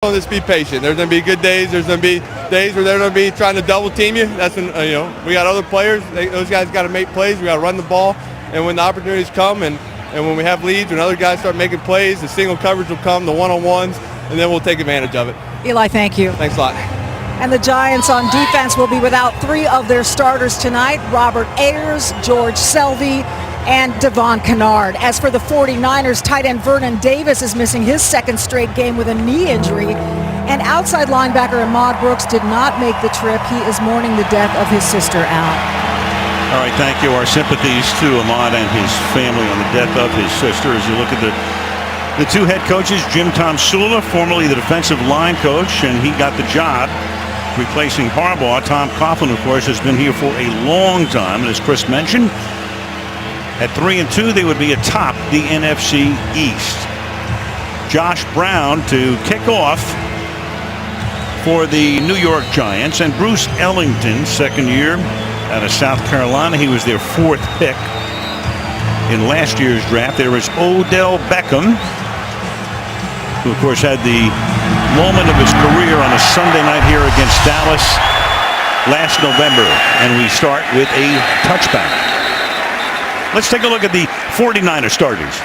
Just be patient. There's going to be good days. There's going to be days where they're going to be trying to double team you. That's when, we got other players. Those guys got to make plays. We got to run the ball. And when the opportunities come and when we have leads, when other guys start making plays, the single coverage will come, the one-on-ones, and then we'll take advantage of it. Eli, thank you. Thanks a lot. And the Giants on defense will be without 3 of their starters tonight: Robert Ayers, George Selvey, and Devon Kennard. As for the 49ers, tight end Vernon Davis is missing his second straight game with a knee injury. And outside linebacker Ahmad Brooks did not make the trip. He is mourning the death of his sister, Al. All right, thank you. Our sympathies to Ahmad and his family on the death of his sister. As you look at the two head coaches, Jim Tomsula, formerly the defensive line coach, and he got the job replacing Harbaugh. Tom Coughlin, of course, has been here for a long time. And as Chris mentioned, at 3-2, they would be atop the NFC East. Josh Brown to kick off for the New York Giants, and Bruce Ellington, second year out of South Carolina. He was their 4th pick in last year's draft. There is Odell Beckham, who of course had the moment of his career on a Sunday night here against Dallas last November. And we start with a touchback. Let's take a look at the 49er starters.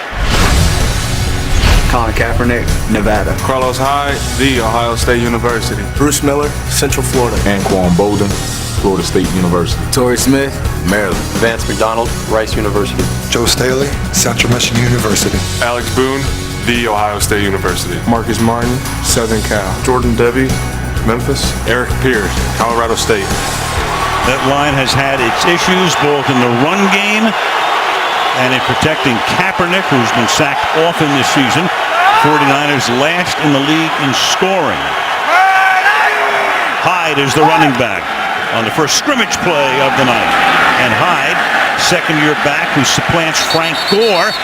Colin Kaepernick, Nevada. Carlos Hyde, The Ohio State University. Bruce Miller, Central Florida. Anquan Bolden, Florida State University. Torrey Smith, Maryland. Vance McDonald, Rice University. Joe Staley, Central Michigan University. Alex Boone, The Ohio State University. Marcus Martin, Southern Cal. Jordan Debbie, Memphis. Eric Pierce, Colorado State. That line has had its issues both in the run game and in protecting Kaepernick, who's been sacked often this season. 49ers last in the league in scoring. Hyde is the running back on the first scrimmage play of the night. And Hyde, second-year back who supplants Frank Gore,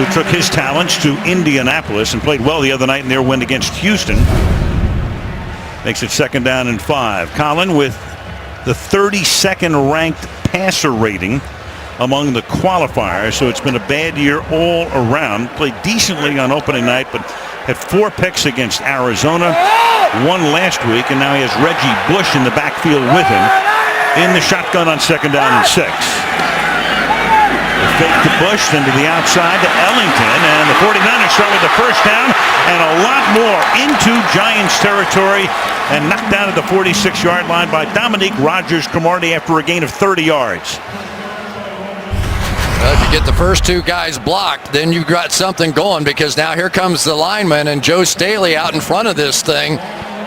who took his talents to Indianapolis and played well the other night in their win against Houston. Makes it 2nd down and 5. Colin with the 32nd ranked passer rating among the qualifiers, so it's been a bad year all around. Played decently on opening night, but had 4 picks against Arizona, 1 last week, and now he has Reggie Bush in the backfield with him in the shotgun on 2nd down and 6. The fake to Bush, then to the outside to Ellington, and the 49ers start with the first down and a lot more into Giants territory, and knocked down at the 46-yard line by Dominique Rodgers-Cromartie after a gain of 30 yards. Well, if you get the first 2 guys blocked, then you've got something going, because now here comes the lineman and Joe Staley out in front of this thing.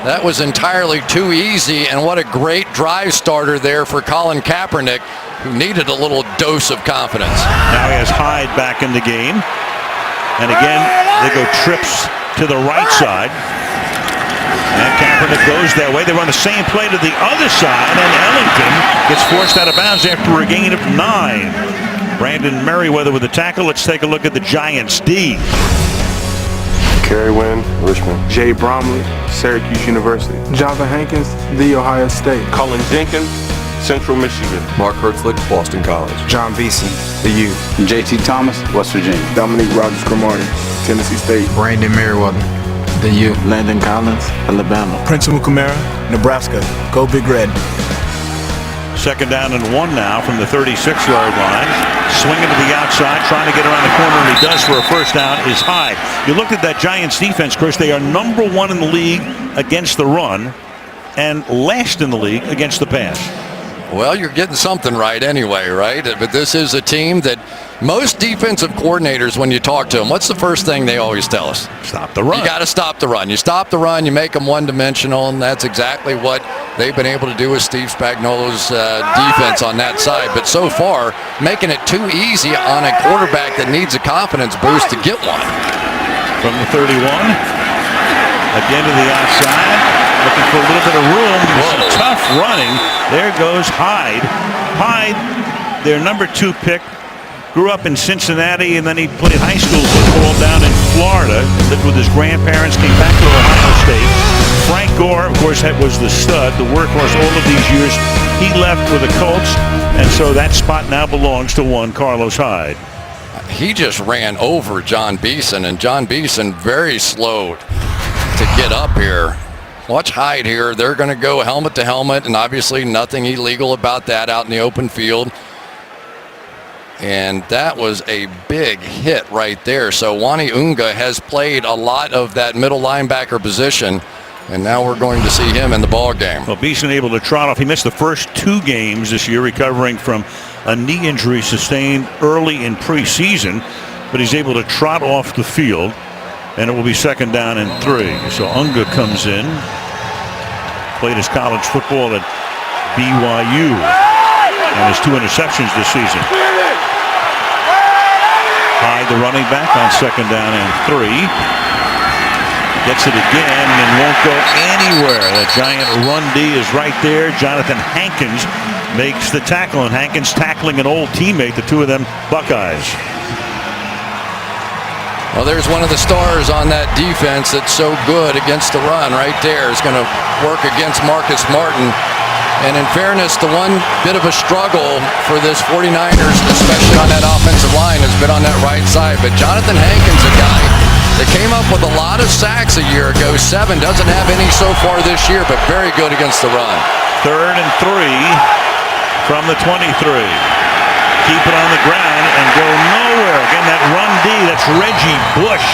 That was entirely too easy, and what a great drive starter there for Colin Kaepernick, who needed a little dose of confidence. Now he has Hyde back in the game. And again, they go trips to the right side. And Kaepernick goes that way. They run the same play to the other side, and Ellington gets forced out of bounds after a gain of 9. Brandon Merriweather with the tackle. Let's take a look at the Giants D. Kerry Wynn, Richmond. Jay Bromley, Syracuse University. Java Hankins, The Ohio State. Colin Jenkins, Central Michigan. Mark Hertzlick, Boston College. John Beeson, The U. JT Thomas, West Virginia. Dominique Rodgers-Cromartie, Tennessee State. Brandon Merriweather, The U. Landon Collins, Alabama. Prince Amukamara, Nebraska. Go Big Red. 2nd down and 1 now from the 36-yard line. Swinging to the outside, trying to get around the corner, and he does for a first down, is Hyde. You look at that Giants defense, Chris, they are number 1 in the league against the run and last in the league against the pass. Well, you're getting something right anyway, right? But this is a team that most defensive coordinators, when you talk to them, what's the first thing they always tell us? Stop the run. You got to stop the run. You stop the run, you make them one-dimensional, and that's exactly what they've been able to do with Steve Spagnuolo's defense on that side. But so far, making it too easy on a quarterback that needs a confidence boost to get one. From the 31, again to the outside, looking for a little bit of room. Some tough running. There goes Hyde. Hyde, their number 2 pick, grew up in Cincinnati, and then he played high school football down in Florida. Lived with his grandparents, came back to Ohio State. Frank Gore, of course, was the stud, the workhorse all of these years. He left with the Colts, and so that spot now belongs to one Carlos Hyde. He just ran over John Beeson, and John Beeson very slow to to get up here. Watch Hyde here. They're going to go helmet to helmet, and obviously nothing illegal about that out in the open field. And that was a big hit right there. So Wani Unga has played a lot of that middle linebacker position, and now we're going to see him in the ball game. Well, Beeson able to trot off. He missed the first 2 games this year, recovering from a knee injury sustained early in preseason, but he's able to trot off the field, and it will be 2nd down and 3. So Unga comes in, played his college football at BYU, and has 2 interceptions this season. Hyde, the running back, on 2nd down and 3. Gets it again and won't go anywhere. The giant run D is right there. Jonathan Hankins makes the tackle, and Hankins tackling an old teammate, the 2 of them Buckeyes. Well, there's one of the stars on that defense that's so good against the run right there. Is going to work against Marcus Martin. And in fairness, the one bit of a struggle for this 49ers, especially on that offensive line, has been on that right side. But Jonathan Hankins, a guy that came up with a lot of sacks a year ago. 7, doesn't have any so far this year, but very good against the run. 3rd and 3 from the 23. Keep it on the ground and go nowhere. Again, that run D, that's Reggie Bush.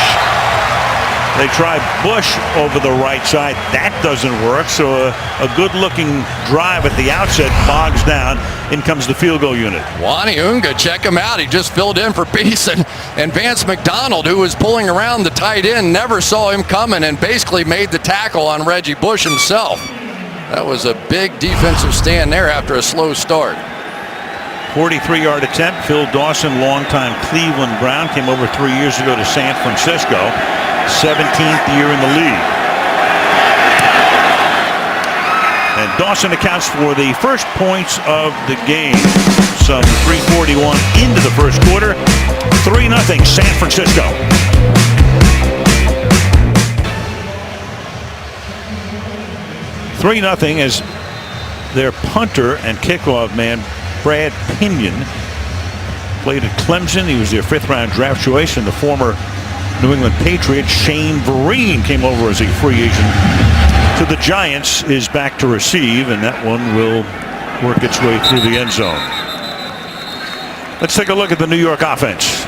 They try Bush over the right side. That doesn't work. So a good-looking drive at the outset bogs down. In comes the field goal unit. Wani Unga, check him out. He just filled in for Beeson. And Vance McDonald, who was pulling around the tight end, never saw him coming and basically made the tackle on Reggie Bush himself. That was a big defensive stand there after a slow start. 43-yard attempt. Phil Dawson, longtime Cleveland Brown, came over 3 years ago to San Francisco. 17th year in the league. And Dawson accounts for the first points of the game. Some 3:41 into the first quarter. 3-0 San Francisco. (3-0) as their punter and kickoff man, Brad Pinion, played at Clemson. He was their 5th-round draft choice, and the former New England Patriot Shane Vereen came over as a free agent to the Giants, is back to receive, and that one will work its way through the end zone. Let's take a look at the New York offense.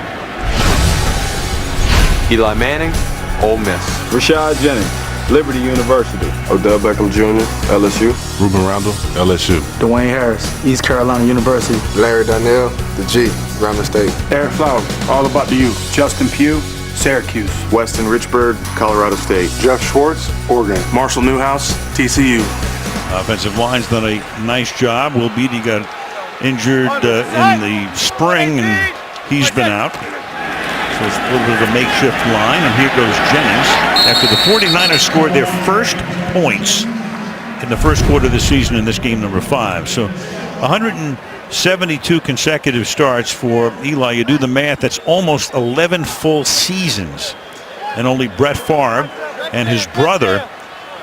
Eli Manning, Ole Miss. Rashad Jennings, Liberty University. Odell Beckham Jr., LSU. Ruben Randall, LSU. Dwayne Harris, East Carolina University. Larry Donnell, the G, Grambling State. Eric Flowers, All About the U. Justin Pugh, Syracuse. Weston Richburg, Colorado State. Jeff Schwartz, Oregon. Marshall Newhouse, TCU. Offensive line's done a nice job. Will Beatty got injured in the spring, and he's been out. So it's a little bit of a makeshift line, and here goes Jennings. After the 49ers scored their first points in the first quarter of the season in this game number 5. So 172 consecutive starts for Eli. You do the math, that's almost 11 full seasons. And only Brett Favre and his brother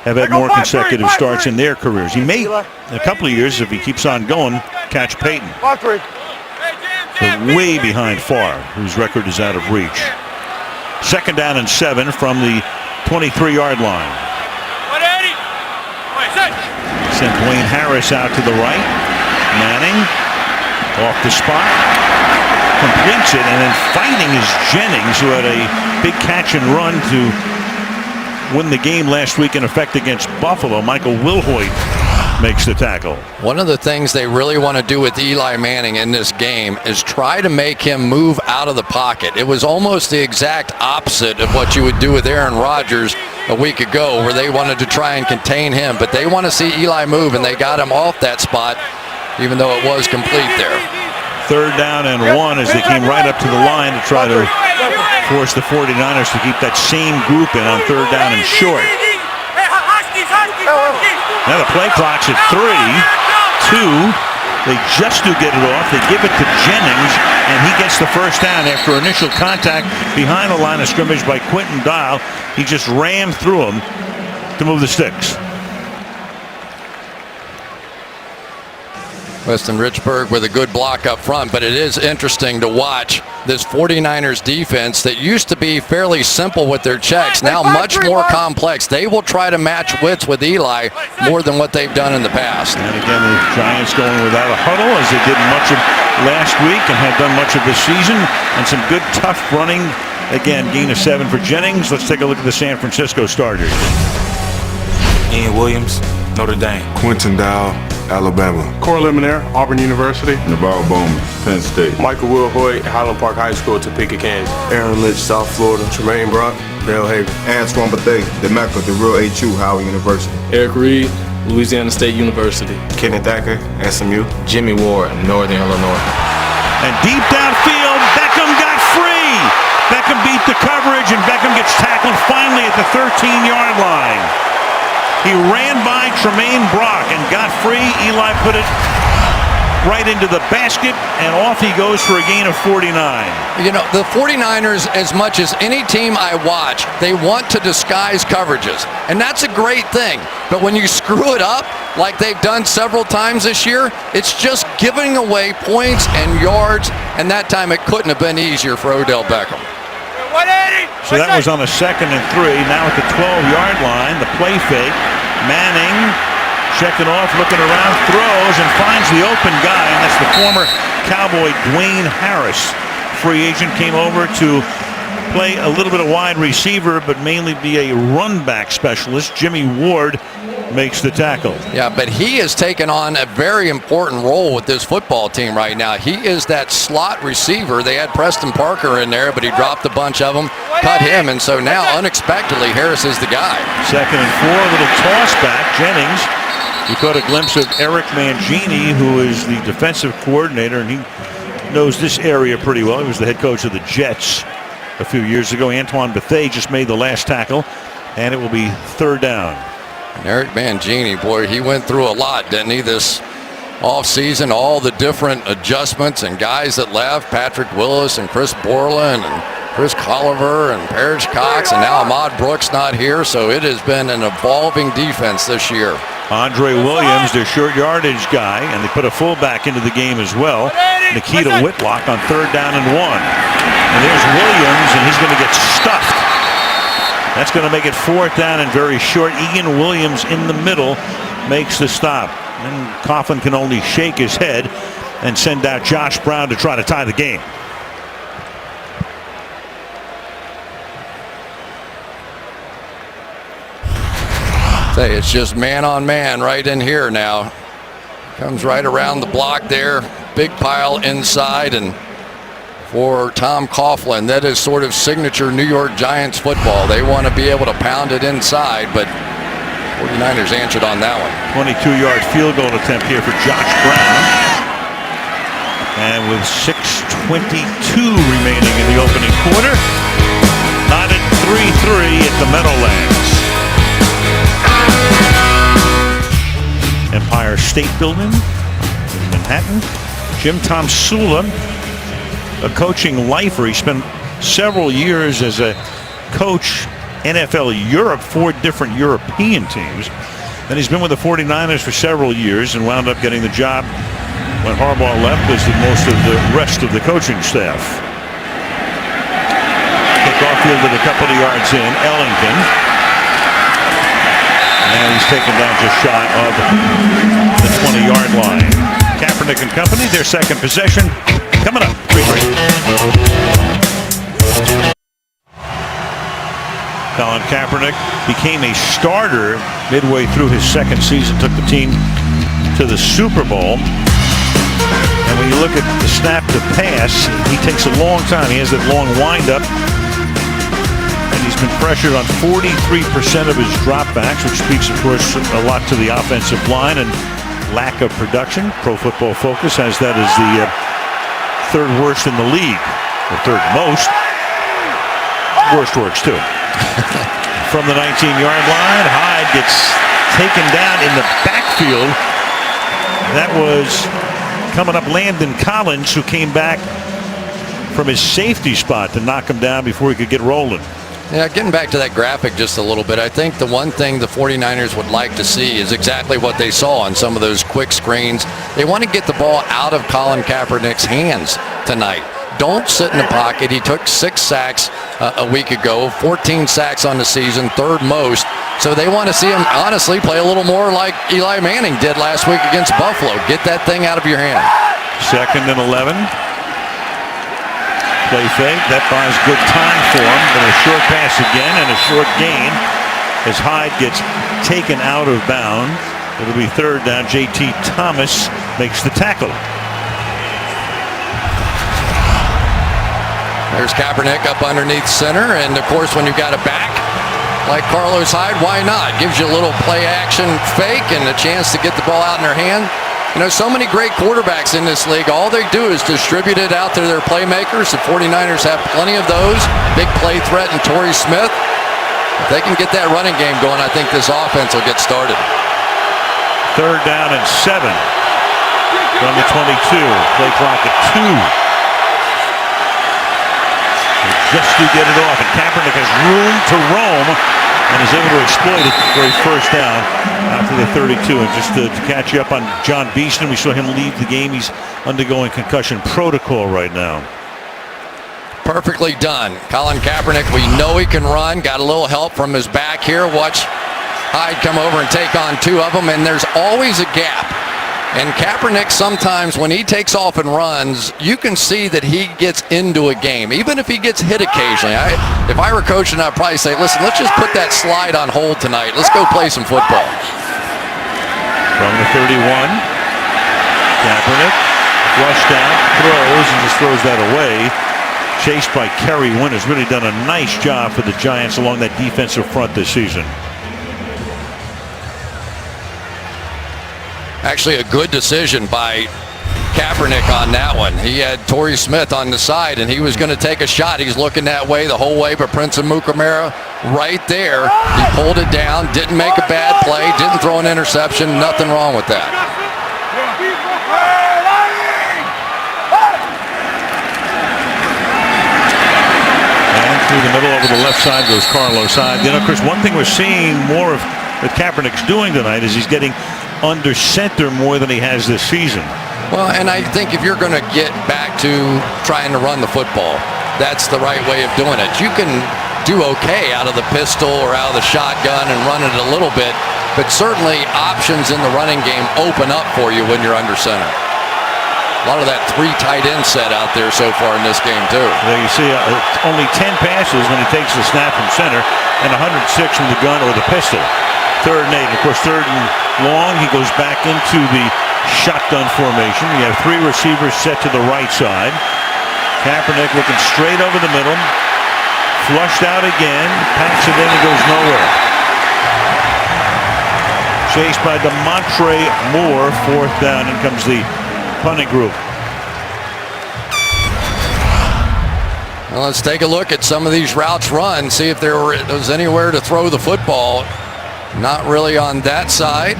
have had more consecutive starts in their careers. He may, in a couple of years, if he keeps on going, catch Peyton. But way behind Favre, whose record is out of reach. 2nd down and 7 from the 23-yard line. Sent Dwayne Harris out to the right. Manning off the spot, completes it, and then fighting is Jennings, who had a big catch and run to win the game last week in effect against Buffalo. Michael Wilhoit makes the tackle. One of the things they really want to do with Eli Manning in this game is try to make him move out of the pocket. It was almost the exact opposite of what you would do with Aaron Rodgers a week ago, where they wanted to try and contain him. But they want to see Eli move, and they got him off that spot, even though it was complete there. 3rd down and 1 as they came right up to the line to try to force the 49ers to keep that same group in on 3rd down and short. Now the play clock's at 3, 2. They just do get it off. They give it to Jennings, and he gets the first down after initial contact behind the line of scrimmage by Quentin Dial. He just rammed through him to move the sticks. Weston Richburg with a good block up front, but it is interesting to watch this 49ers defense that used to be fairly simple with their checks, now much more complex. They will try to match wits with Eli more than what they've done in the past. And again, the Giants going without a huddle as they did much of last week and have done much of this season, and some good tough running. Again, gain of 7 for Jennings. Let's take a look at the San Francisco starters. Ian Williams, Notre Dame. Quentin Dow, Alabama. Corey Lemonnier, Auburn University. Navarro Bowman, Penn State. Michael Will Hoyt, Highland Park High School, Topeka, Kansas. Aaron Lynch, South Florida. Tremaine Brock, Delhaven. Antoine Bethea, the Mecca, the real HU, Howard University. Eric Reed, Louisiana State University. Kenneth Thacker, SMU. Jimmy Ward, Northern Illinois. And deep downfield, Beckham got free. Beckham beat the coverage, and Beckham gets tackled finally at the 13-yard line. He ran by Tremaine Brock and got free. Eli put it right into the basket, and off he goes for a gain of 49. You know, the 49ers, as much as any team I watch, they want to disguise coverages, and that's a great thing. But when you screw it up, like they've done several times this year, it's just giving away points and yards, and that time it couldn't have been easier for Odell Beckham. So that was on a 2nd and 3. Now at the 12-yard line, the play fake. Manning checking off, looking around, throws, and finds the open guy, and that's the former Cowboy Dwayne Harris. Free agent, came over to play a little bit of wide receiver, but mainly be a run back specialist. Jimmy Ward makes the tackle. Yeah, but he has taken on a very important role with this football team right now. He is that slot receiver. They had Preston Parker in there, but he dropped a bunch of them, cut him, and so now unexpectedly Harris is the guy. 2nd and 4, a little toss back. Jennings, we caught a glimpse of Eric Mangini, who is the defensive coordinator, and he knows this area pretty well. He was the head coach of the Jets a few years ago. Antoine Bethea just made the last tackle, and it will be 3rd down. And Eric Mangini, boy, he went through a lot, didn't he, this offseason? All the different adjustments and guys that left, Patrick Willis and Chris Borland and Chris Colliver and Parrish Cox, and now Ahmad Brooks not here, so it has been an evolving defense this year. Andre Williams, their short yardage guy, and they put a fullback into the game as well. Nikita Whitlock on 3rd down and 1. And there's Williams, and he's going to get stuffed. That's going to make it 4th down and very short. Ian Williams in the middle makes the stop. And Coughlin can only shake his head and send out Josh Brown to try to tie the game. Say, it's just man on man right in here now. Comes right around the block there. Big pile inside, and for Tom Coughlin, that is sort of signature New York Giants football. They want to be able to pound it inside, but 49ers answered on that one. 22-yard field goal attempt here for Josh Brown. And with 6:22 remaining in the opening quarter, not at 3-3 at the Meadowlands. Empire State Building in Manhattan. Jim Tomsula, a coaching lifer. He spent several years as a coach, NFL Europe, 4 different European teams. Then he's been with the 49ers for several years and wound up getting the job when Harbaugh left as did most of the rest of the coaching staff. Kickoff fielded a couple of yards in. Ellington. And he's taken down just shy of the 20-yard line. Kaepernick and company, their 2nd possession. Coming up. 3-3. Colin Kaepernick became a starter midway through his 2nd season, took the team to the Super Bowl. And when you look at the snap to pass, he takes a long time. He has that long windup. And he's been pressured on 43% of his dropbacks, which speaks, of course, a lot to the offensive line and lack of production. Pro Football Focus has that as the 3rd worst in the league, or 3rd most. Worst works too. From the 19-yard line, Hyde gets taken down in the backfield. That was coming up Landon Collins, who came back from his safety spot to knock him down before he could get rolling. Yeah, getting back to that graphic just a little bit, I think the one thing the 49ers would like to see is exactly what they saw on some of those quick screens. They want to get the ball out of Colin Kaepernick's hands tonight. Don't sit in the pocket. He took 6 sacks a week ago, 14 sacks on the season, third most. So they want to see him, honestly, play a little more like Eli Manning did last week against Buffalo. Get that thing out of your hand. 2nd and 11. Play fake. That buys good time for him. Then a short pass again and a short gain as Hyde gets taken out of bounds. It'll be 3rd down. J.T. Thomas makes the tackle. There's Kaepernick up underneath center. And, of course, when you've got a back like Carlos Hyde, why not? Gives you a little play action fake and a chance to get the ball out in their hand. You know, so many great quarterbacks in this league. All they do is distribute it out to their playmakers. The 49ers have plenty of those. Big play threat in Torrey Smith. If they can get that running game going, I think this offense will get started. 3rd down and 7 from the 22. Play clock at 2. Just to get it off, and Kaepernick has room to roam and is able to exploit it for a 1st down after the 32. And just to catch you up on John Beeston, we saw him leave the game. He's undergoing concussion protocol right now. Perfectly done. Colin Kaepernick, we know he can run. Got a little help from his back here. Watch Hyde come over and take on 2 of them, and there's always a gap. And Kaepernick, sometimes when he takes off and runs, you can see that he gets into a game, even if he gets hit occasionally. If I were coaching, I'd probably say, listen, let's just put that slide on hold tonight. Let's go play some football. From the 31, Kaepernick flushed out, throws, and just throws that away. Chased by Kerry Winters. Really done a nice job for the Giants along that defensive front this season. Actually, a good decision by Kaepernick on that one. He had Torrey Smith on the side, and he was going to take a shot. He's looking that way the whole way, but Prince Amukamara right there. He pulled it down, didn't make a bad play, didn't throw an interception, nothing wrong with that. And through the middle over the left side goes Carlos Hyde. You know, Chris, one thing we're seeing more of that Kaepernick's doing tonight is he's getting under center more than he has this season. Well, and I think if you're going to get back to trying to run the football, that's the right way of doing it. You can do okay out of the pistol or out of the shotgun and run it a little bit, but certainly options in the running game open up for you when you're under center. A lot of that 3 tight end set out there so far in this game, too. There you see only 10 passes when he takes the snap from center and 106 from the gun or the pistol. 3rd and 8. Of course, 3rd and long, he goes back into the shotgun formation. You have 3 receivers set to the right side. Kaepernick looking straight over the middle. Flushed out again. Packs it in and goes nowhere. Chased by DeMontre Moore. 4th down. In comes the punting group. Well, let's take a look at some of these routes run. See if there was anywhere to throw the football. Not really on that side.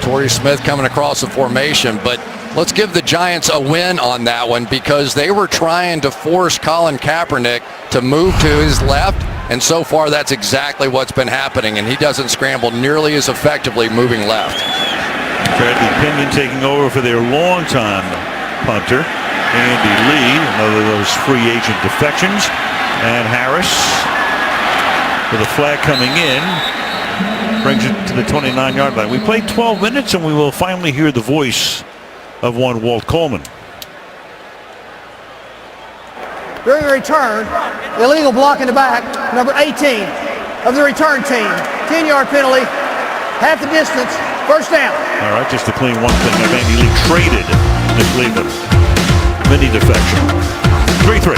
Torrey Smith coming across the formation, but let's give the Giants a win on that one because they were trying to force Colin Kaepernick to move to his left, and so far that's exactly what's been happening, and he doesn't scramble nearly as effectively moving left. Bradley Pinion taking over for their longtime punter, Andy Lee, another of those free agent defections, and Harris with a flag coming in. Brings it to the 29-yard line. We played 12 minutes, and we will finally hear the voice of one Walt Coleman. During the return, illegal block in the back, number 18 of the return team. 10-yard penalty, half the distance, 1st down. All right, just to clean one thing up, Andy Lee traded to Cleveland. Mini defection. 3-3.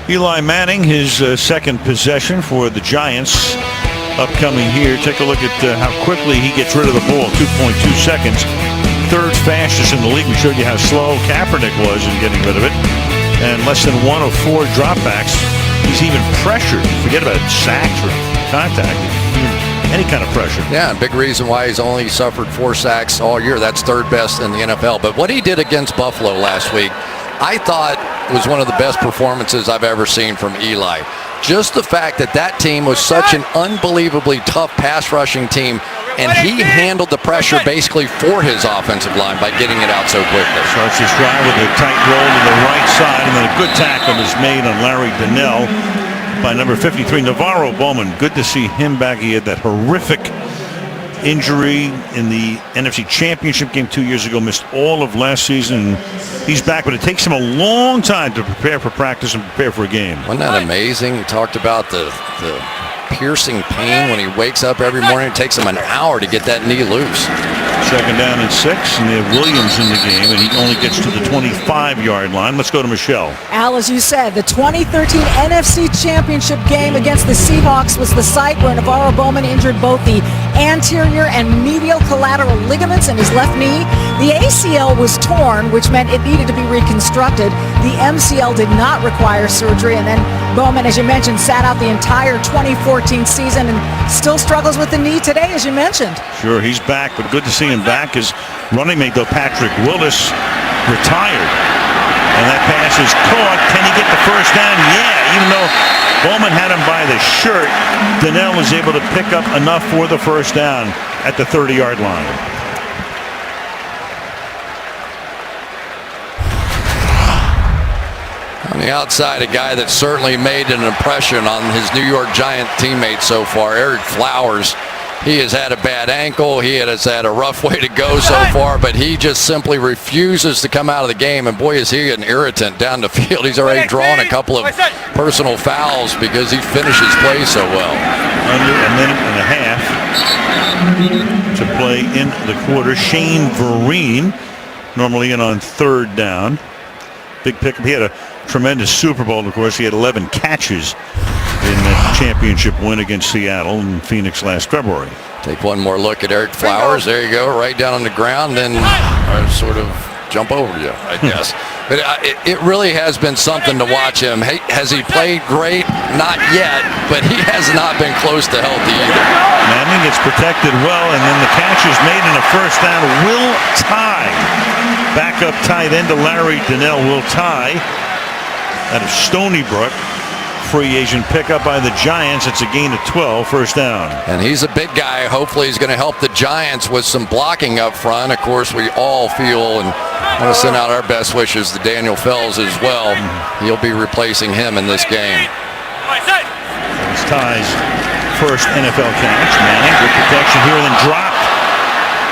Eli Manning, his 2nd possession for the Giants upcoming here. Take a look at how quickly he gets rid of the ball, 2.2 seconds. 3rd fastest in the league. We showed you how slow Kaepernick was in getting rid of it. And less than 1 of 4 dropbacks. He's even pressured. Forget about sacks or contact. Even any kind of pressure. Yeah, and big reason why he's only suffered 4 sacks all year. That's third best in the NFL. But what he did against Buffalo last week, I thought was one of the best performances I've ever seen from Eli. Just the fact that that team was such an unbelievably tough pass rushing team, and he handled the pressure basically for his offensive line by getting it out so quickly. Starts his drive with a tight roll to the right side, and then a good tackle is made on Larry Donnell by number 53, Navarro Bowman. Good to see him back. He had that horrific injury in the NFC Championship game 2 years ago, missed all of last season. He's back, but it takes him a long time to prepare for practice and prepare for a game. Wasn't that amazing? He talked about the piercing pain when he wakes up every morning. It takes him an hour to get that knee loose. Second down and 6, and they have Williams in the game, and he only gets to the 25-yard line. Let's go to Michelle. Al, as you said, the 2013 NFC Championship game against the Seahawks was the site where Navarro Bowman injured both the anterior and medial collateral ligaments in his left knee. The ACL was torn, which meant it needed to be reconstructed. The MCL did not require surgery, and then Bowman, as you mentioned, sat out the entire 2014 season and still struggles with the knee today, as you mentioned. Sure, he's back, but good to see him back. His running mate, though, Patrick Willis, retired. And that pass is caught. Can he get the first down? Yeah, even though Bowman had him by the shirt, Donnell was able to pick up enough for the first down at the 30-yard line. On the outside, a guy that certainly made an impression on his New York Giant teammates so far, Eric Flowers. He has had a bad ankle. He has had a rough way to go so far, but he just simply refuses to come out of the game. And boy, is he an irritant down the field. He's already drawn a couple of personal fouls because he finishes plays so well. Under a minute and a half to play in the quarter. Shane Vereen, normally in on third down. Big pickup. He had a tremendous Super Bowl, of course. He had 11 catches in the championship win against Seattle and Phoenix last February. Take one more look at Eric Flowers. There you go, right down on the ground, then sort of jump over you, I guess. But it really has been something to watch him. Has he played great? Not yet, but he has not been close to healthy either. Manning gets protected well, and then the catch is made in a first down. Will Tye, backup tight end to Larry Donnell. Will Tye out of Stony Brook. Free agent pickup by the Giants. It's a gain of 12, first down. And he's a big guy. Hopefully he's going to help the Giants with some blocking up front. Of course, we all feel and want to send out our best wishes to Daniel Fells as well. He'll be replacing him in this game. It's Ty's first NFL catch. Manning, good protection here, then dropped.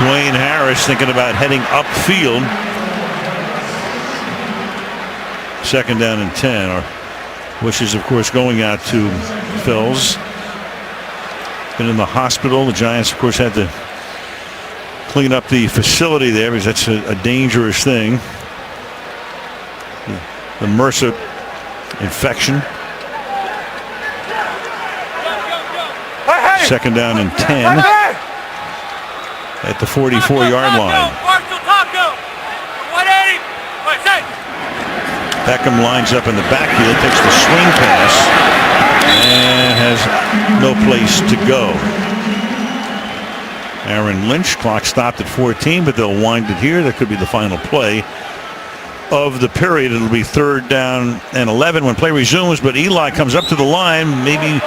Dwayne Harris thinking about heading upfield. Second down and 10. Our wishes, of course, going out to Fells. Been in the hospital. The Giants, of course, had to clean up the facility there because that's a dangerous thing. The MRSA infection. Second down and 10 at the 44-yard line. Beckham lines up in the backfield, takes the swing pass, and has no place to go. Aaron Lynch, clock stopped at 14, but they'll wind it here. That could be the final play of the period. It'll be third down and 11 when play resumes, but Eli comes up to the line, maybe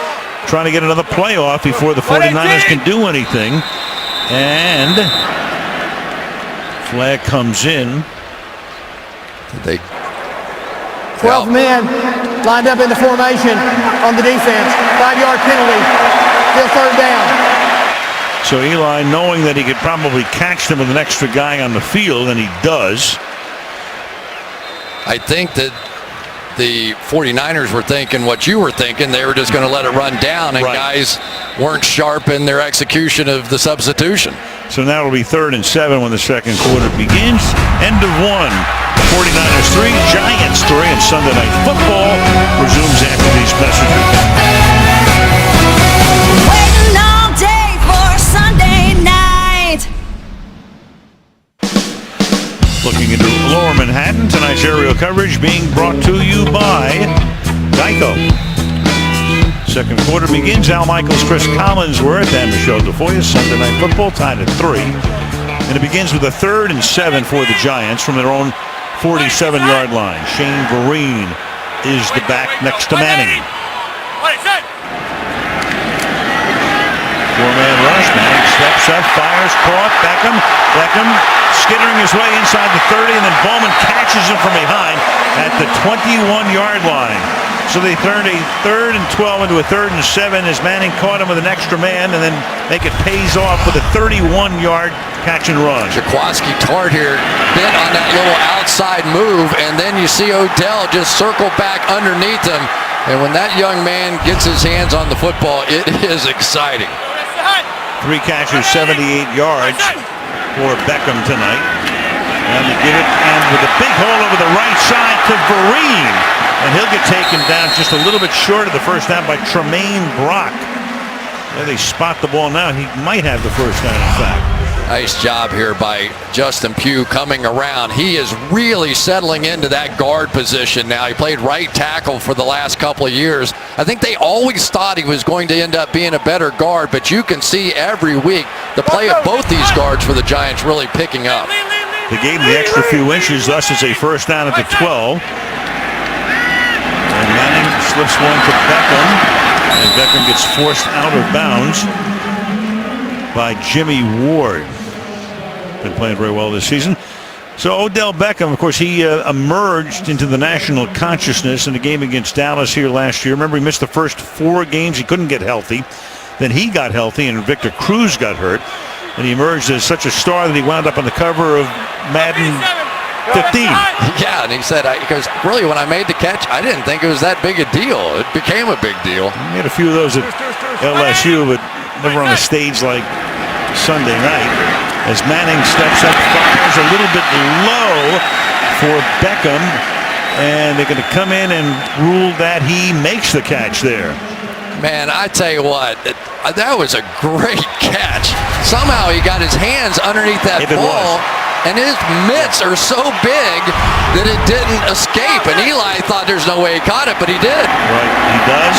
trying to get another play off before the 49ers can do anything. And flag comes in. They 12 men lined up in the formation on the defense. 5-yard penalty. Still third down. So Eli, knowing that he could probably catch them with an extra guy on the field, and he does. I think that the 49ers were thinking what you were thinking. They were just going to let it run down, and guys weren't sharp in their execution of the substitution. So now it'll be third and 7 when the second quarter begins. End of one. 49ers 3, Giants 3, and Sunday Night Football resumes after these messages. Waiting all day for Sunday night. Looking into Lower Manhattan, tonight's aerial coverage being brought to you by Geico. Second quarter begins. Al Michaels, Chris Collinsworth, and Michelle DeFoya. Sunday Night Football tied at 3. And it begins with a 3rd and 7 for the Giants from their own 47-yard line. Shane Vereen is the back next to Manning. Four-man rush. Manning steps up, fires, caught. Beckham skittering his way inside the 30, and then Bowman catches him from behind at the 21-yard line. So they turned a 3rd and 12 into a 3rd and 7 as Manning caught him with an extra man, and then make it pays off with a 31-yard catch and run. Jaquaski Tart here bit on that little outside move, and then you see Odell just circle back underneath him. And when that young man gets his hands on the football, it is exciting. 3 catches, 78 yards for Beckham tonight. And they give it, and with a big hole over the right side to Vereen. And he'll get taken down just a little bit short of the first down by Tremaine Brock. There they spot the ball now. He might have the first down, in fact. Nice job here by Justin Pugh coming around. He is really settling into that guard position now. He played right tackle for the last couple of years. I think they always thought he was going to end up being a better guard, but you can see every week the play of both these guards for the Giants really picking up. They gave him the extra few inches, thus it's a first down at the 12. And Manning slips one to Beckham, and Beckham gets forced out of bounds by Jimmy Ward. Been playing very well this season. So Odell Beckham, of course, he emerged into the national consciousness in the game against Dallas here last year. Remember, he missed the first 4 games. He couldn't get healthy. Then he got healthy, and Victor Cruz got hurt. And he emerged as such a star that he wound up on the cover of Madden 15. Yeah, and he said, because really when I made the catch, I didn't think it was that big a deal. It became a big deal. He had a few of those at LSU, but never on a stage like Sunday night. As Manning steps up, fires a little bit low for Beckham, and they're going to come in and rule that he makes the catch there. Man, I tell you what, that was a great catch. Somehow he got his hands underneath that ball, and his mitts are so big that it didn't escape. And Eli thought there's no way he caught it, but he did. Right, he does.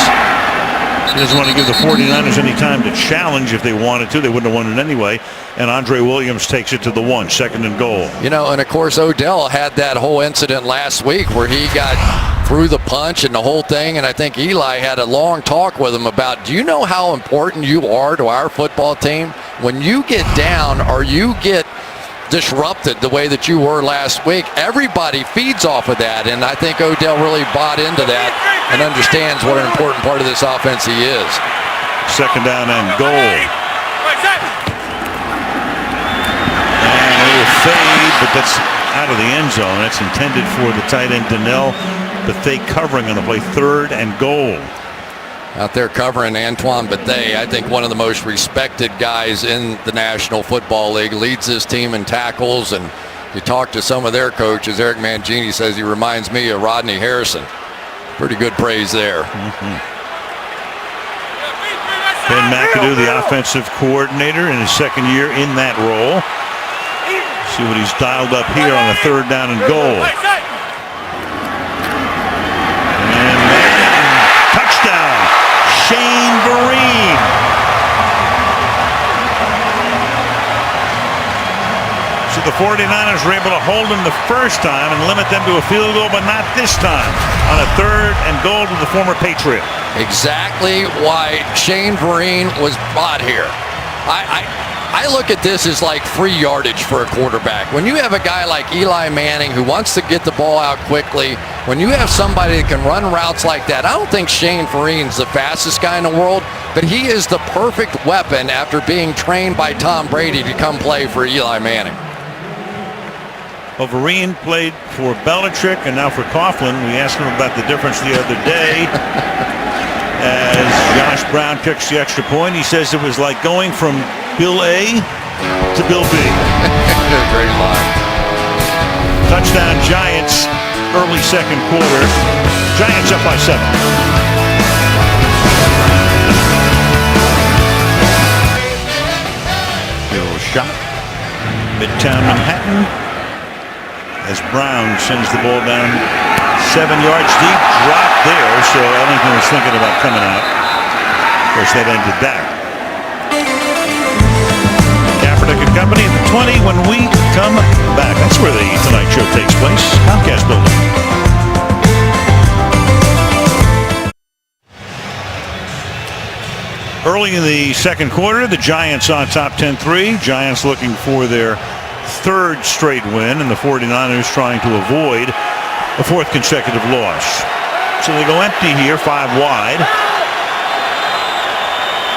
He doesn't want to give the 49ers any time to challenge if they wanted to. They wouldn't have won it anyway. And Andre Williams takes it to the 1, 2nd and goal. You know, and of course Odell had that whole incident last week where he got through the punch and the whole thing. And I think Eli had a long talk with him about, do you know how important you are to our football team? When you get down or you get disrupted the way that you were last week, everybody feeds off of that, and I think Odell really bought into that and understands what an important part of this offense he is. 2nd down and goal. And a little fade, but that's out of the end zone. That's intended for the tight end Donnell Bethea covering on the play. 3rd and goal. Out there covering Antoine Bethea, I think one of the most respected guys in the National Football League, leads this team in tackles, and you talk to some of their coaches. Eric Mangini says he reminds me of Rodney Harrison. Pretty good praise there. Ben McAdoo, the offensive coordinator, in his 2nd year in that role. See what he's dialed up here on the 3rd down and goal. And touchdown, Shane Vereen. So the 49ers were able to hold him the first time and limit them to a field goal, but not this time on a 3rd and goal to the former Patriot. Exactly why Shane Vereen was brought here. I look at this as like free yardage for a quarterback. When you have a guy like Eli Manning who wants to get the ball out quickly, when you have somebody that can run routes like that, I don't think Shane Vereen's the fastest guy in the world, but he is the perfect weapon after being trained by Tom Brady to come play for Eli Manning. Well, Vereen played for Belichick and now for Coughlin. We asked him about the difference the other day. As Josh Brown kicks the extra point, he says it was like going from Bill A to Bill B. Great line. Touchdown Giants, early 2nd quarter. Giants up by 7. Little shot. Midtown Manhattan. As Brown sends the ball down 7 yards deep, dropped there, so Ellington was thinking about coming out. course, that ended that. Kaepernick and company at the 20 when we come back. That's where the Tonight Show takes place. Comcast Building. Early in the second quarter, the Giants on top 10-3. Giants looking for their third straight win, and the 49ers trying to avoid a fourth consecutive loss. So they go empty here, 5 wide,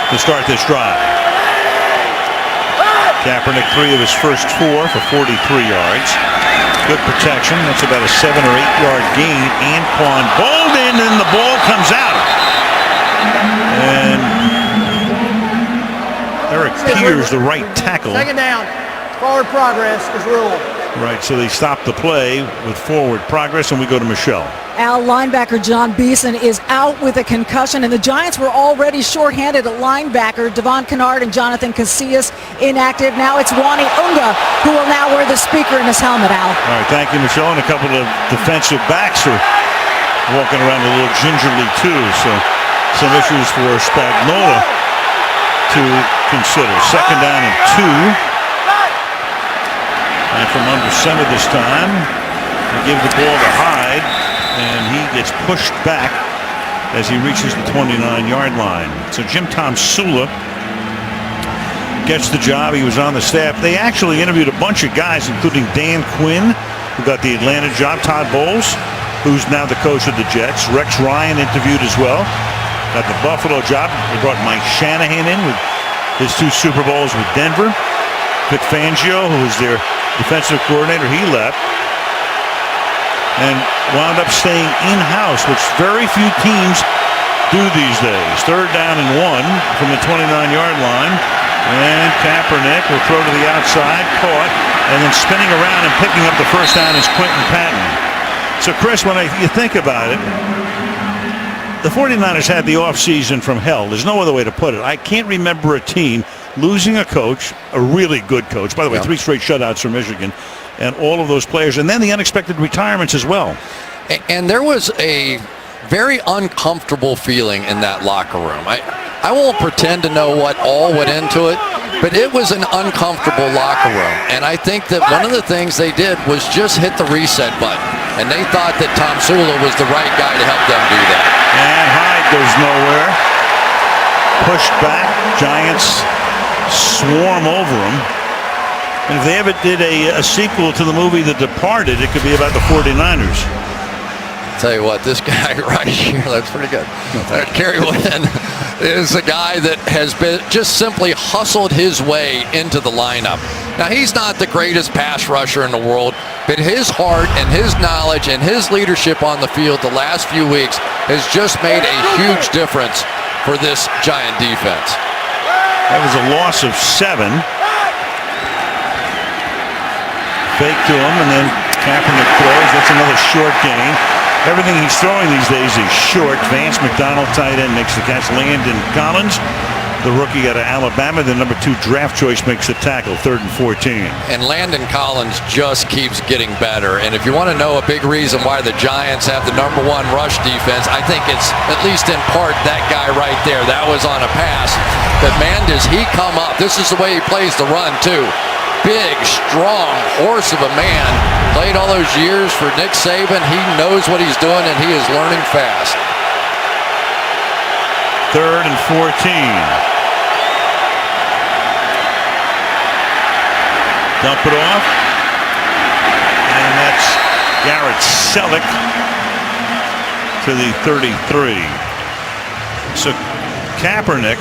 to start this drive. Kaepernick 3 of his first 4 for 43 yards. Good protection. That's about a 7 or 8 yard gain. Anquan Boldin, and the ball comes out. And Eric Pierce, the right tackle. Second down. Forward progress is ruled. Right, so they stop the play with forward progress, and we go to Michelle. Al, linebacker John Beeson is out with a concussion, and the Giants were already shorthanded at linebacker. Devon Kennard and Jonathan Casillas inactive. Now it's Wani Unga who will now wear the speaker in his helmet, Al. All right, thank you, Michelle. And a couple of defensive backs are walking around a little gingerly, too. So some issues for Spagnuolo to consider. Second down and 2. And from under center this time, they give the ball to Hyde, and he gets pushed back as he reaches the 29-yard line. So Jim Tomsula gets the job. He was on the staff. They actually interviewed a bunch of guys, including Dan Quinn, who got the Atlanta job, Todd Bowles, who's now the coach of the Jets. Rex Ryan interviewed as well. Got the Buffalo job. They brought Mike Shanahan in with his 2 Super Bowls with Denver. Vic Fangio, who was their defensive coordinator, he left and wound up staying in-house, which very few teams do these days. Third down and 1 from the 29-yard line. And Kaepernick will throw to the outside, caught, and then spinning around and picking up the first down is Quentin Patton. So, Chris, when you think about it, the 49ers had the offseason from hell. There's no other way to put it. I can't remember a team losing a coach, a really good coach. By the way, 3 straight shutouts for Michigan, and all of those players, and then the unexpected retirements as well. And there was a very uncomfortable feeling in that locker room. I won't pretend to know what all went into it, but it was an uncomfortable locker room. And I think that one of the things they did was just hit the reset button. And they thought that Tomsula was the right guy to help them do that. And Hyde goes nowhere. Pushed back. Giants swarm over him. And if they ever did a sequel to the movie The Departed, it could be about the 49ers. Tell you what, this guy right here, that's pretty good. Kerry Wynn is a guy that has been just simply hustled his way into the lineup. Now, he's not the greatest pass rusher in the world, but his heart and his knowledge and his leadership on the field the last few weeks has just made a huge difference for this Giant defense. That was a loss of 7. Fake to him, and then Kaepernick throws. That's another short gain. Everything he's throwing these days is short. Vance McDonald, tight end, makes the catch. Landon Collins, the rookie out of Alabama, the number 2 draft choice, makes the tackle. 3rd and 14. And Landon Collins just keeps getting better. And if you want to know a big reason why the Giants have the number 1 rush defense, I think it's at least in part that guy right there. That was on a pass. But man, does he come up. This is the way he plays the run, too. Big, strong horse of a man. Played all those years for Nick Saban. He knows what he's doing, and he is learning fast. 3rd and 14. Dump it off. And that's Garrett Selleck to the 33. So Kaepernick,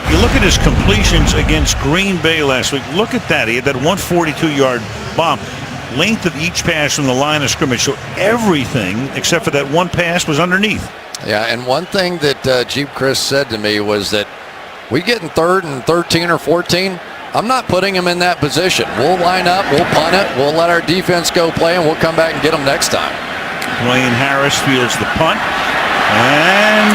you look at his completions against Green Bay last week. Look at that. He had that 142-yard bomb. Length of each pass from the line of scrimmage. So everything except for that one pass was underneath. Yeah, and one thing that Jeep Chris said to me was that we get in 3rd and 13 or 14, I'm not putting him in that position. We'll line up, we'll punt it, we'll let our defense go play, and we'll come back and get them next time. Dwayne Harris fields the punt. And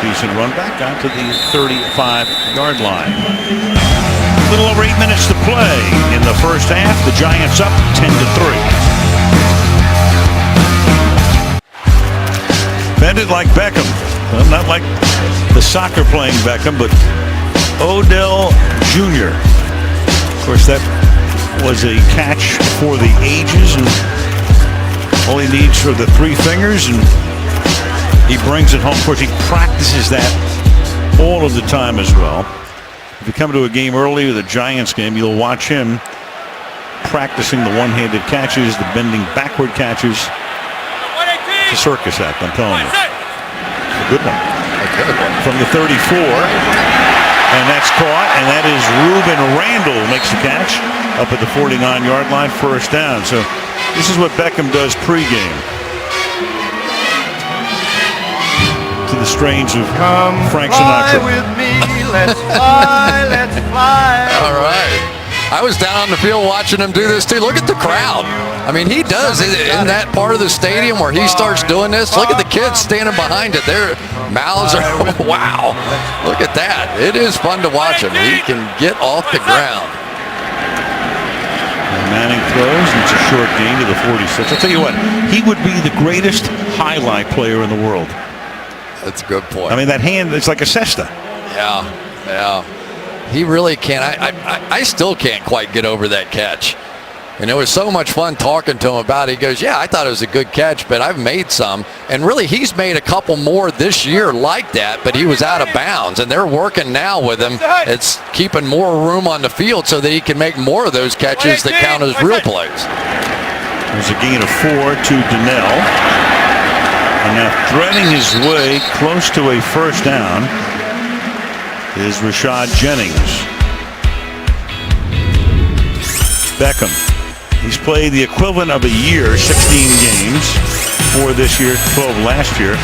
decent run back out to the 35-yard line. A little over 8 minutes to play in the first half. The Giants up 10-3. Bended like Beckham, well, not like the soccer playing Beckham, but Odell Jr. Of course, that was a catch for the ages, and all he needs are the 3 fingers, and he brings it home. Of course, he practices that all of the time as well. If you come to a game early, the Giants game, you'll watch him practicing the one-handed catches, the bending backward catches. It's a circus act, I'm telling you. It's a good one. From the 34, and that's caught, and that is Ruben Randall makes the catch up at the 49-yard line, first down. So this is what Beckham does pregame. To the strains of Frank Sinatra. Fly with me, let's fly, let's fly. All right. I was down on the field watching him do this too. Look at the crowd. I mean, he does in that part of the stadium where he starts doing this. Look at the kids standing behind it. Their mouths are, wow. Look at that. It is fun to watch him. He can get off the ground. And Manning throws, and it's a short gain to the 46. I'll tell you what, he would be the greatest highlight player in the world. That's a good point. I mean, that hand, it's like a cesta. Yeah, yeah. He really can't. I still can't quite get over that catch. And it was so much fun talking to him about it. He goes, yeah, I thought it was a good catch, but I've made some. And really, he's made a couple more this year like that, but he was out of bounds. And they're working now with him. It's keeping more room on the field so that he can make more of those catches that count as real plays. There's a gain of 4 to Donnell. And now threading his way close to a first down is Rashad Jennings. Beckham. He's played the equivalent of a year, 16 games for this year, 12 last year.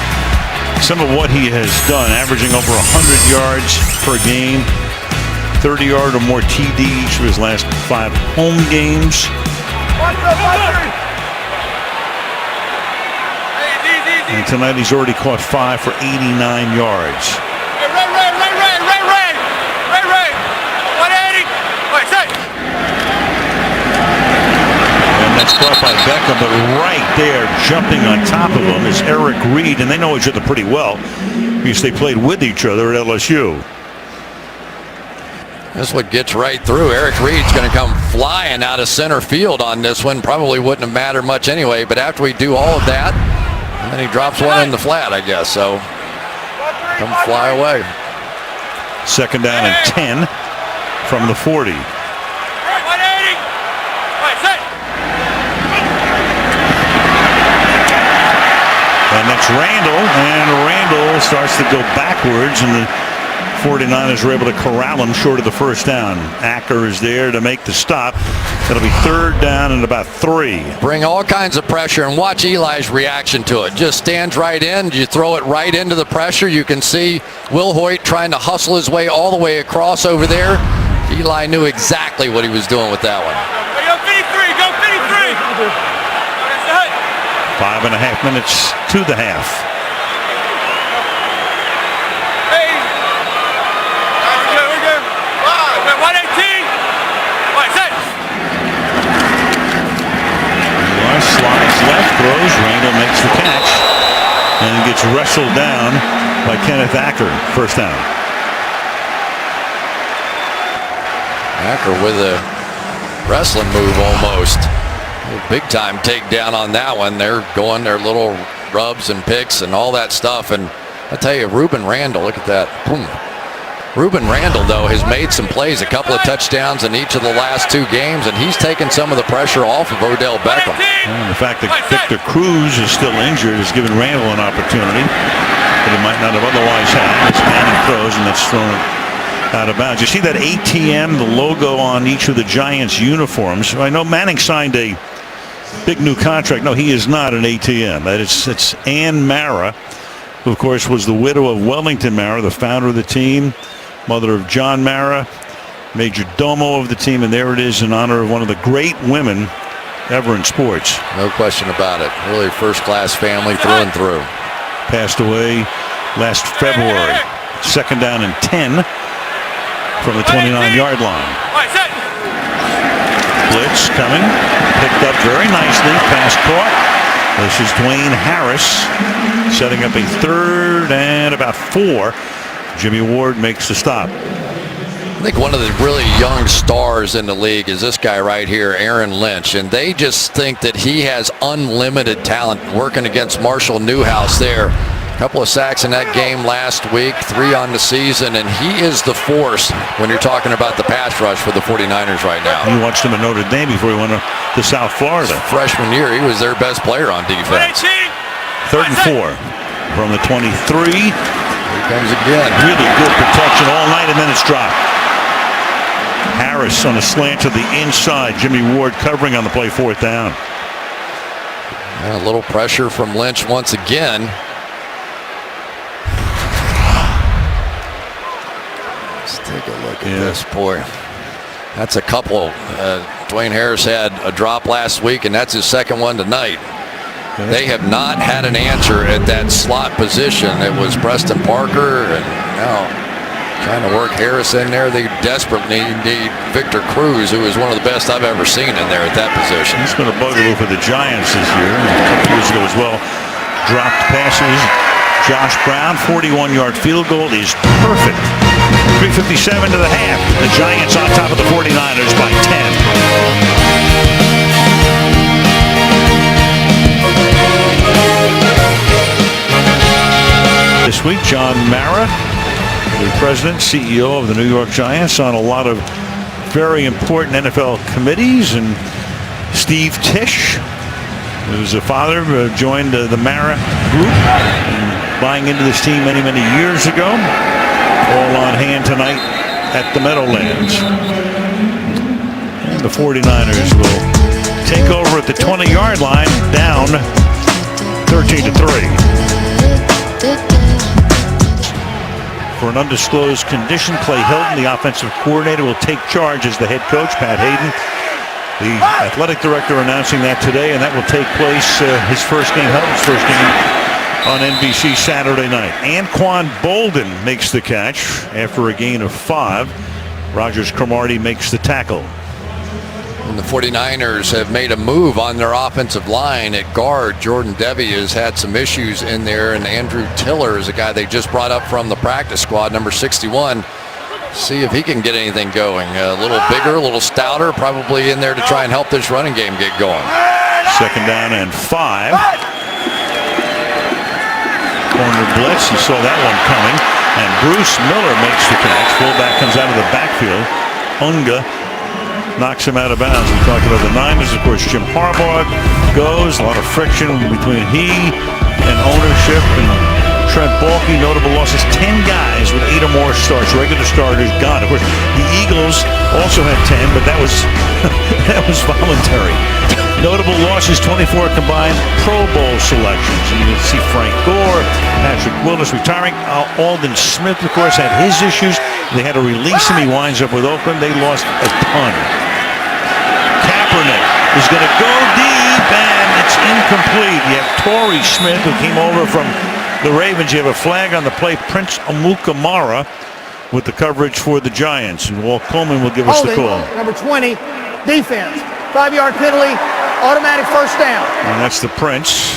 Some of what he has done, averaging over 100 yards per game, 30-yard or more TD each of his last 5 home games. And tonight he's already caught 5 for 89 yards. That's caught by Beckham, but right there, jumping on top of him, is Eric Reed, and they know each other pretty well because they played with each other at LSU. That's what gets right through. Eric Reed's going to come flying out of center field on this one. Probably wouldn't have mattered much anyway, but after we do all of that, and then he drops one in the flat, I guess. So come fly away. Second down and 10 from the 40. And that's Randall, and Randall starts to go backwards, and the 49ers are able to corral him short of the first down. Acker is there to make the stop. That'll be third down and about 3. Bring all kinds of pressure, and watch Eli's reaction to it. Just stands right in. You throw it right into the pressure. You can see Will Hoyt trying to hustle his way all the way across over there. Eli knew exactly what he was doing with that one. Go 53, go 53. 5.5 minutes to the half. Hey. We're good. 118. Eli slides left, throws. Randall makes the catch and gets wrestled down by Kenneth Acker. First down. Acker with a wrestling move almost. Big time takedown on that one. They're going their little rubs and picks and all that stuff. And I tell you, Ruben Randall, look at that. Boom. Ruben Randall, though, has made some plays, a couple of touchdowns in each of the last 2 games, and he's taken some of the pressure off of Odell Beckham. And the fact that Victor Cruz is still injured has given Randall an opportunity that he might not have otherwise had. It's Manning throws, and that's thrown out of bounds. You see that ATM, the logo on each of the Giants uniforms. I know Manning signed a big new contract. No, he is not an ATM. It's Ann Mara, who of course was the widow of Wellington Mara, the founder of the team, mother of John Mara, major domo of the team, and there it is in honor of one of the great women ever in sports. No question about it. Really first-class family through and through. Passed away last February. Second down and 10 from the 29-yard line. Blitz coming, picked up very nicely, pass caught. This is Dwayne Harris setting up a third and about 4 Jimmy Ward makes the stop. I think one of the really young stars in the league is this guy right here, Aaron Lynch, and they just think that he has unlimited talent working against Marshall Newhouse there. A couple of sacks in that game last week, 3 on the season, and he is the force when you're talking about the pass rush for the 49ers right now. You watched him at Notre Dame before he went to South Florida. Freshman year, he was their best player on defense. 3rd and 4 from the 23. Here comes again. Really good protection all night, and then it's dropped. Harris on a slant to the inside. Jimmy Ward covering on the play, 4th down. And a little pressure from Lynch once again. Let's take a look at this, boy. That's a couple. Dwayne Harris had a drop last week, and that's his 2nd one tonight. They have not had an answer at that slot position. It was Preston Parker, and now trying to work Harris in there. They desperately need Victor Cruz, who is one of the best I've ever seen in there at that position. He's been a bugaboo for the Giants this year. A couple years ago as well. Dropped passes. Josh Brown, 41-yard field goal is perfect. 3:57 to the half. The Giants on top of the 49ers by 10. This week, John Mara, the president, CEO of the New York Giants, on a lot of very important NFL committees, and Steve Tisch, who's a father, joined the Mara group, buying into this team many, many years ago. All on hand tonight at the Meadowlands. And the 49ers will take over at the 20-yard line, down 13-3. For an undisclosed condition, Clay Hilton, the offensive coordinator, will take charge as the head coach. Pat Hayden, the athletic director, announcing that today, and that will take place his first game, Hilton's first game, on NBC Saturday night. Anquan Bolden makes the catch after a gain of 5. Rogers Cromartie makes the tackle. And the 49ers have made a move on their offensive line at guard. Jordan Devey has had some issues in there, and Andrew Tiller is a guy they just brought up from the practice squad, number 61. See if he can get anything going. A little bigger, a little stouter, probably in there to try and help this running game get going. 2nd down and 5. Corner blitz, you saw that one coming, and Bruce Miller makes the catch. Fullback comes out of the backfield. Unga knocks him out of bounds. We talked about the Niners, of course. Jim Harbaugh goes. A lot of friction between he and ownership. And Trent Baalke, notable losses. 10 guys with 8 or more starts, regular starters gone. Of course, the Eagles also had 10, but that was that was voluntary. Notable losses, 24 combined Pro Bowl selections. And you can see Frank Gore, Patrick Willis retiring. Aldon Smith, of course, had his issues. They had to release him. He winds up with Oakland. They lost a ton. Kaepernick is going to go deep, and it's incomplete. You have Torrey Smith, who came over from the Ravens. You have a flag on the play. Prince Amukamara with the coverage for the Giants. And Walt Coleman will give us the call. Number 20, defense. 5-yard penalty. Automatic first down. And that's the Prince.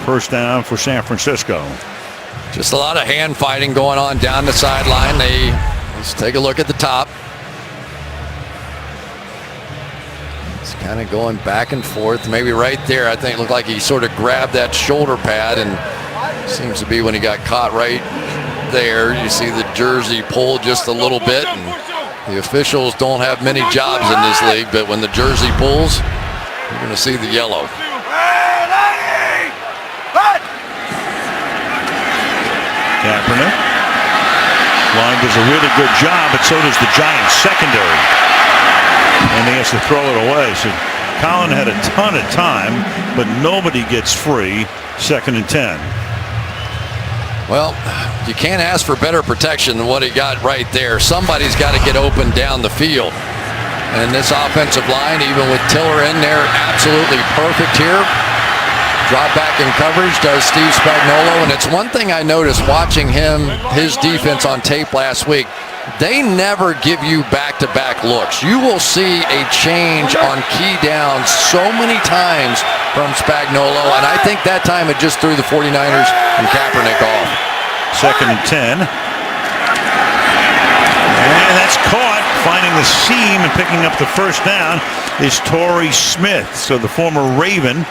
First down for San Francisco. Just a lot of hand fighting going on down the sideline. Let's take a look at the top. It's kind of going back and forth. Maybe right there, I think it looked like he sort of grabbed that shoulder pad, and seems to be when he got caught right there. You see the jersey pull just a little bit, and the officials don't have many jobs in this league, but when the jersey pulls, you're going to see the yellow. Kaepernick. Line does a really good job, but so does the Giants secondary. And he has to throw it away. So Colin had a ton of time, but nobody gets free. 2nd and 10. Well, you can't ask for better protection than what he got right there. Somebody's got to get open down the field. And this offensive line, even with Tiller in there, absolutely perfect here. Drop back in coverage does Steve Spagnuolo. And it's one thing I noticed watching his defense on tape last week. They never give you back-to-back looks. You will see a change on key downs so many times from Spagnuolo, and I think that time it just threw the 49ers and Kaepernick off. 2nd and 10. And that's caught. Finding the seam and picking up the first down is Torrey Smith. So the former Raven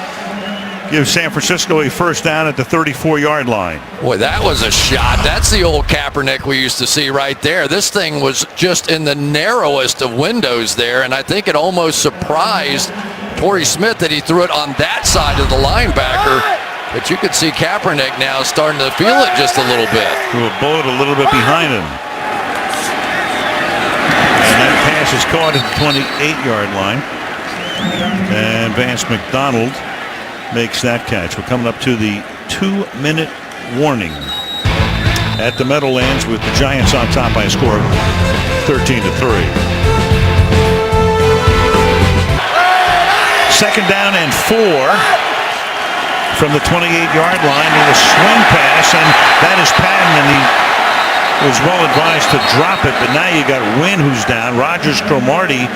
gives San Francisco a first down at the 34-yard line. Boy, that was a shot. That's the old Kaepernick we used to see right there. This thing was just in the narrowest of windows there, and I think it almost surprised Torrey Smith that he threw it on that side of the linebacker. But you could see Kaepernick now starting to feel it just a little bit. Threw a bullet a little bit behind him. And that pass is caught at the 28-yard line. And Vance McDonald makes that catch. We're coming up to the 2-minute warning at the Meadowlands with the Giants on top by a score of 13-3. 2nd down and 4 from the 28-yard line with a swing pass, and that is Patton, and he was well advised to drop it, but now you got Wynn who's down. Rogers Cromartie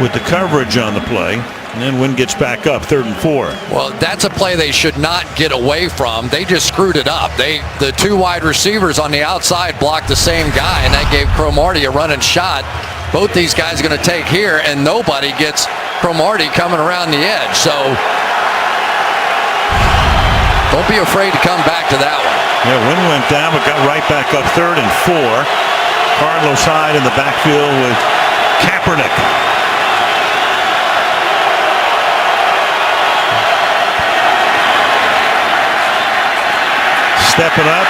with the coverage on the play. And then Wynn gets back up, 3rd and 4. Well, that's a play they should not get away from. They just screwed it up. The 2 wide receivers on the outside blocked the same guy, and that gave Cromartie a running shot. Both these guys are going to take here, and nobody gets Cromartie coming around the edge. So don't be afraid to come back to that one. Yeah, Wynn went down, but got right back up, 3rd and 4. Carlos Hyde in the backfield with Kaepernick. Stepping up,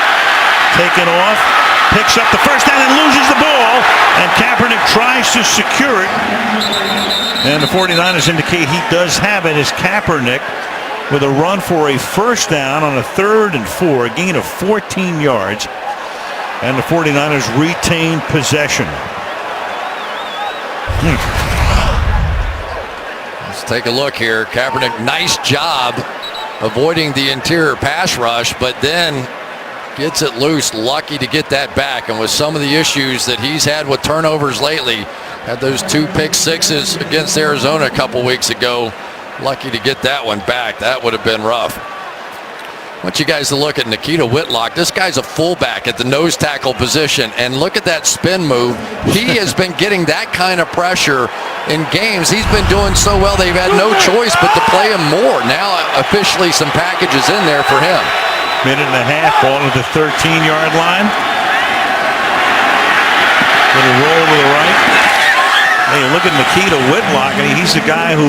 taking off, picks up the first down and loses the ball, and Kaepernick tries to secure it. And the 49ers indicate he does have it as Kaepernick with a run for a first down on a 3rd and 4, a gain of 14 yards, and the 49ers retain possession. Let's take a look here. Kaepernick, nice job avoiding the interior pass rush, but then gets it loose, lucky to get that back. And with some of the issues that he's had with turnovers lately, had those 2 pick sixes against Arizona a couple weeks ago, lucky to get that one back. That would have been rough. I want you guys to look at Nikita Whitlock. This guy's a fullback at the nose tackle position, and look at that spin move. He has been getting that kind of pressure in games. He's been doing so well they've had no choice but to play him more. Now officially some packages in there for him. Minute and a half, ball at the 13-yard line. Little roll to the right. Hey, look at Nikita Whitlock. I mean, he's the guy who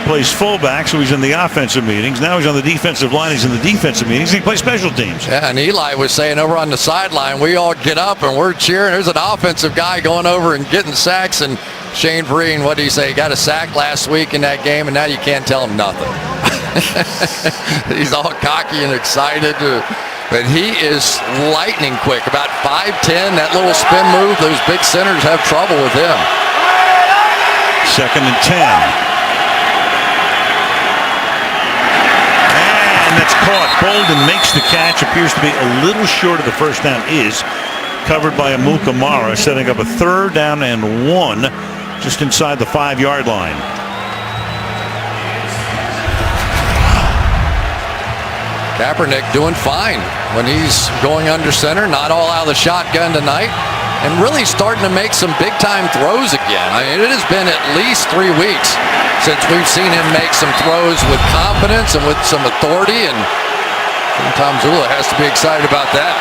plays fullback, so he's in the offensive meetings. Now he's on the defensive line. He's in the defensive meetings. He plays special teams. Yeah, and Eli was saying over on the sideline, we all get up and we're cheering. There's an offensive guy going over and getting sacks. And Shane Vereen, what did he say? He got a sack last week in that game, and now you can't tell him nothing. He's all cocky and excited. But he is lightning quick, about 5'10", that little spin move. Those big centers have trouble with him. 2nd and 10. That's caught. Bolden makes the catch. Appears to be a little short of the first down. Is covered by Amukamara, setting up a 3rd down and 1 just inside the 5-yard line. Kaepernick doing fine when he's going under center, not all out of the shotgun tonight, and really starting to make some big-time throws again. I mean, it has been at least 3 weeks since we've seen him make some throws with confidence and with some authority, and Tom Zula has to be excited about that.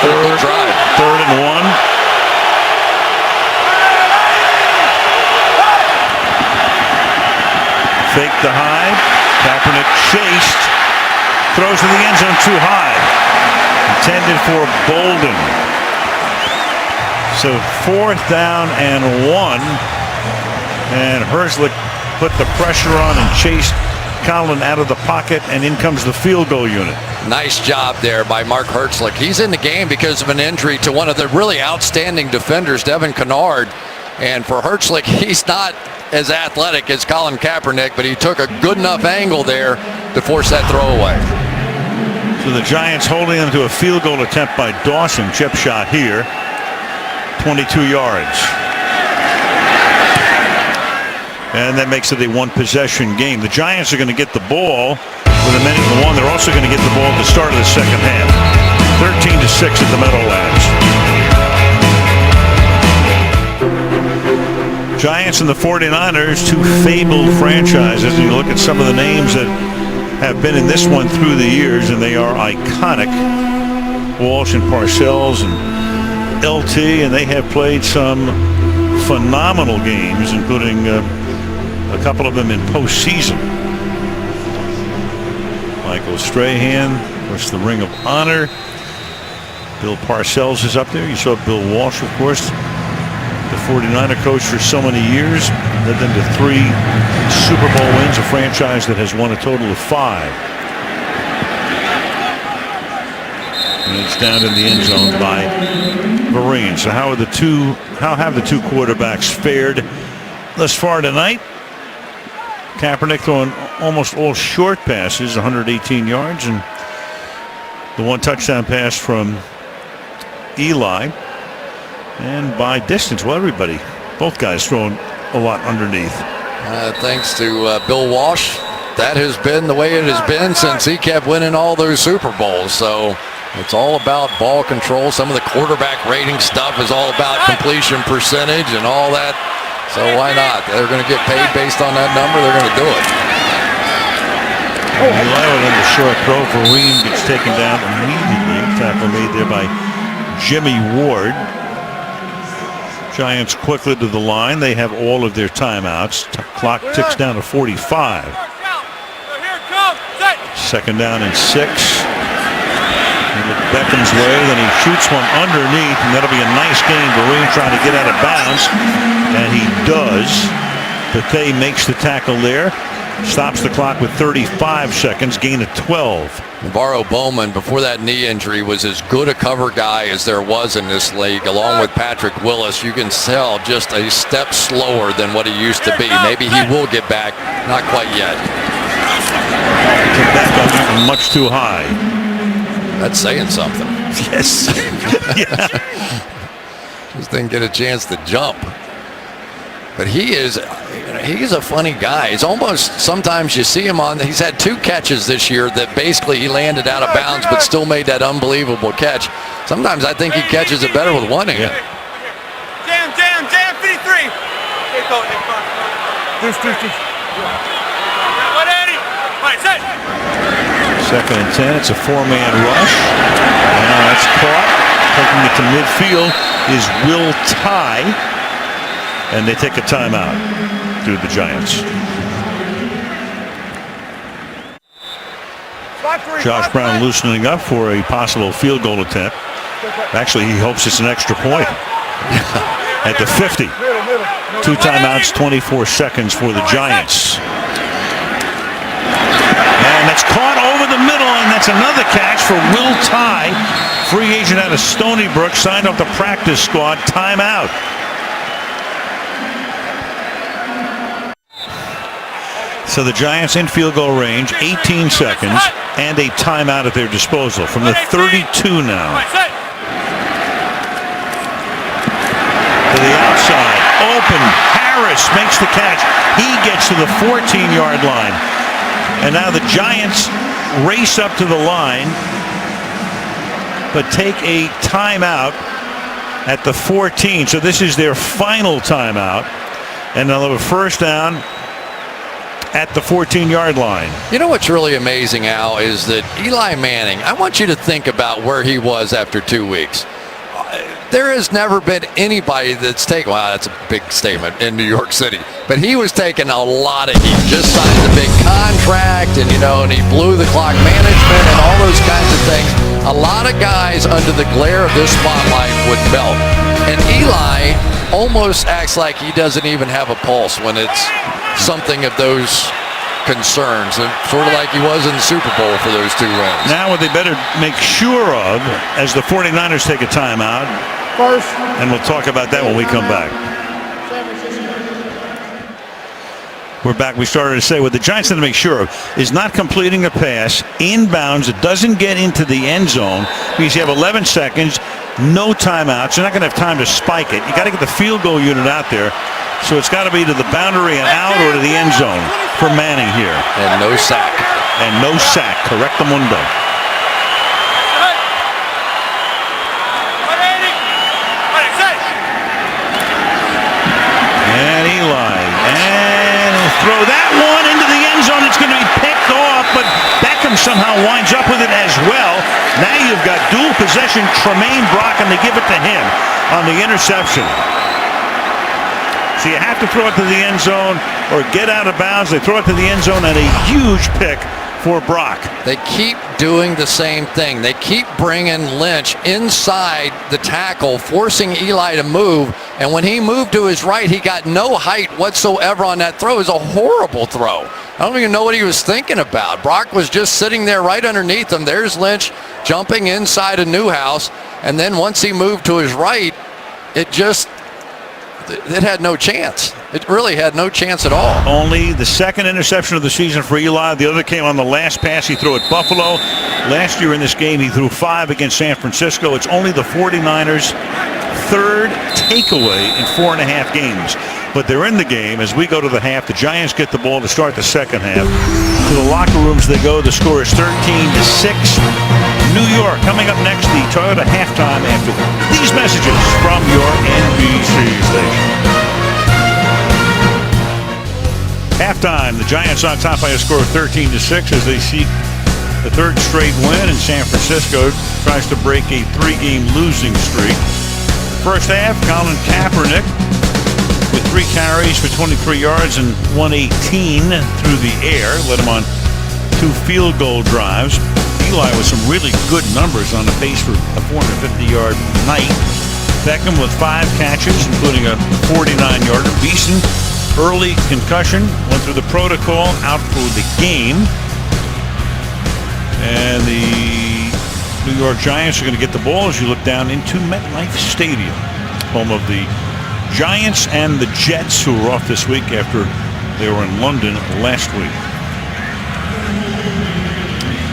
Good drive. 3rd and 1. Fake the Hyde. Kaepernick chased. Throws in the end zone too high. Intended for Bolden. So 4th down and 1. And Herzlich put the pressure on and chased Colin out of the pocket, and in comes the field goal unit. Nice job there by Mark Herzlich. He's in the game because of an injury to one of the really outstanding defenders, Devin Kennard. And for Herzlich, he's not as athletic as Colin Kaepernick, but he took a good enough angle there to force that throwaway. So the Giants holding them to a field goal attempt by Dawson. Chip shot here. 22 yards. And that makes it a 1-possession game. The Giants are going to get the ball with a minute and 1. They're also going to get the ball at the start of the second half. 13-6 at the Meadowlands. Giants and the 49ers, two fabled franchises. And you look at some of the names that have been in this one through the years, and they are iconic. Walsh and Parcells and LT, and they have played some phenomenal games, including a couple of them in postseason. Michael Strahan, of course, the Ring of Honor. Bill Parcells is up there. You saw Bill Walsh, of course, the 49er coach for so many years, led them to 3 Super Bowl wins, a franchise that has won a total of 5. And it's down in the end zone by Vereen. So how have the two quarterbacks fared thus far tonight? Kaepernick throwing almost all short passes, 118 yards, and the 1 touchdown pass from Eli. And by distance, well, everybody, both guys throwing a lot underneath. Thanks to Bill Walsh. That has been the way it has been since he kept winning all those Super Bowls. So it's all about ball control. Some of the quarterback rating stuff is all about completion percentage and all that. So why not? They're going to get paid based on that number. They're going to do it. Eli with the short throw. Vereen gets taken down immediately. Tackle made there by Jimmy Ward. Giants quickly to the line. They have all of their timeouts. Clock ticks down to 45. Second down and 6. And it Beckham's way. Then he shoots one underneath, and that'll be a nice gain. Vereen trying to get out of bounds, and he does. Bethea makes the tackle there. Stops the clock with 35 seconds. Gain of 12. Navarro Bowman, before that knee injury, was as good a cover guy as there was in this league, along with Patrick Willis. You can tell just a step slower than what he used to be. Maybe he will get back. Not quite yet. Took that up much too high. That's saying something. Yes. Yeah. Just didn't get a chance to jump. But he's a funny guy. It's almost, sometimes you see him he's had 2 catches this year that basically he landed out of bounds but still made that unbelievable catch. Sometimes I think he catches it better with one hand. Jam, 53. Second and 10. It's a 4-man rush. Now that's caught. Taking it to midfield is Will Tye. And they take a timeout through the Giants. Josh Brown loosening up for a possible field goal attempt. Actually, he hopes it's an extra point. At the 50. 2 timeouts, 24 seconds for the Giants. And that's caught over the middle, and that's another catch for Will Tye. Free agent out of Stony Brook, signed off the practice squad. Timeout. So the Giants in field goal range, 18 seconds, and a timeout at their disposal from the 32 now. To the outside, open, Harris makes the catch. He gets to the 14-yard line. And now the Giants race up to the line, but take a timeout at the 14. So this is their final timeout. And they'll have a first down at the 14-yard line. You know what's really amazing, Al, is that Eli Manning, I want you to think about where he was after 2 weeks. There has never been anybody that's taken, well, that's a big statement in New York City, but he was taking a lot of heat. Just signed a big contract, and and he blew the clock management and all those kinds of things. A lot of guys under the glare of this spotlight would melt. And Eli almost acts like he doesn't even have a pulse when it's something of those concerns, and sort of like he was in the Super Bowl for those 2 wins. Now what they better make sure of, as the 49ers take a timeout, first, and we'll talk about that when we come back. We're back. We started to say what the Giants have to make sure of is not completing a pass inbounds. It doesn't get into the end zone because you have 11 seconds, no timeouts. You're not going to have time to spike it. You got to get the field goal unit out there. So it's got to be to the boundary and out or to the end zone for Manning here. And no sack. And no sack. Correctamundo. somehow winds up with it as well. Now you've got dual possession, Tremaine Brock, and they give it to him on the interception. So you have to throw it to the end zone or get out of bounds. They throw it to the end zone, and a huge pick for Brock. They keep doing the same thing. They keep bringing Lynch inside the tackle, forcing Eli to move. And when he moved to his right, he got no height whatsoever on that throw. It was a horrible throw. I don't even know what he was thinking about. Brock was just sitting there right underneath him. There's Lynch jumping inside of Newhouse. And then once he moved to his right, it had no chance. It really had no chance at all. Only the second interception of the season for Eli. The other came on the last pass he threw at Buffalo. Last year in this game, he threw 5 against San Francisco. It's only the 49ers' third takeaway in 4.5 games. But they're in the game as we go to the half. The Giants get the ball to start the second half. To the locker rooms they go. The score is 13-6. New York coming up next. The Toyota halftime after these messages from your NBC station. Halftime, the Giants on top by a score of 13-6 as they seek the third straight win, and San Francisco tries to break a 3-game losing streak. First half, Colin Kaepernick with 3 carries for 23 yards and 118 through the air, led him on 2 field goal drives. Eli with some really good numbers on the pace for a 450-yard night. Beckham with 5 catches, including a 49-yarder. Beeson, early concussion, went through the protocol, out for the game. And the New York Giants are going to get the ball as you look down into MetLife Stadium, home of the Giants and the Jets, who were off this week after they were in London last week.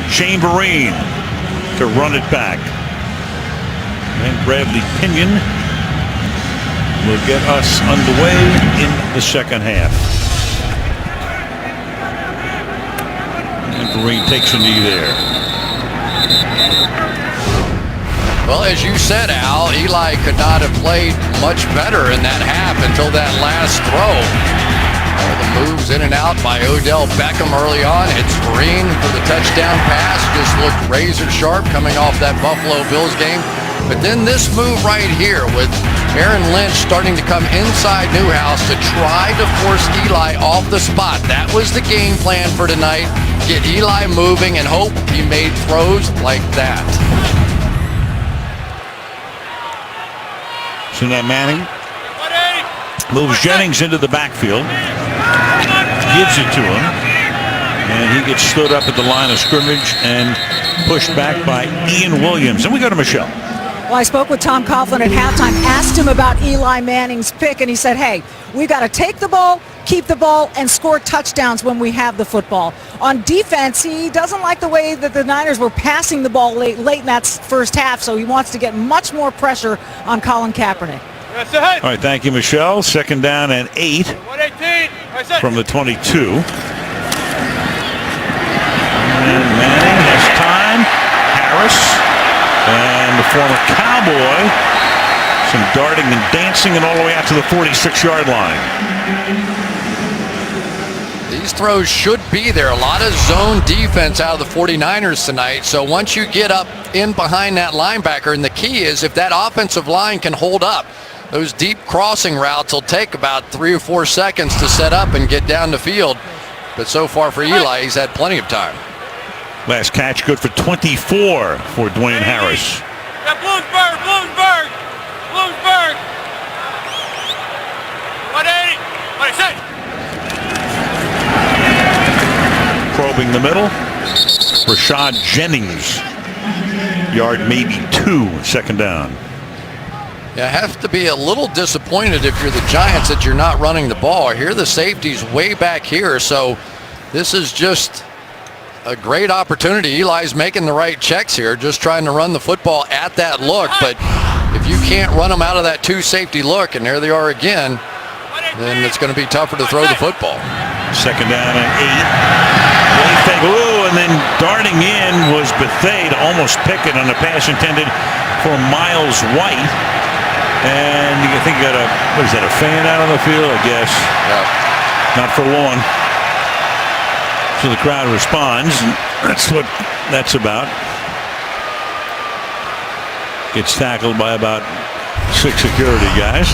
Shane Vereen to run it back. And Bradley Pinion will get us underway in the second half. And Vereen takes a knee there. Well, as you said, Al, Eli could not have played much better in that half until that last throw. All the moves in and out by Odell Beckham early on. It's Vereen for the touchdown pass. Just looked razor sharp coming off that Buffalo Bills game. But then this move right here with Aaron Lynch starting to come inside Newhouse to try to force Eli off the spot. That was the game plan for tonight. Get Eli moving and hope he made throws like that. So now Manning moves Jennings into the backfield, gives it to him, and he gets stood up at the line of scrimmage and pushed back by Ian Williams. And we go to Michelle. Well, I spoke with Tom Coughlin at halftime, asked him about Eli Manning's pick, and he said, hey, we got to take the ball, keep the ball, and score touchdowns when we have the football. On defense, he doesn't like the way that the Niners were passing the ball late in that first half, so he wants to get much more pressure on Colin Kaepernick. All right, thank you, Michelle. Second down and 8 from the 22. And Manning has time. Harris. And the former Cowboy, some darting and dancing and all the way out to the 46-yard line. These throws should be there. A lot of zone defense out of the 49ers tonight. So once you get up in behind that linebacker, and the key is if that offensive line can hold up, those deep crossing routes will take about 3 or 4 seconds to set up and get down the field. But so far for Eli, he's had plenty of time. Last catch good for 24 for Dwayne Harris. Yeah, Bloomsburg. 180. 186. Probing the middle. Rashad Jennings. Yard maybe 2, second down. You have to be a little disappointed if you're the Giants that you're not running the ball. Here the safety's way back here, so this is just a great opportunity. Eli's making the right checks here, just trying to run the football at that look. But if you can't run them out of that 2 safety look, and there they are again, then it's going to be tougher to throw the football. Second down and 8. Ooh, and then darting in was Bethea to almost pick it on a pass intended for Miles White. And you think you got a fan out on the field, I guess. Yeah. Not for long. So the crowd responds. That's what that's about. Gets tackled by about 6 security guys.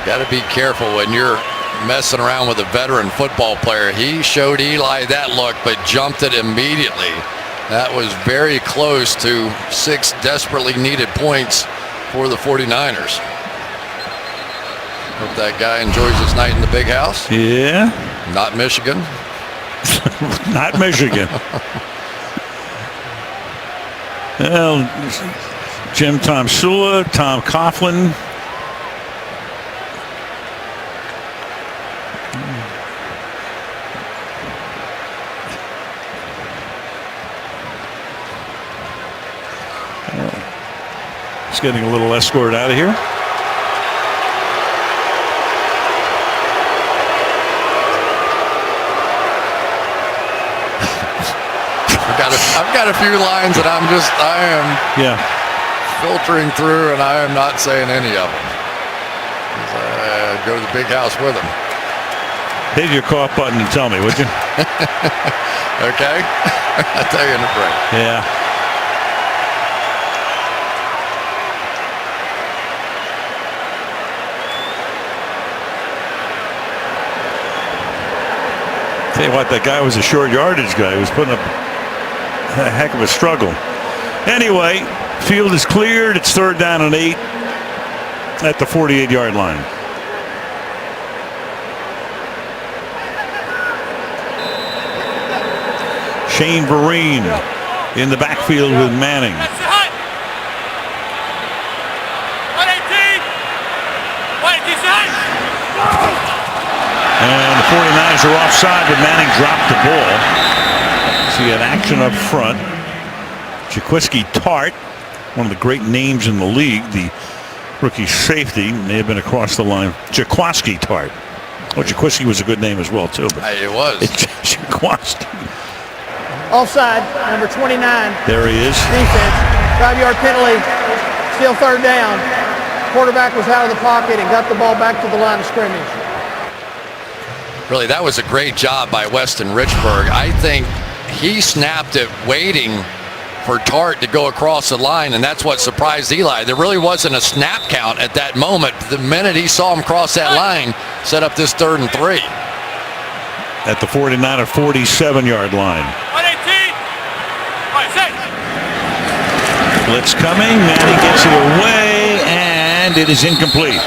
Got to be careful when you're messing around with a veteran football player. He showed Eli that look, but jumped it immediately. That was very close to 6 desperately needed points for the 49ers. Hope that guy enjoys his night in the big house. Yeah. Not Michigan. Not Michigan. Well, Jim Tomsula, Tom Coughlin. He's getting a little escort out of here. I've got a few lines that I am filtering through, and I am not saying any of them. Go to the big house with him. Hit your cough button and tell me, would you? Okay. I'll tell you in a break. Yeah. Tell you what, that guy was a short yardage guy. He was putting up a heck of a struggle. Anyway, field is cleared. It's 3rd down and 8 at the 48-yard line. Shane Vereen in the backfield with Manning. And the 49ers are offside, but Manning dropped the ball. So you had action up front. Jaquiski Tart, one of the great names in the league, the rookie safety, may have been across the line. Jaquiski Tart. Oh, Jaquiski was a good name as well, too. But it was. Jaquiski. Offside, number 29. There he is. Defense. 5-yard penalty. Still 3rd down. Quarterback was out of the pocket and got the ball back to the line of scrimmage. Really, that was a great job by Weston Richburg. I think he snapped it waiting for Tart to go across the line, and that's what surprised Eli. There really wasn't a snap count at that moment. The minute he saw him cross that line, set up this 3rd and 3. At the 49er 47-yard line. Blitz coming. Manning gets it away, and it is incomplete.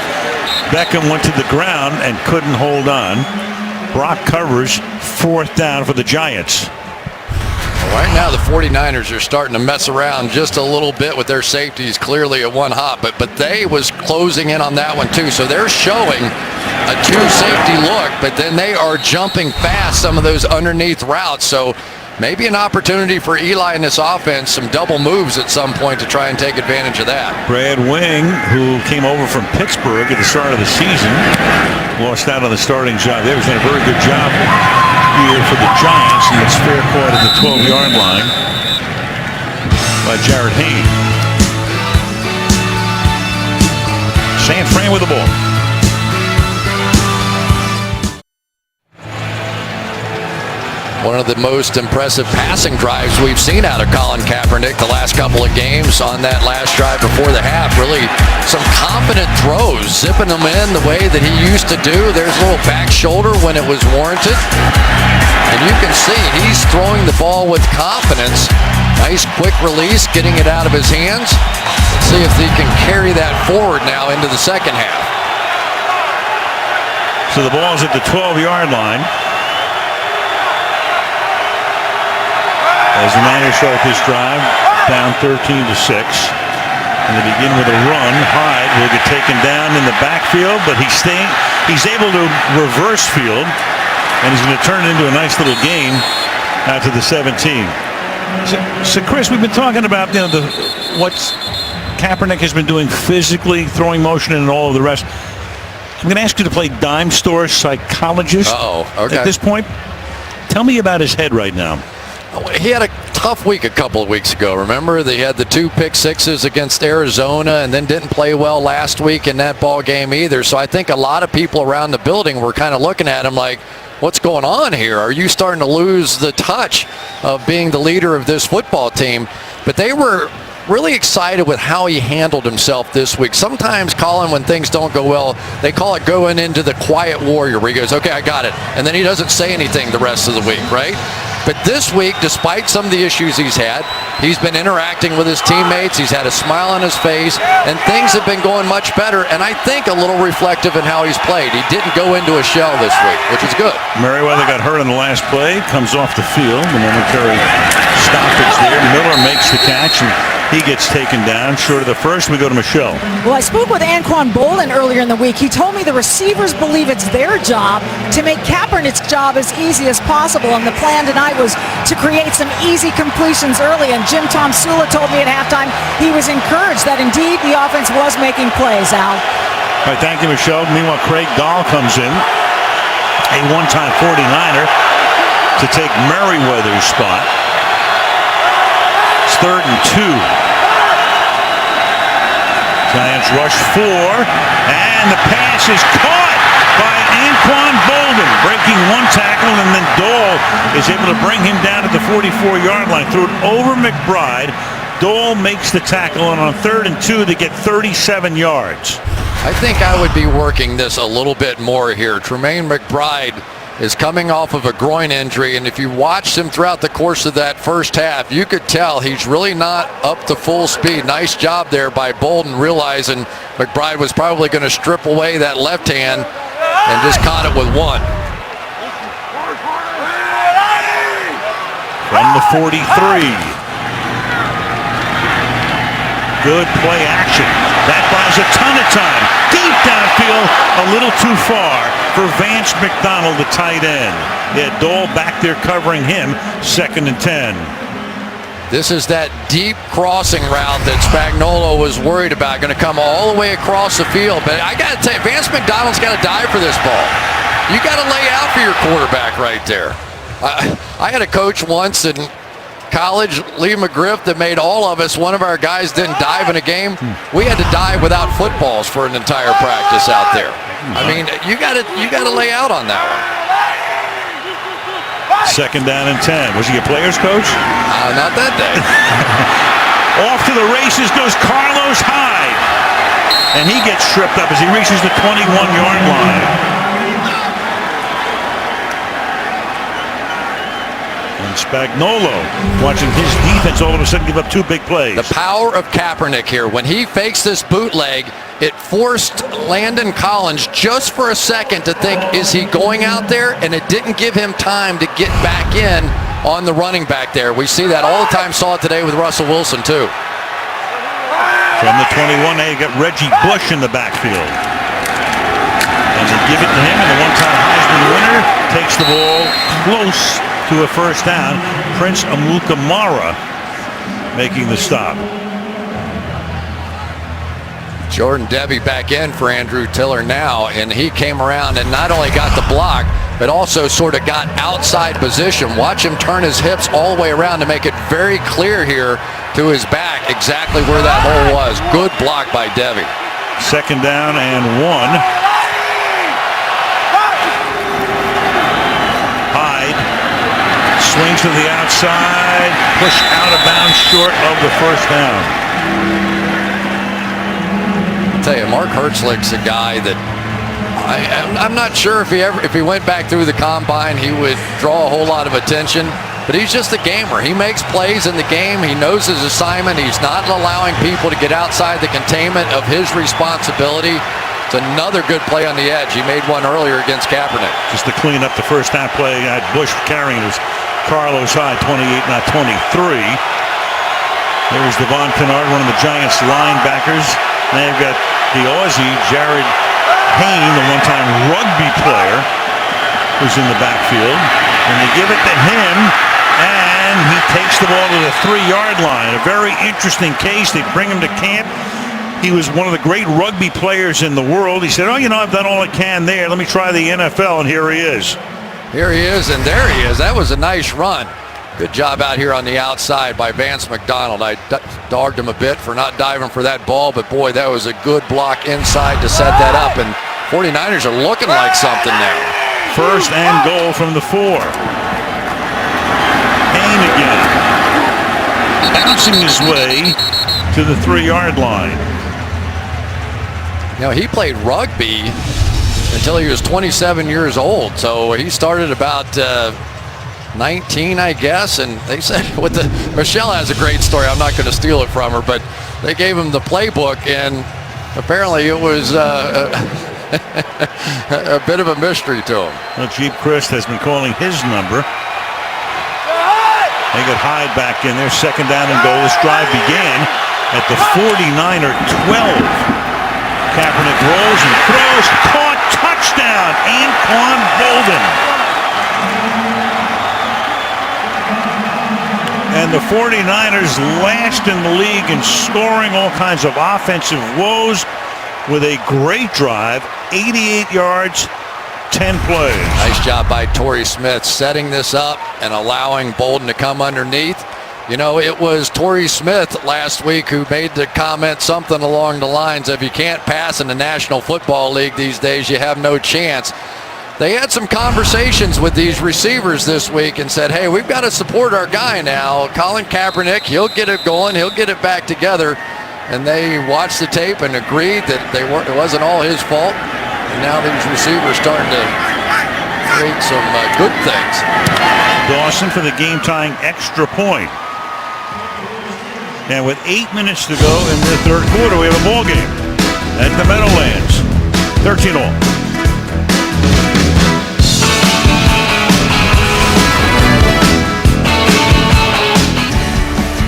Beckham went to the ground and couldn't hold on. Brock covers, 4th down for the Giants. Right now the 49ers are starting to mess around just a little bit with their safeties, clearly at one hop, but they was closing in on that one too. So they're showing a 2 safety look, but then they are jumping fast some of those underneath routes. So maybe an opportunity for Eli in this offense, some double moves at some point to try and take advantage of that. Brad Wing, who came over from Pittsburgh at the start of the season, lost out on the starting job. They was doing a very good job here for the Giants, and it's fair caught at the 12-yard line by Jarrett Hayne. San Fran with the ball. One of the most impressive passing drives we've seen out of Colin Kaepernick the last couple of games on that last drive before the half. Really some confident throws, zipping them in the way that he used to do. There's a little back shoulder when it was warranted. And you can see he's throwing the ball with confidence. Nice quick release, getting it out of his hands. Let's see if he can carry that forward now into the second half. So the ball's at the 12-yard line. As the Niners start this drive, down 13-6. And they begin with a run. Hyde will get taken down in the backfield, but he's able to reverse field, and he's going to turn it into a nice little gain out to the 17. So Chris, we've been talking about what Kaepernick has been doing physically, throwing motion, and all of the rest. I'm going to ask you to play dime store psychologist at this point. Tell me about his head right now. He had a tough week a couple of weeks ago. Remember, they had the 2 pick sixes against Arizona and then didn't play well last week in that ball game either. So I think a lot of people around the building were kind of looking at him like, what's going on here? Are you starting to lose the touch of being the leader of this football team? But they were really excited with how he handled himself this week. Sometimes, Colin, when things don't go well, they call it going into the quiet warrior, where he goes, okay, I got it. And then he doesn't say anything the rest of the week, right? But this week, despite some of the issues he's had, he's been interacting with his teammates. He's had a smile on his face, and things have been going much better. And I think a little reflective in how he's played. He didn't go into a shell this week, which is good. Merriweather got hurt on the last play, comes off the field. The momentary stoppage there. Miller makes the catch, and he gets taken down. Short of the first, we go to Michelle. Well, I spoke with Anquan Bolden earlier in the week. He told me the receivers believe it's their job to make Kaepernick's job as easy as possible, and the plan tonight was to create some easy completions early. And Jim Tomsula told me at halftime he was encouraged that indeed the offense was making plays, Al. All right, thank you, Michelle. Meanwhile, Craig Dahl comes in, a one-time 49er, to take Merriweather's spot. It's 3rd and 2. Giants rush 4, and the pass is caught by Anquan Bolden, breaking one tackle, and then Dole is able to bring him down at the 44-yard line. Threw it over McBride. Dole makes the tackle, and on 3rd and 2, they get 37 yards. I think I would be working this a little bit more here. Tremaine McBride is coming off of a groin injury, and if you watched him throughout the course of that first half, you could tell he's really not up to full speed. Nice job there by Bolden, realizing McBride was probably going to strip away that left hand and just caught it with one. From the 43. Good play action. That buys a ton of time. Deep downfield, a little too far for Vance McDonald, the tight end. Yeah, Dole back there covering him. 2nd and 10. This is that deep crossing route that Spagnuolo was worried about. Going to come all the way across the field. But I got to tell you, Vance McDonald's got to dive for this ball. You got to lay out for your quarterback right there. I had a coach once in college, Lee McGriff, that made all of us, one of our guys didn't dive in a game. We had to dive without footballs for an entire practice out there. I mean, you got to lay out on that one. 2nd down and 10. Was he a player's coach? Not that day. Off to the races goes Carlos Hyde, and he gets tripped up as he reaches the 21-yard line. Spagnuolo watching his defense all of a sudden give up 2 big plays. The power of Kaepernick here. When he fakes this bootleg, it forced Landon Collins just for a second to think, is he going out there? And it didn't give him time to get back in on the running back there. We see that all the time. Saw it today with Russell Wilson too. From the 21, they got Reggie Bush in the backfield. And they give it to him, and the one-time Heisman winner takes the ball close to a first down. Prince Amukamara making the stop. Jordan Debbie back in for Andrew Tiller now, and he came around and not only got the block, but also sort of got outside position. Watch him turn his hips all the way around to make it very clear here to his back exactly where that hole was. Good block by Debbie. 2nd down and 1. Swings to the outside, pushed out of bounds short of the first down. I'll tell you, Mark Hertzlick's a guy that I'm not sure if he went back through the combine, he would draw a whole lot of attention. But he's just a gamer. He makes plays in the game. He knows his assignment. He's not allowing people to get outside the containment of his responsibility. It's another good play on the edge. He made one earlier against Kaepernick. Just to clean up the first down play, had Bush carrying his Carlos Hyde, 28, not 23. There's Devon Kennard, one of the Giants linebackers. And they've got the Aussie, Jared Hayne, the one-time rugby player, who's in the backfield. And they give it to him, and he takes the ball to the 3-yard line. A very interesting case. They bring him to camp. He was one of the great rugby players in the world. He said, oh, I've done all I can there. Let me try the NFL, and here he is. Here he is, and there he is. That was a nice run. Good job out here on the outside by Vance McDonald. I dogged him a bit for not diving for that ball, but boy, that was a good block inside to set that up. And 49ers are looking like something now. First and goal from the 4. Payne again. Bouncing his way to the 3-yard line. You know, he played rugby until he was 27 years old. So he started about 19, I guess. And they said Michelle has a great story. I'm not going to steal it from her, but they gave him the playbook, and apparently it was a bit of a mystery to him. Well, Jeep Christ has been calling his number. They get Hyde back in there. Second down and goal. This drive began at the 49er 12. Kaepernick rolls and throws. Caught. Touchdown. Anquan Boldin. And the 49ers last in the league in scoring all kinds of offensive woes with a great drive. 88 yards. 10 plays. Nice job by Torrey Smith setting this up and allowing Boldin to come underneath. You know, it was Torrey Smith last week who made the comment something along the lines of, you can't pass in the National Football League these days, you have no chance. They had some conversations with these receivers this week and said, hey, we've got to support our guy now. Colin Kaepernick, he'll get it going, he'll get it back together. And they watched the tape and agreed that it wasn't all his fault. And now these receivers starting to create some good things. Dawson for the game-tying extra point. And with 8 minutes to go in the third quarter, we have a ball game at the Meadowlands. 13-all.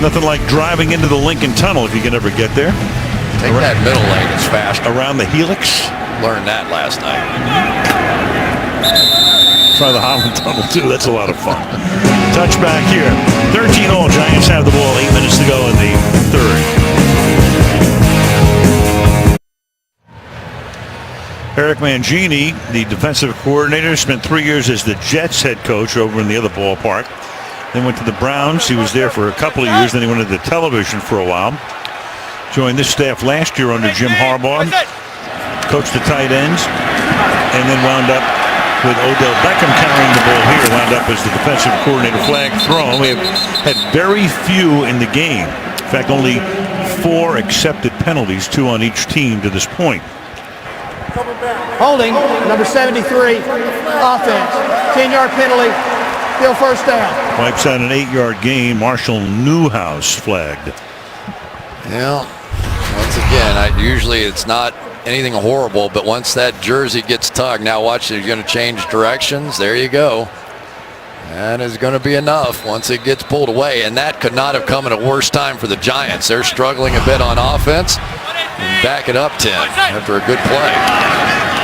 Nothing like driving into the Lincoln Tunnel if you can ever get there. Take that middle lane, it's fast. Around the Helix. Learned that last night. Try the Holland Tunnel too. That's a lot of fun. Touchback here. 13-all. Giants have the ball. 8 minutes to go in the third. Eric Mangini, the defensive coordinator, spent 3 years as the Jets head coach over in the other ballpark. Then went to the Browns. He was there for a couple of years. Then he went into television for a while. Joined this staff last year under Jim Harbaugh. Coached the tight ends. And then wound up with Odell Beckham carrying the ball here. Wound up as the defensive coordinator. Flag thrown. We have had very few in the game. In fact, only 4 accepted penalties, 2 on each team to this point. Holding, number 73, offense. 10-yard penalty. Still first down. Wipes out an 8-yard gain. Marshall Newhouse flagged. Yeah, once again, usually it's not anything horrible, but once that jersey gets tugged, now watch it, you're going to change directions. There you go. That is going to be enough once it gets pulled away, and that could not have come at a worse time for the Giants. They're struggling a bit on offense. And back it up 10 after a good play.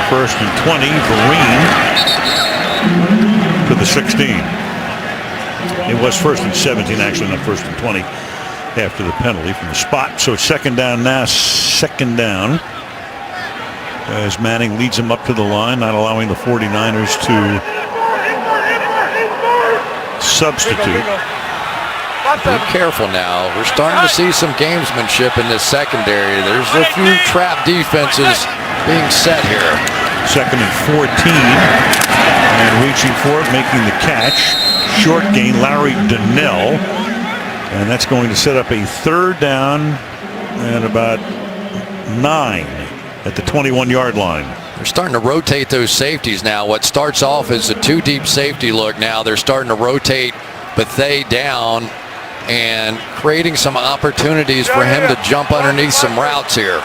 First and 20, Vereen to the 16. It was first and 17, actually, not first and 20 after the penalty from the spot. So it's second down now. Second down as Manning leads him up to the line, not allowing the 49ers to substitute. Be careful now. We're starting to see some gamesmanship in this secondary. There's a few trap defenses being set here. Second and 14. And reaching for it, making the catch. Short gain, Larry Donnell. And that's going to set up a third down and about 9 at the 21-yard line. They're starting to rotate those safeties now. What starts off as a 2-deep safety look now, they're starting to rotate Bethea down and creating some opportunities for him to jump underneath some routes here.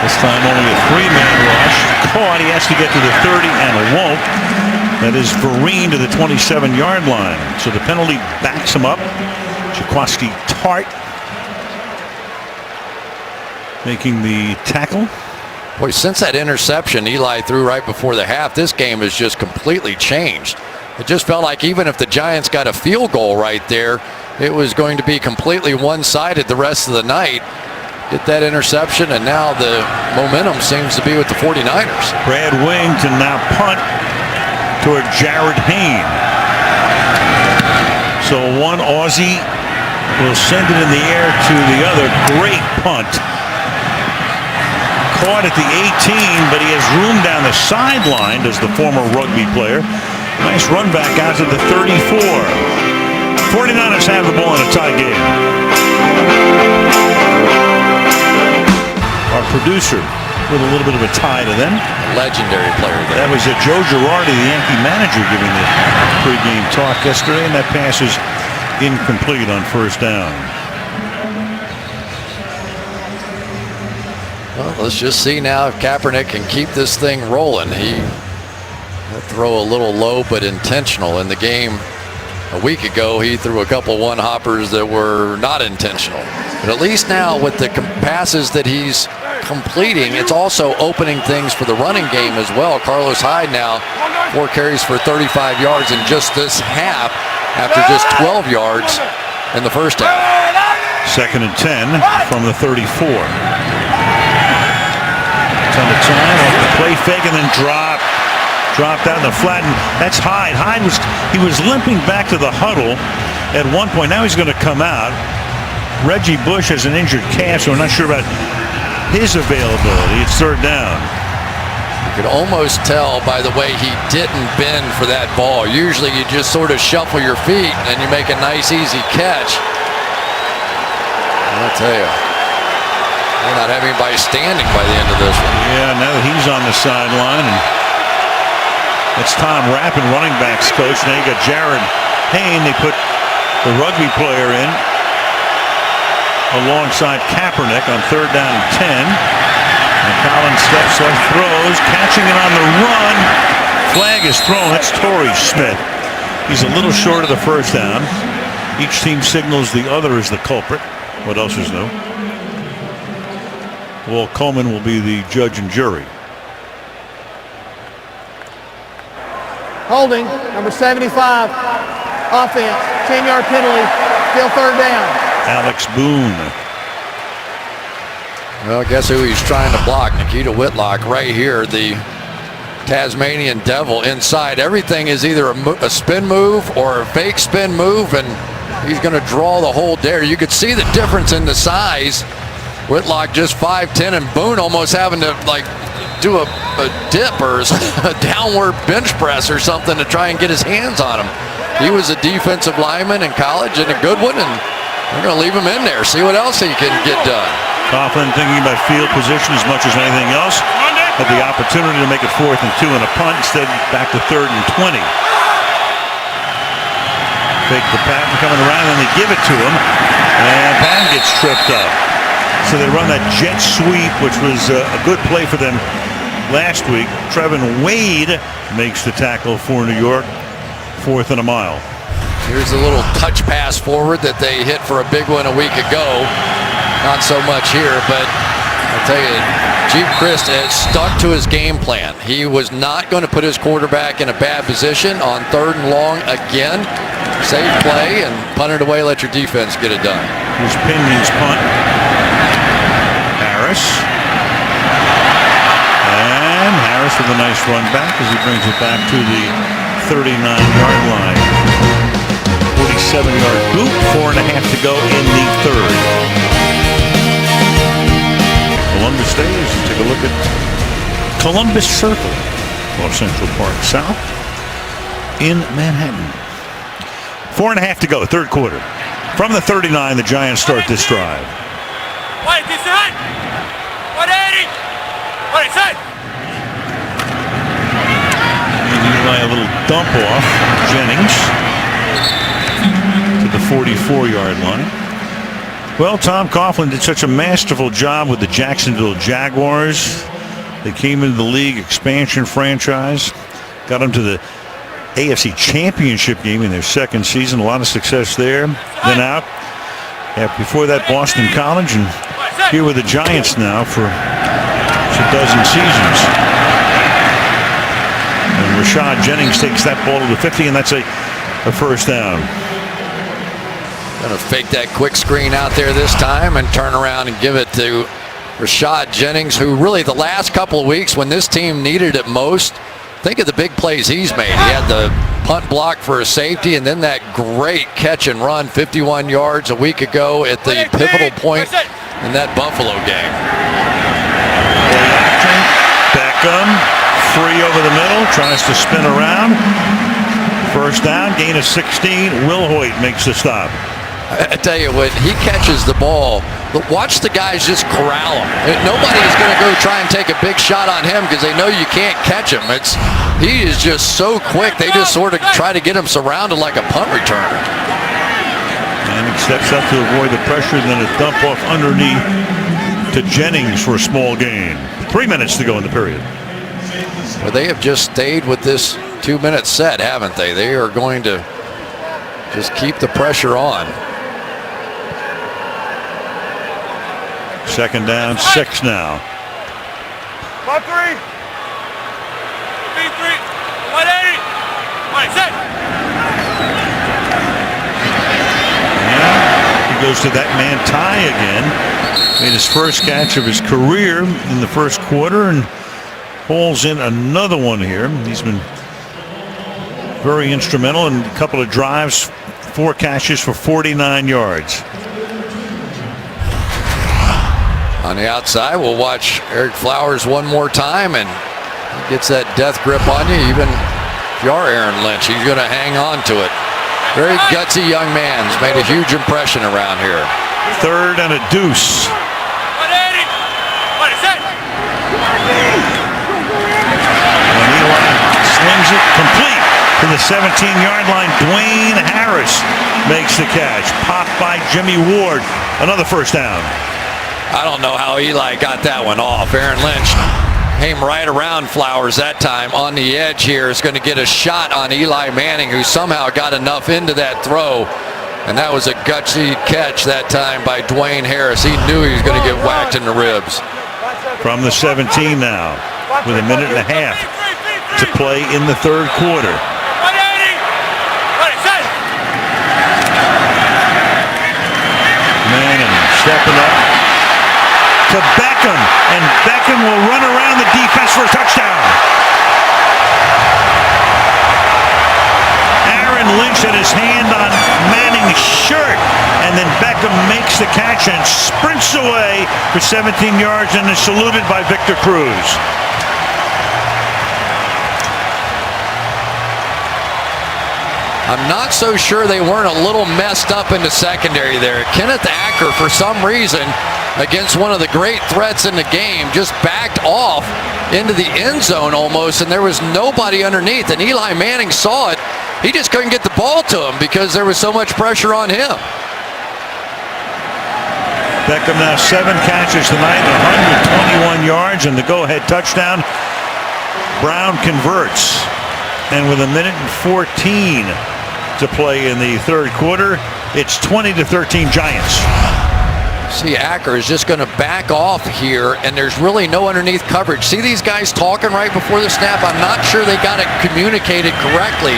This time only a 3-man rush. Caught. He has to get to the 30 and won't. That is Vereen to the 27-yard line. So the penalty backs him up. Jaquaski Tart making the tackle. Boy, since that interception Eli threw right before the half, this game has just completely changed. It just felt like even if the Giants got a field goal right there, it was going to be completely one-sided the rest of the night. Get that interception, and now the momentum seems to be with the 49ers. Brad Wington now punt toward Jared Hayne. So one Aussie will send it in the air to the other. Great punt. Caught at the 18, but he has room down the sideline, does the former rugby player. Nice run back out to the 34. 49ers have the ball in a tie game. Our producer with a little bit of a tie to them. Legendary player there. That was Joe Girardi, the Yankee manager, giving the pregame talk yesterday, and that pass is incomplete on first down. Well, let's just see now if Kaepernick can keep this thing rolling. He had to throw a little low but intentional in the game. A week ago, he threw a couple one-hoppers that were not intentional. But at least now with the passes that he's completing, it's also opening things for the running game as well. Carlos Hyde now 4 carries for 35 yards in just this half after just 12 yards in the first half. 2nd and 10 from the 34. Ton of time off the play fake and then dropped out in the flat, and that's Hyde. Hyde was limping back to the huddle at one point. Now he's going to come out. Reggie Bush has an injured calf, so we're not sure about his availability. It's third down. You could almost tell by the way he didn't bend for that ball. Usually you just sort of shuffle your feet and you make a nice easy catch. I'll tell you, we're not having anybody standing by the end of this one. Yeah, now that he's on the sideline, and it's Tom Rappin, running backs coach. Now you got Jared Payne. They put the rugby player in alongside Kaepernick on 3rd down and 10. And Collins steps up, throws, catching it on the run. Flag is thrown. That's Torrey Smith. He's a little short of the first down. Each team signals the other is the culprit. What else is new? Well, Coleman will be the judge and jury. Holding, number 75, offense, 10-yard penalty, still 3rd down. Alex Boone. Well, guess who he's trying to block? Nikita Whitlock right here, the Tasmanian Devil inside. Everything is either a spin move or a fake spin move, and he's going to draw the whole dare. You could see the difference in the size. Whitlock just 5'10", and Boone almost having to do a dip or a downward bench press or something to try and get his hands on him. He was a defensive lineman in college and a good one, and we're going to leave him in there, see what else he can get done. Coughlin thinking about field position as much as anything else. Had the opportunity to make it 4th and 2 and a punt. Instead, back to 3rd and 20. Fake the pattern coming around, and they give it to him, and Patton gets tripped up. So they run that jet sweep, which was a good play for them last week. Trevin Wade makes the tackle for New York. 4th and a mile. Here's a little touch pass forward that they hit for a big one a week ago. Not so much here, but I'll tell you, Chief Christ has stuck to his game plan. He was not going to put his quarterback in a bad position on 3rd and long again. Save play and punt it away, let your defense get it done. Here's Pinion's punt. Harris. And Harris with a nice run back as he brings it back to the 39-yard line. 47-yard boot, 4.5 to go in the 3rd. Columbus stays. Take a look at Columbus Circle, off Central Park South in Manhattan. 4.5 to go, 3rd quarter. From the 39, the Giants start this drive. What is it? What is it? Eli a little dump off Jennings to the 44-yard line. Well, Tom Coughlin did such a masterful job with the Jacksonville Jaguars. They came into the league expansion franchise, got them to the AFC Championship game in their 2nd season. A lot of success there. Then out. Before that, Boston College, and here with the Giants now for a dozen seasons. And Rashad Jennings takes that ball to the 50, and that's a first down. Going to fake that quick screen out there this time and turn around and give it to Rashad Jennings, who really the last couple of weeks when this team needed it most, Think of the big plays he's made. He had the punt block for a safety, and then that great catch and run 51 yards a week ago at the pivotal point in that Buffalo game. Beckham, free over the middle, tries to spin around. First down, gain of 16. Will Hoyt makes the stop. I tell you, when he catches the ball, watch the guys just corral him. Nobody's going to go try and take a big shot on him because they know you can't catch him. He is just so quick. They just sort of try to get him surrounded like a punt returner. And he steps up to avoid the pressure, and then a dump off underneath to Jennings for a small gain. 3 minutes to go in the period. Well, they have just stayed with this 2-minute set, haven't they? They are going to just keep the pressure on. Second down, 6 now. 1-3. B3. 180. 180. Yeah, he goes to that man tie again. Made his first catch of his career in the first quarter and pulls in another one here. He's been very instrumental in a couple of drives, 4 catches for 49 yards. On the outside, we'll watch Eric Flowers one more time, and he gets that death grip on you. Even if you are Aaron Lynch, he's going to hang on to it. Very gutsy young man. He's made a huge impression around here. Third and a deuce. 180. 180. And Eli slings it complete to the 17-yard line. Dwayne Harris makes the catch. Popped by Jimmy Ward. Another first down. I don't know how Eli got that one off. Aaron Lynch came right around Flowers that time on the edge here. Is going to get a shot on Eli Manning, who somehow got enough into that throw. And that was a gutsy catch that time by Dwayne Harris. He knew he was going to get whacked in the ribs. From the 17 now, with a minute and a half to play in the third quarter. Manning stepping up to Beckham, and Beckham will run around the defense for a touchdown. Aaron Lynch had his hand on Manning's shirt, and then Beckham makes the catch and sprints away for 17 yards and is saluted by Victor Cruz. I'm not so sure they weren't a little messed up in the secondary there. Kenneth Acker, for some reason, against one of the great threats in the game, just backed off into the end zone almost, and there was nobody underneath. And Eli Manning saw it. He just couldn't get the ball to him because there was so much pressure on him. Beckham now 7 catches tonight, 121 yards, and the go-ahead touchdown. Brown converts. And with a minute and 14 to play in the third quarter, it's 20-13 Giants. See, Acker is just going to back off here, and there's really no underneath coverage. See these guys talking right before the snap? I'm not sure they got it communicated correctly.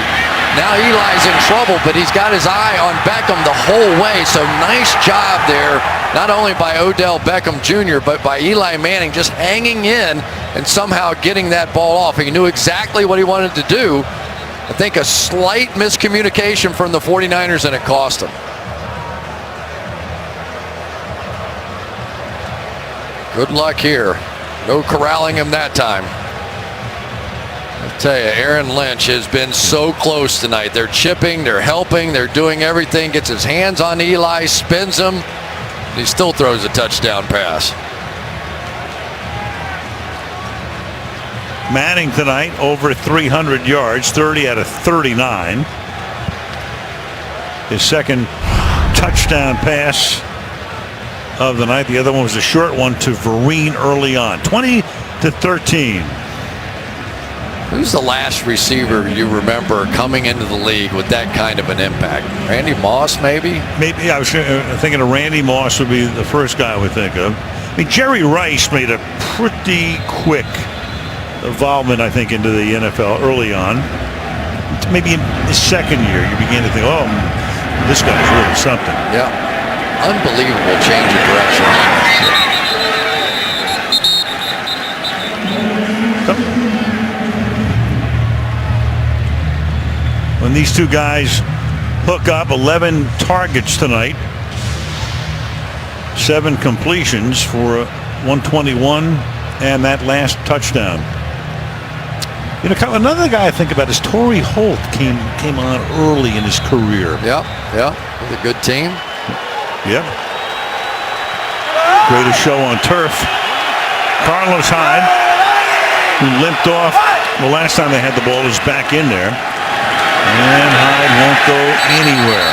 Now Eli's in trouble, but he's got his eye on Beckham the whole way. So nice job there, not only by Odell Beckham Jr., but by Eli Manning just hanging in and somehow getting that ball off. He knew exactly what he wanted to do. I think a slight miscommunication from the 49ers, and it cost him. Good luck here. No corralling him that time. I tell you, Aaron Lynch has been so close tonight. They're chipping, they're helping, they're doing everything. Gets his hands on Eli, spins him. He still throws a touchdown pass. Manning tonight over 300 yards, 30 out of 39. His second touchdown pass of the night. The other one was a short one to Vereen early on. 20-13. Who's the last receiver you remember coming into the league with that kind of an impact? Randy Moss, maybe? Maybe. I was thinking of Randy Moss would be the first guy I would think of. I mean, Jerry Rice made a pretty quick involvement, I think, into the NFL early on. Maybe in his second year, you begin to think, oh, this guy's really something. Yeah. Unbelievable change of direction. when these two guys hook up. 11 targets tonight, 7 completions for 121 and that last touchdown. You know, another guy I think about is Torrey Holt came on early in his career. Yeah, with a good team. Yep. Greatest show on turf. Carlos Hyde, who limped off the last time they had the ball, is back in there. And Hyde won't go anywhere.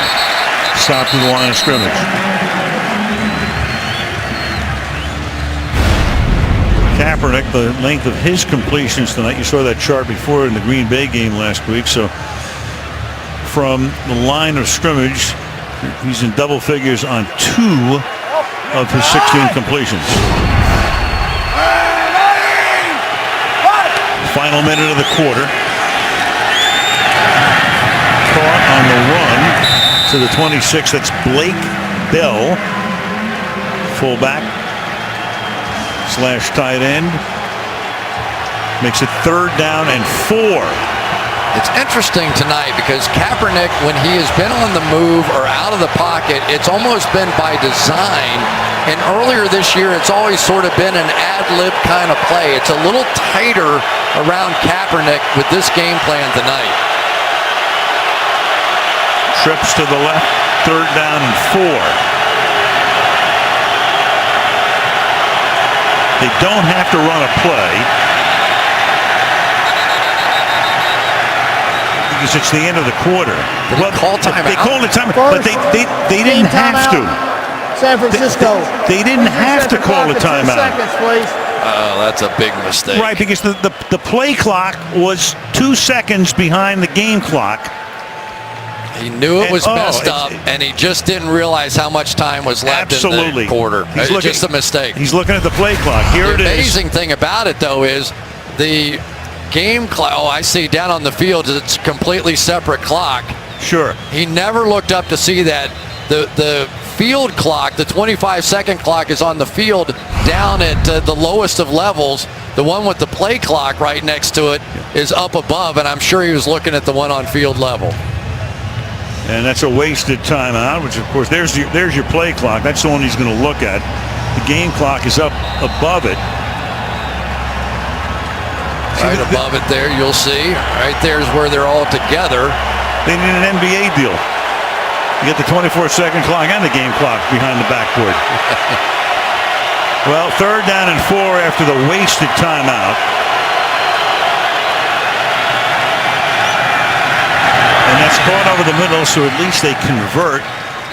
Stopped at the line of scrimmage. Kaepernick, the length of his completions tonight, you saw that chart before in the Green Bay game last week. So from the line of scrimmage, he's in double figures on 2 of his 16 completions. Final minute of the quarter. Caught on the run to the 26. That's Blake Bell, fullback / tight end. Makes it 3rd down and 4. It's interesting tonight because Kaepernick, when he has been on the move or out of the pocket, it's almost been by design. And earlier this year, it's always sort of been an ad-lib kind of play. It's a little tighter around Kaepernick with this game plan tonight. Trips to the left, 3rd down and 4. They don't have to run a play because it's the end of the quarter. They call timeout. They called a timeout, but they didn't have to. San Francisco. They didn't have to call a timeout. Seconds, please. Oh, that's a big mistake. Right, because the play clock was 2 seconds behind the game clock. He knew it was messed up, and he just didn't realize how much time was left in the quarter. It's just a mistake. He's looking at the play clock. Here it is. The amazing thing about it, though, is the game clock. Oh, I see. Down on the field, it's a completely separate clock. Sure. He never looked up to see that. The field clock, the 25-second clock, is on the field down at the lowest of levels. The one with the play clock right next to it is up above, and I'm sure he was looking at the one on field level. And that's a wasted timeout, which, of course, there's your play clock. That's the one he's going to look at. The game clock is up above it. Right above it there, you'll see. Right there's where they're all together. They need an NBA deal. You get the 24-second clock and the game clock behind the backboard. Well, 3rd down and 4 after the wasted timeout. And that's caught over the middle, so at least they convert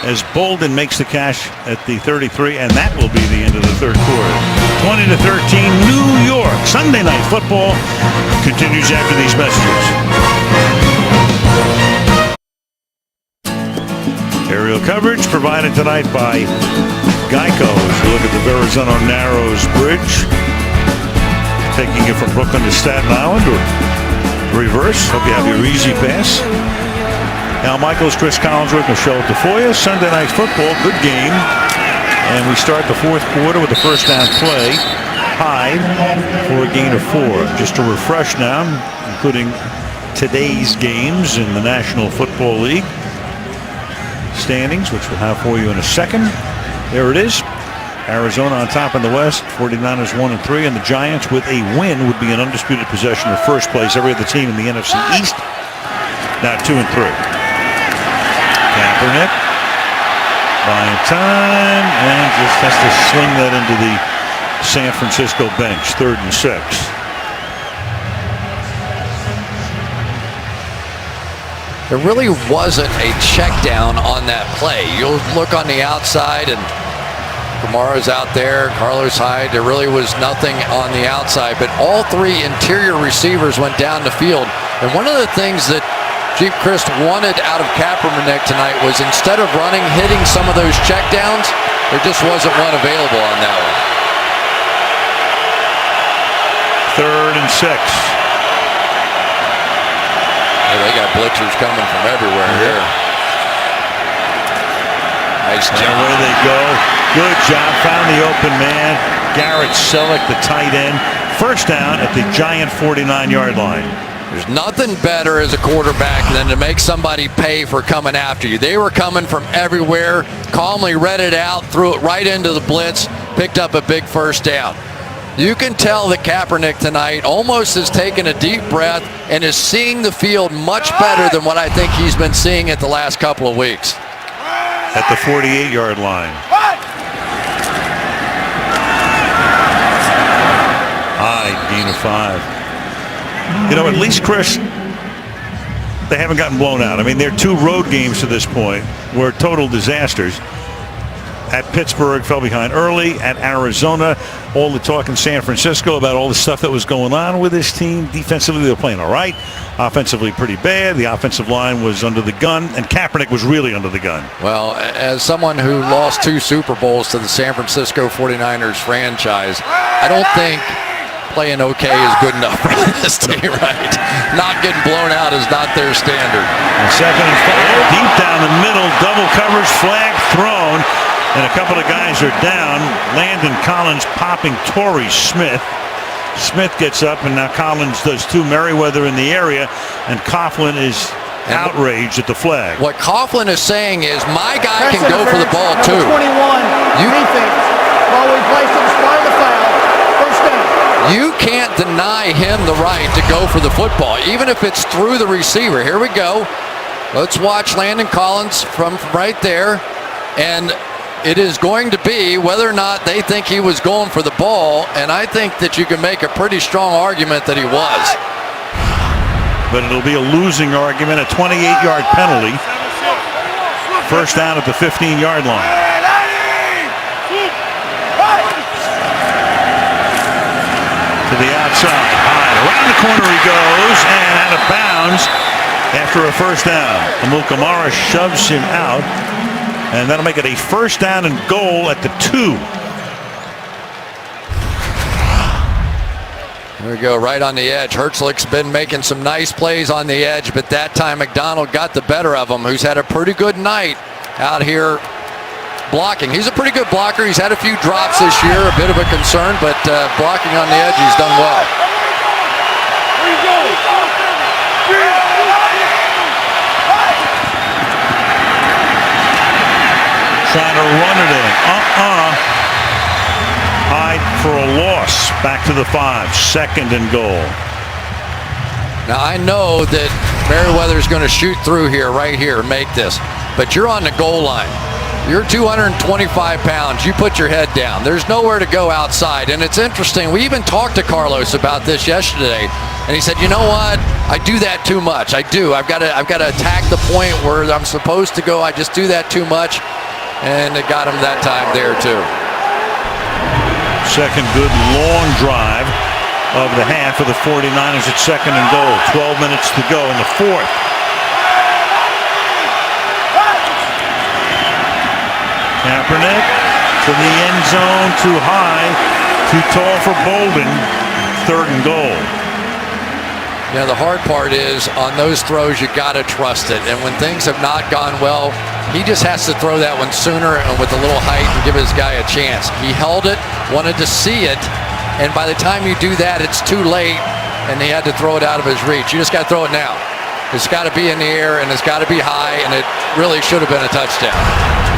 as Bolden makes the catch at the 33, and that will be the end of the 3rd quarter. 20-13, New York. Sunday Night Football continues after these messages. Aerial coverage provided tonight by Geico. As we look at the Verrazano Narrows Bridge, taking it from Brooklyn to Staten Island or reverse. Hope you have your easy pass. Al Michaels, Chris Collinsworth, Michelle Tafoya. Sunday Night Football, good game. And we start the 4th quarter with a 1st down play. Hyde for a gain of 4. Just to refresh now, including today's games in the National Football League standings, which we'll have for you in a second. There it is. Arizona on top in the West. 49ers 1-3, and the Giants with a win would be an undisputed possession of first place. Every other team in the NFC East now 2-3. Kaepernick buying time and just has to sling that into the San Francisco bench. 3rd and 6. There really wasn't a check down on that play. You'll look on the outside, and Kamara's out there, Carlos Hyde. There really was nothing on the outside, but all 3 interior receivers went down the field. And one of the things that Jeep Christ wanted out of Kaepernick tonight was, instead of hitting some of those checkdowns, there just wasn't one available on that one. 3rd and 6. Yeah, they got blitzers coming from everywhere here. Nice job. And away they go. Good job. Found the open man. Garrett Selleck, the tight end. 1st down at the Giant 49-yard line. There's nothing better as a quarterback than to make somebody pay for coming after you. They were coming from everywhere, calmly read it out, threw it right into the blitz, picked up a big first down. You can tell that Kaepernick tonight almost has taken a deep breath and is seeing the field much better than what I think he's been seeing at the last couple of weeks. At the 48-yard line. High, gain of 5. You know, at least, Chris, they haven't gotten blown out. I mean, their 2 road games to this point were total disasters. At Pittsburgh, fell behind early. At Arizona, all the talk in San Francisco about all the stuff that was going on with this team. Defensively, they were playing all right. Offensively, pretty bad. The offensive line was under the gun, and Kaepernick was really under the gun. Well, as someone who lost 2 Super Bowls to the San Francisco 49ers franchise, I don't think playing okay is good enough for this team, right? Not getting blown out is not their standard. And 2nd and 5, deep down the middle, double coverage, flag thrown, and a couple of guys are down. Landon Collins popping Torrey Smith. Smith gets up, and now Collins does too. Merriweather in the area, and Coughlin is outraged at the flag. What Coughlin is saying is, my guy can go for the ball too. 21, defense. Ball we placed in spite of the foul. First down. You can't deny him the right to go for the football, even if it's through the receiver. Here we go. Let's watch Landon Collins from right there. And it is going to be whether or not they think he was going for the ball. And I think that you can make a pretty strong argument that he was. But it'll be a losing argument, a 28-yard penalty. First down at the 15-yard line. To the outside, Hyde, around the corner he goes, and out of bounds after a first down. Emil Kamara shoves him out, and that'll make it a first down and goal at the 2. There we go, right on the edge. Herzlich's been making some nice plays on the edge, but that time McDonald got the better of him, who's had a pretty good night out here blocking. He's a pretty good blocker. He's had a few drops this year, a bit of a concern, but blocking on the edge, he's done well. Trying to run it in. Hyde for a loss. Back to the 5. 2nd and goal. Now I know that Merriweather's going to shoot through here, right here, and make this. But you're on the goal line. You're 225 pounds. You put your head down. There's nowhere to go outside. And it's interesting. We even talked to Carlos about this yesterday, and he said, "You know what? I do that too much. I do. I've got to attack the point where I'm supposed to go. I just do that too much." And it got him that time there too. Second good long drive of the half of the 49ers at 2nd and goal. 12 minutes to go in the 4th. Kaepernick to the end zone, too high, too tall for Bolden. 3rd and goal. Yeah, the hard part is on those throws, you got to trust it. And when things have not gone well, he just has to throw that one sooner and with a little height and give his guy a chance. He held it, wanted to see it, and by the time you do that, it's too late, and he had to throw it out of his reach. You just got to throw it now. It's got to be in the air, and it's got to be high, and it really should have been a touchdown.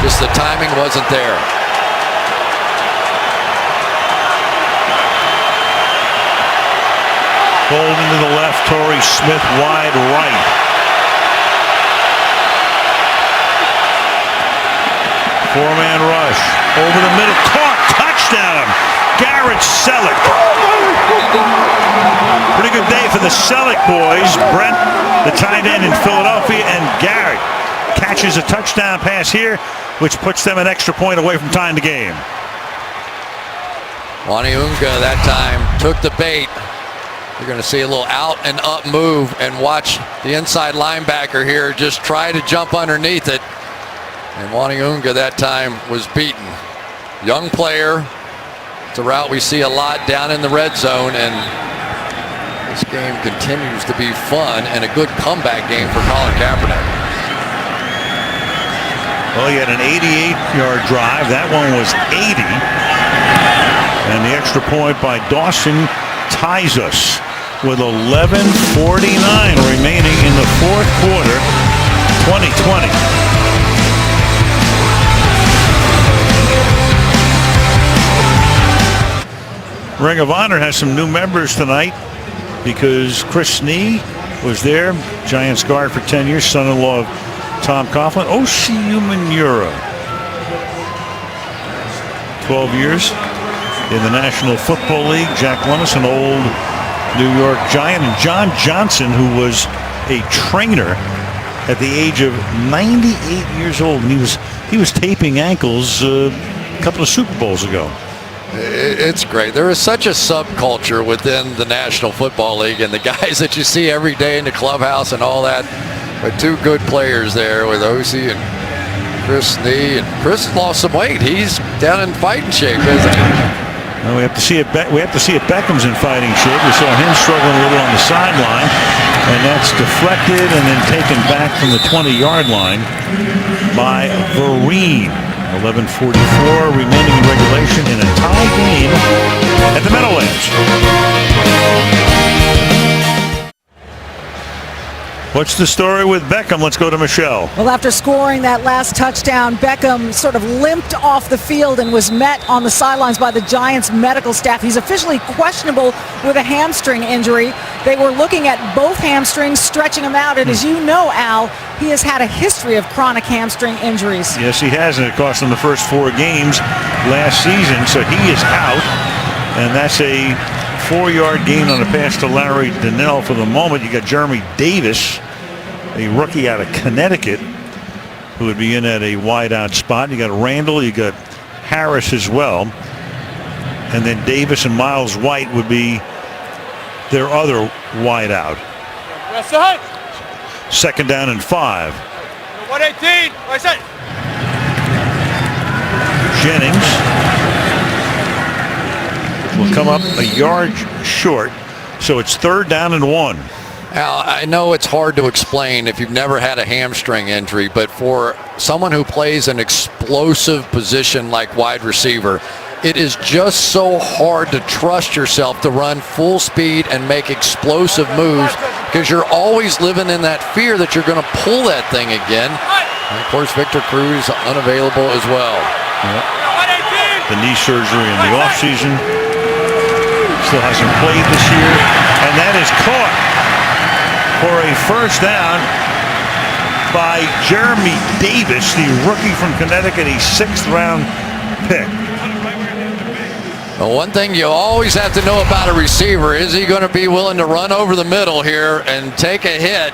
Just the timing wasn't there. Bolden to the left, Torrey Smith wide right. Four-man rush over the middle, caught, touchdown. Garrett Selleck. Pretty good day for the Selleck boys. Brent, the tight end in Philadelphia, and Garrett catches a touchdown pass here, which puts them an extra point away from tying the game. Waniunga that time took the bait. You're going to see a little out and up move, and watch the inside linebacker here just try to jump underneath it. And Waniunga that time was beaten. Young player. It's a route we see a lot down in the red zone, and this game continues to be fun and a good comeback game for Colin Kaepernick. Well, he had an 88-yard drive. That one was 80. And the extra point by Dawson ties us. with 11:49 remaining in the fourth quarter, 2020. Ring of Honor has some new members tonight because Chris Snee was there, Giants guard for 10 years, son-in-law of Tom Coughlin. Osi Umenyiora, 12 years in the National Football League. Jack Lemus, an old New York Giant, and John Johnson, who was a trainer at the age of 98 years old, and he was taping ankles a couple of Super Bowls ago. It's great. There is such a subculture within the National Football League, and the guys that you see every day in the clubhouse and all that are two good players there with Osi and Chris Snee. And Chris lost some weight. He's down in fighting shape, isn't he? Well, we have to see if Beckham's in fighting shape. We saw him struggling a little on the sideline, and that's deflected and then taken back from the 20-yard line by Vereen. 11:44 remaining in regulation in a tie game at the Meadowlands. What's the story with Beckham? Let's go to Michelle. Well, after scoring that last touchdown, Beckham sort of limped off the field and was met on the sidelines by the Giants medical staff. He's officially questionable with a hamstring injury. They were looking at both hamstrings, stretching him out, and as you know, Al, he has had a history of chronic hamstring injuries. Yes, he has, and it cost him the first 4 games last season, so he is out, and that's a 4-yard gain on a pass to Larry Donnell for the moment. You got Jeremy Davis, a rookie out of Connecticut, who would be in at a wide-out spot. You got Randall, you got Harris as well, and then Davis and Miles White would be their other wide-out. Second down and 5. 118. What's that? Jennings will come up a yard short, so it's 3rd down and 1. Al, I know it's hard to explain if you've never had a hamstring injury, but for someone who plays an explosive position like wide receiver, it is just so hard to trust yourself to run full speed and make explosive moves because you're always living in that fear that you're going to pull that thing again. And of course, Victor Cruz unavailable as well. Yep. The knee surgery in the offseason. Still hasn't played this year. And that is caught for a first down by Jeremy Davis, the rookie from Connecticut, a 6th-round pick. Well, one thing you always have to know about a receiver, is he going to be willing to run over the middle here and take a hit?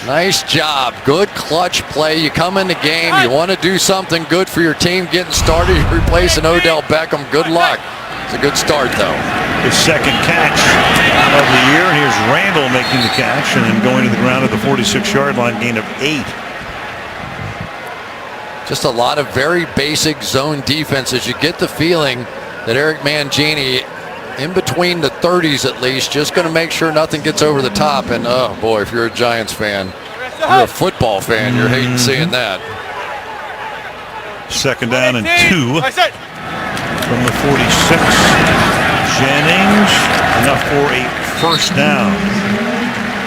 Nice job. Good clutch play. You come in the game, you want to do something good for your team getting started. You're replacing Odell Beckham. Good luck. It's a good start, though. His second catch of the year, and here's Randall making the catch and then going to the ground at the 46-yard line, gain of 8. Just a lot of very basic zone defenses. You get the feeling that Eric Mangini, in between the 30s at least, just going to make sure nothing gets over the top. And oh boy, if you're a Giants fan, you're a football fan, you're hating seeing that. Second down and 2 from the 46. Jennings, enough for a first down.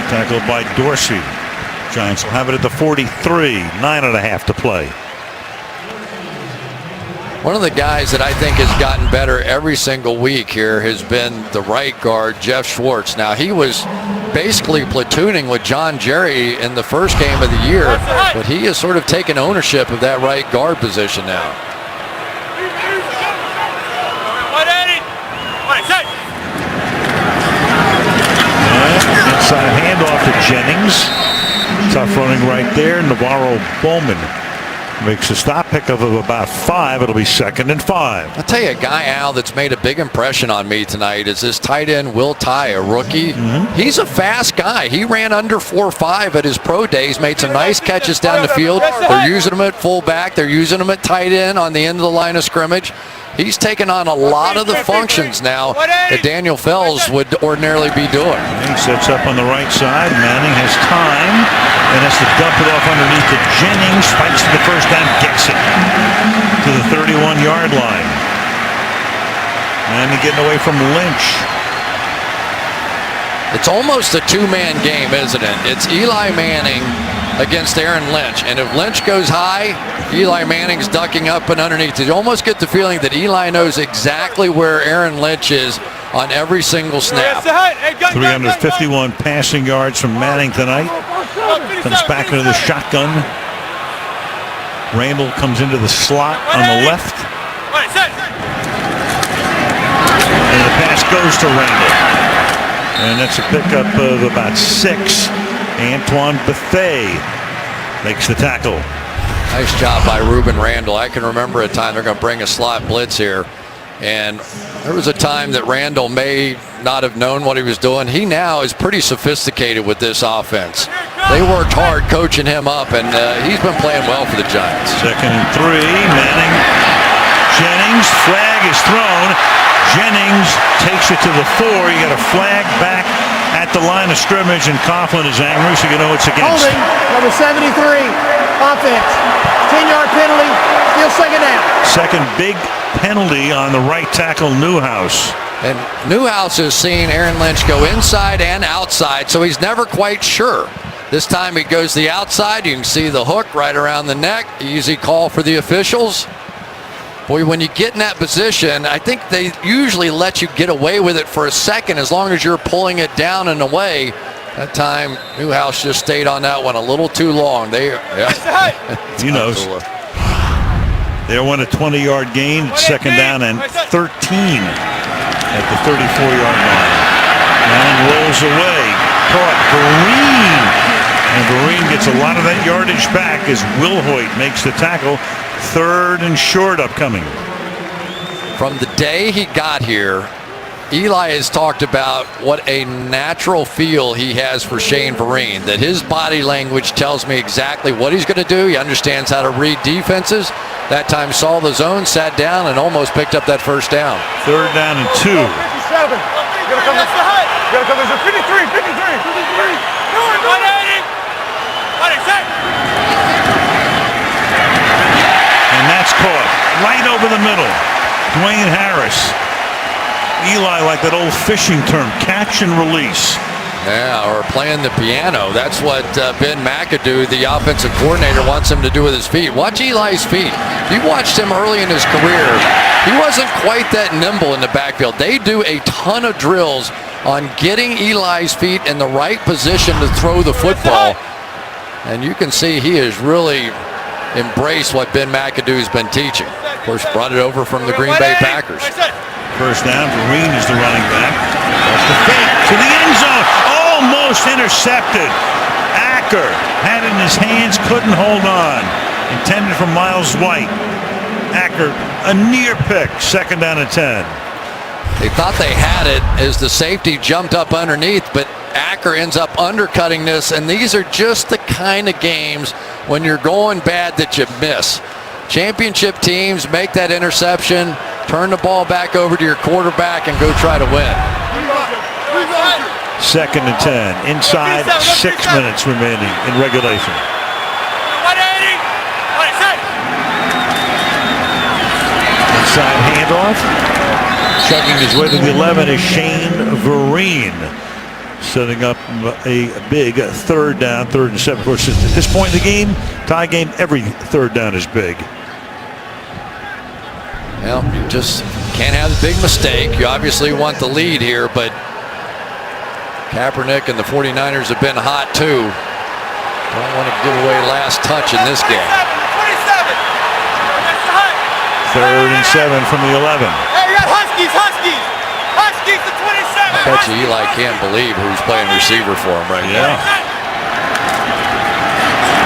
Tackled by Dorsey. Giants will have it at the 43. 9.5 to play. One of the guys that I think has gotten better every single week here has been the right guard, Jeff Schwartz. Now, he was basically platooning with John Jerry in the first game of the year, but he has sort of taken ownership of that right guard position now. Inside handoff to Jennings. Tough running right there. Navarro Bowman makes a stop, pickup of about 5. It'll be 2nd and 5. I'll tell you a guy, Al, that's made a big impression on me tonight is this tight end Will Tye, a rookie. He's a fast guy. He ran under 4.5 at his pro days, made some nice catches down the field. They're using him at fullback. They're using him at tight end on the end of the line of scrimmage. He's taken on a lot of the functions now that Daniel Fells would ordinarily be doing. He sets up on the right side. Manning has time and has to dump it off underneath to Jennings. Fights to the first down, gets it to the 31-yard line. Manning getting away from Lynch. It's almost a two-man game, isn't it? It's Eli Manning against Aaron Lynch. And if Lynch goes high, Eli Manning's ducking up and underneath. You almost get the feeling that Eli knows exactly where Aaron Lynch is on every single snap. 351 passing yards from Manning tonight. Comes back into the shotgun. Randall comes into the slot on the left. And the pass goes to Randall. And that's a pickup of about 6. Antoine Bethea makes the tackle. Nice job by Ruben Randall. I can remember a time they're going to bring a slot blitz here. And there was a time that Randall may not have known what he was doing. He now is pretty sophisticated with this offense. They worked hard coaching him up, and he's been playing well for the Giants. 2nd and 3. Manning. Jennings. Flag is thrown. Jennings takes it to the 4. You got a flag back at the line of scrimmage, and Coughlin is angry, so you know it's against. Holding, number 73, offense. 10-yard penalty, still 2nd down. Second big penalty on the right tackle, Newhouse. And Newhouse has seen Aaron Lynch go inside and outside, so he's never quite sure. This time he goes the outside. You can see the hook right around the neck. Easy call for the officials. Boy, when you get in that position, I think they usually let you get away with it for a second as long as you're pulling it down and away. That time, Newhouse just stayed on that one a little too long. He knows. They won a 20-yard gain, 2nd down and 13 at the 34-yard line. Manning rolls away. Caught Vereen. And Vereen gets a lot of that yardage back as Wilhoit makes the tackle. 3rd and short upcoming. From the day he got here, Eli has talked about what a natural feel he has for Shane Vereen, that his body language tells me exactly what he's going to do. He understands how to read defenses. That time saw the zone, sat down, and almost picked up that 1st down. 3rd down and 2. 57. You gotta come this 53. 180. And that's caught right over the middle. Dwayne Harris. Eli, like that old fishing term, catch and release. Yeah, or playing the piano. That's what Ben McAdoo, the offensive coordinator, wants him to do with his feet. Watch Eli's feet. You watched him early in his career. He wasn't quite that nimble in the backfield. They do a ton of drills on getting Eli's feet in the right position to throw the football. And you can see he has really embraced what Ben McAdoo's been teaching. Of course, brought it over from the Green Bay Packers. 1st down, Vereen is the running back. That's the fake to the end zone. Almost intercepted. Acker had it in his hands, couldn't hold on. Intended for Miles White. Acker, a near pick. 2nd down and 10. They thought they had it as the safety jumped up underneath, but Acker ends up undercutting this, and these are just the kind of games when you're going bad that you miss. Championship teams make that interception, turn the ball back over to your quarterback, and go try to win. 2nd and 10. Inside 6 minutes remaining in regulation. Inside handoff. Chugging his way to the 11 is Shane Vereen. Setting up a big 3rd down, 3rd and 7. Of course, at this point in the game, tie game, every 3rd down is big. Well, you just can't have a big mistake. You obviously want the lead here, but Kaepernick and the 49ers have been hot too. Don't want to give away last touch in this game. 3rd and 7 from the 11. Hey, you got Huskies to 27. I bet you Eli can't believe who's playing receiver for him right now.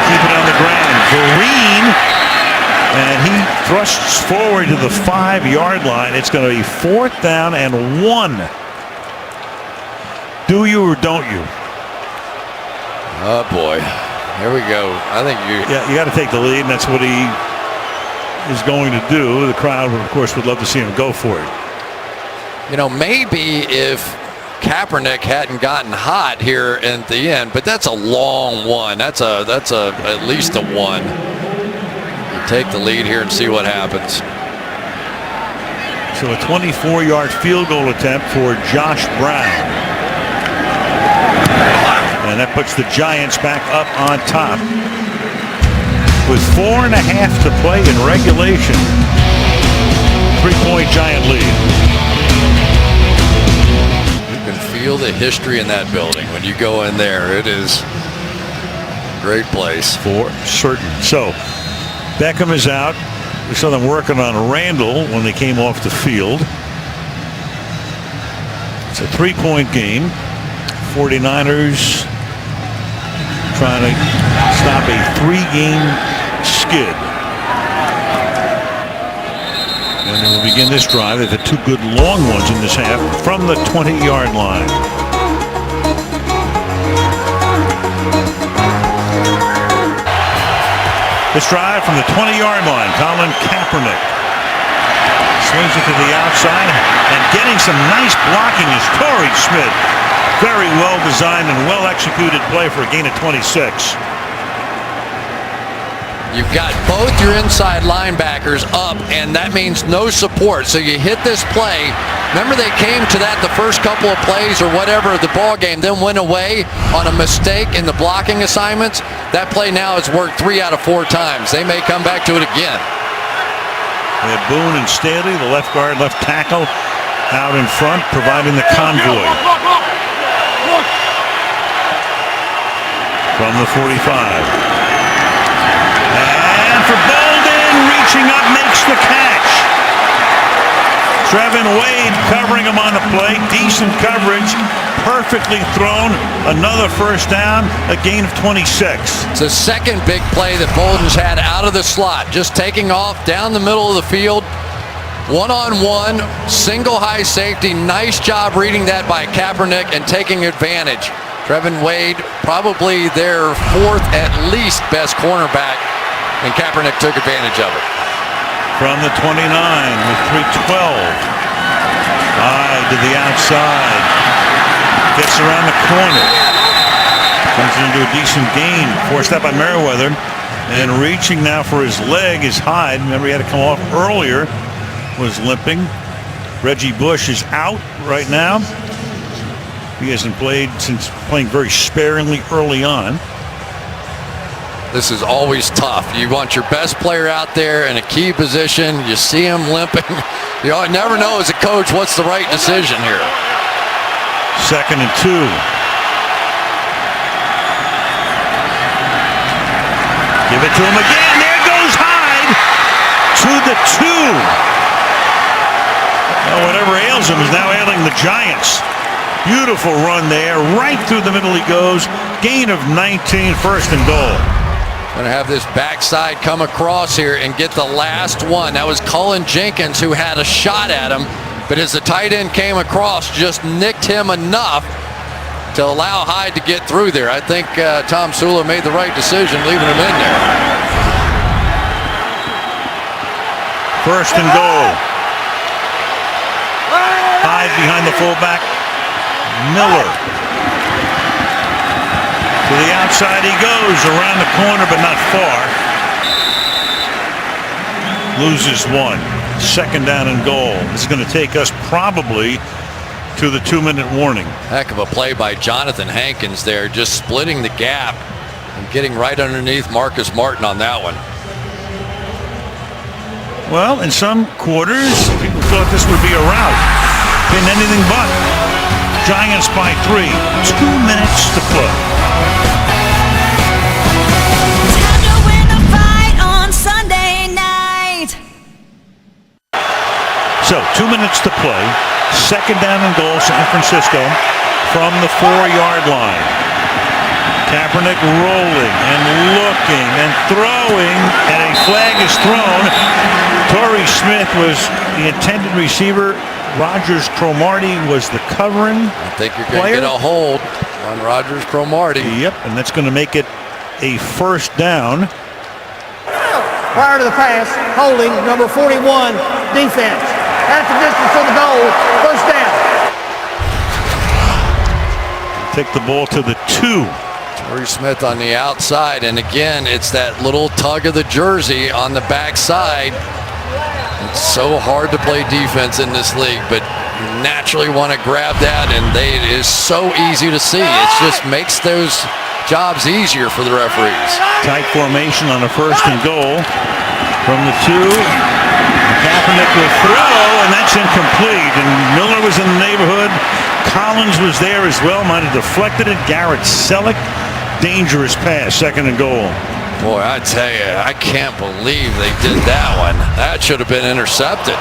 Keep it on the ground. Vereen, and he thrusts forward to the 5-yard line. It's going to be 4th down and 1. Do you or don't you? Oh boy, here we go. I think you got to take the lead, and that's what he is going to do. The crowd, of course, would love to see him go for it. You know, maybe if Kaepernick hadn't gotten hot here at the end, but that's a long one. That's at least a 1. You take the lead here and see what happens. So a 24-yard field goal attempt for Josh Brown. And that puts the Giants back up on top. With 4.5 to play in regulation. 3-point Giant lead. You can feel the history in that building when you go in there. It is a great place. For certain. So Beckham is out. We saw them working on Randall when they came off the field. It's a 3-point game. 49ers trying to stop a 3-game skid. And they will begin this drive. They've had 2 good long ones in this half from the 20-yard line. This drive from the 20-yard line. Colin Kaepernick swings it to the outside, and getting some nice blocking is Torrey Smith. Very well designed and well executed play for a gain of 26. You've got both your inside linebackers up, and that means no support. So you hit this play. Remember, they came to that the first couple of plays or whatever of the ball game, then went away on a mistake in the blocking assignments. That play now has worked 3 out of 4 times. They may come back to it again. They have Boone and Staley, the left guard, left tackle, out in front, providing the convoy. From the 45. And for Bolden, reaching up, makes the catch. Trevin Wade covering him on the play. Decent coverage. Perfectly thrown. Another first down. A gain of 26. It's the second big play that Bolden's had out of the slot. Just taking off down the middle of the field. One-on-one, single high safety. Nice job reading that by Kaepernick and taking advantage. Trevin Wade, probably their 4th at least best cornerback, and Kaepernick took advantage of it. From the 29 with 3:12. Wide to the outside. Gets around the corner. Comes into a decent gain. Forced out by Merriweather. And reaching now for his leg is Hyde. Remember, he had to come off earlier. Was limping. Reggie Bush is out right now. He hasn't played since playing very sparingly early on. This is always tough. You want your best player out there in a key position. You see him limping. You never know as a coach what's the right decision here. 2nd and 2. Give it to him again. There goes Hyde to the 2. Well, whatever ails him is now ailing the Giants. Beautiful run there. Right through the middle he goes. Gain of 19, 1st and goal. Going to have this backside come across here and get the last one. That was Cullen Jenkins who had a shot at him, but as the tight end came across, just nicked him enough to allow Hyde to get through there. I think Tom Sula made the right decision leaving him in there. 1st and goal. Hyde behind the fullback. Miller. To the outside he goes, around the corner but not far. Loses 1. 2nd down and goal. This is going to take us probably to the 2-minute warning. Heck of a play by Jonathan Hankins there, just splitting the gap and getting right underneath Marcus Martin on that one. Well, in some quarters, people thought this would be a rout. Been anything but. Giants by 3. 2 minutes to play. Time to win a fight on Sunday night. So 2 minutes to play. 2nd down and goal, San Francisco from the 4-yard line. Kaepernick rolling and looking and throwing, and a flag is thrown. Torrey Smith was the intended receiver. Rogers Cromartie was the covering. I think you're going to get a hold on Rogers Cromartie. Yep, and that's going to make it a 1st down. Prior to the pass, holding number 41, defense. At the distance of the goal, 1st down. Take the ball to the 2. Torrey Smith on the outside, and again, it's that little tug of the jersey on the backside. It's so hard to play defense in this league, but naturally want to grab that, and it is so easy to see. It just makes those jobs easier for the referees. Tight formation on a 1st and goal from the 2. Kaepernick will throw, and that's incomplete. And Miller was in the neighborhood. Collins was there as well. Might have deflected it. Garrett Selleck, dangerous pass, 2nd and goal. Boy, I tell you, I can't believe they did that one. That should have been intercepted.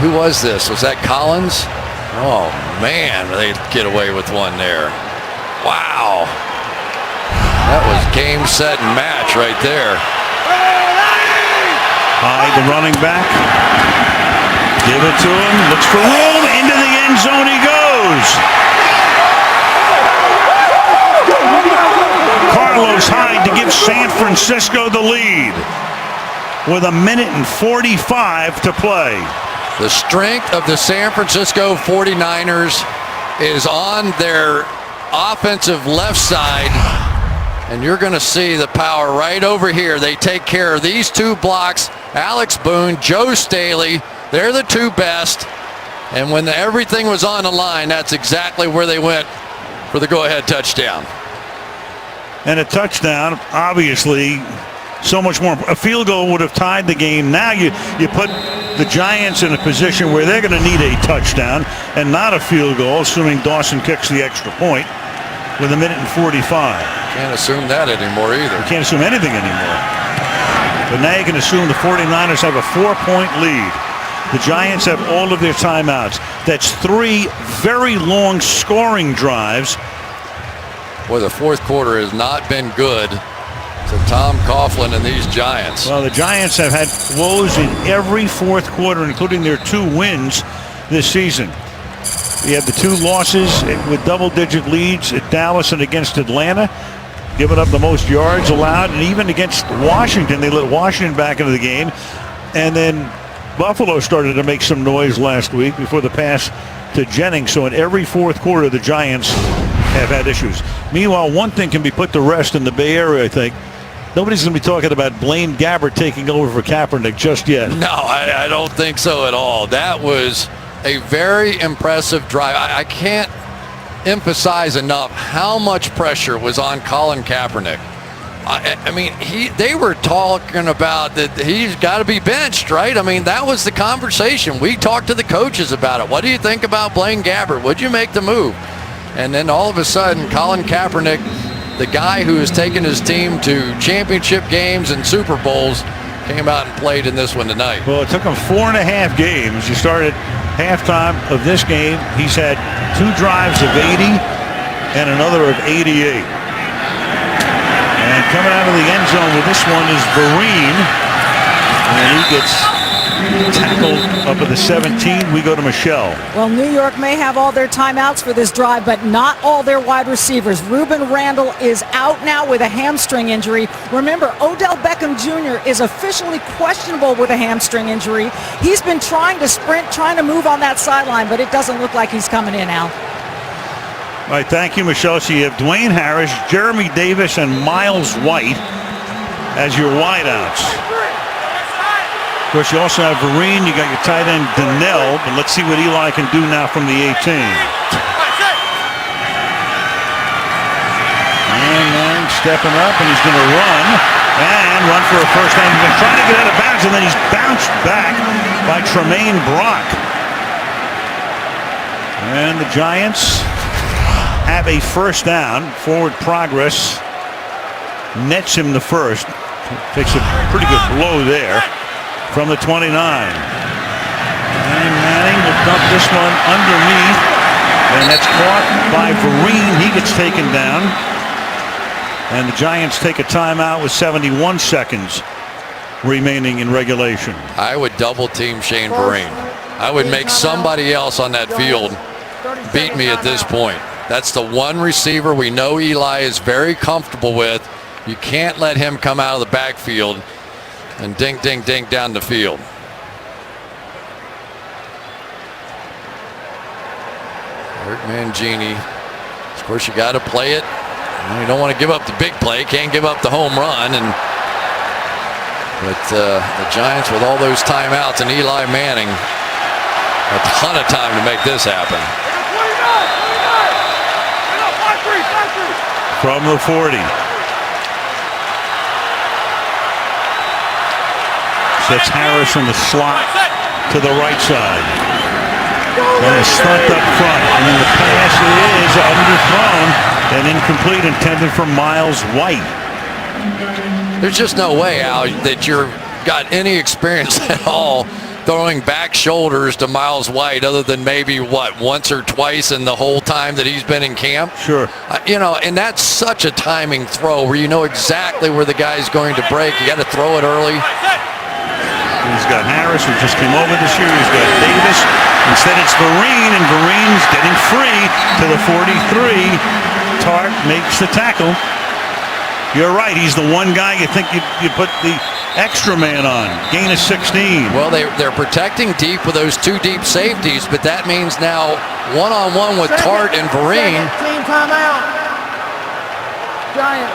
Who was this? Was that Collins? Oh, man, they get away with one there. Wow. That was game, set, and match right there. Hyde, the running back. Give it to him. Looks for room. Into the end zone he goes. Carlos Hyde to give San Francisco the lead with 1:45 to play. The strength of the San Francisco 49ers is on their offensive left side, and you're going to see the power right over here. They take care of these 2 blocks. Alex Boone, Joe Staley, they're the 2 best, and when everything was on the line, that's exactly where they went for the go-ahead touchdown. And a touchdown, obviously, so much more. A field goal would have tied the game. Now you put the Giants in a position where they're going to need a touchdown and not a field goal, assuming Dawson kicks the extra point with 1:45. Can't assume that anymore either. You can't assume anything anymore. But now you can assume the 49ers have a 4-point lead. The Giants have all of their timeouts. That's 3 very long scoring drives. Boy, the 4th quarter has not been good to Tom Coughlin and these Giants. Well, the Giants have had woes in every 4th quarter, including their 2 wins this season. You have the 2 losses with double-digit leads at Dallas and against Atlanta, giving up the most yards allowed, and even against Washington, they let Washington back into the game. And then Buffalo started to make some noise last week before the pass to Jennings. So in every 4th quarter, the Giants have had issues. Meanwhile, one thing can be put to rest in the Bay Area, I think. Nobody's going to be talking about Blaine Gabbert taking over for Kaepernick just yet. No, I don't think so at all. That was a very impressive drive. I can't emphasize enough how much pressure was on Colin Kaepernick. I mean, they were talking about that he's got to be benched, right? I mean, that was the conversation. We talked to the coaches about it. What do you think about Blaine Gabbert? Would you make the move? And then all of a sudden, Colin Kaepernick, the guy who has taken his team to championship games and Super Bowls, came out and played in this one tonight. Well, it took him 4.5 games. You started halftime of this game. He's had 2 drives of 80 and another of 88. And coming out of the end zone with this one is Vereen. And he gets tackled up at the 17. We go to Michelle. Well, New York may have all their timeouts for this drive, but not all their wide receivers. Ruben Randall is out now with a hamstring injury. Remember, Odell Beckham Jr. is officially questionable with a hamstring injury. He's been trying to sprint, trying to move on that sideline, but it doesn't look like he's coming in, Al. All right, thank you, Michelle. So you have Dwayne Harris, Jeremy Davis, and Miles White as your wideouts. Of course, you also have Vereen. You got your tight end Donnell, but let's see what Eli can do now from the 18. And then stepping up, and he's going to run for a first down. He's been trying to get out of bounds, and then he's bounced back by Tremaine Brock. And the Giants have a first down. Forward progress nets him the first. Takes a pretty good blow there from the 29. And Manning will dump this one underneath, and that's caught by Vereen. He gets taken down, and the Giants take a timeout with 71 seconds remaining in regulation. I would double team Shane Vereen. I would make somebody else on that field beat me at this point. That's the one receiver we know Eli is very comfortable with. You can't let him come out of the backfield and dink, dink, dink down the field. Eric Mangini. Of course, you got to play it. You don't want to give up the big play. Can't give up the home run. But the Giants, with all those timeouts and Eli Manning, A ton of time to make this happen. From the 40. Sets Harris in the slot to the right side. And a stunt up front. And then the pass is underthrown and incomplete, intended for Miles White. There's just no way, Al, that you've got any experience at all throwing back shoulders to Miles White other than maybe, once or twice in the whole time that he's been in camp? Sure. And that's such a timing throw where you know exactly where the guy's going to break. You got to throw it early. He's got Harris, who just came over this year. He's got Davis. Instead, it's Vereen, and Vereen's getting free to the 43. Tart makes the tackle. You're right. He's the one guy you think you put the extra man on. Gain of 16. Well, they're protecting deep with those two deep safeties, but that means now one-on-one with Tart and Vereen. Team timeout. Giants,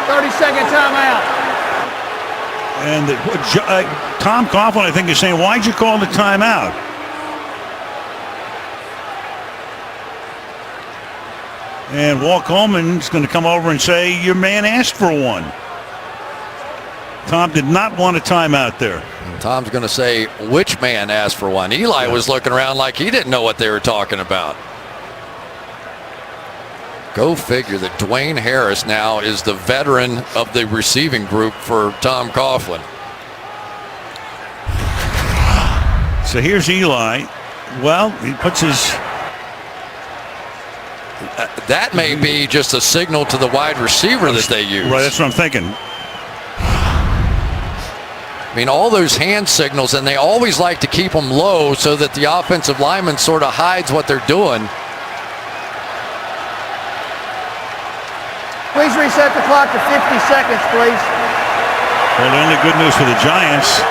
30-second timeout. And Tom Coughlin, I think, is saying, why'd you call the timeout? And Walt Coleman's going to come over and say, your man asked for one. Tom did not want a timeout there. And Tom's going to say, which man asked for one? Eli was looking around like he didn't know what they were talking about. Go figure that Dwayne Harris now is the veteran of the receiving group for Tom Coughlin. So here's Eli. Well, he puts his... that may be just a signal to the wide receiver that they use. Right, that's what I'm thinking. I mean, all those hand signals, and they always like to keep them low so that the offensive lineman sort of hides what they're doing. Please reset the clock to 50 seconds, please. Well, the only good news for the Giants,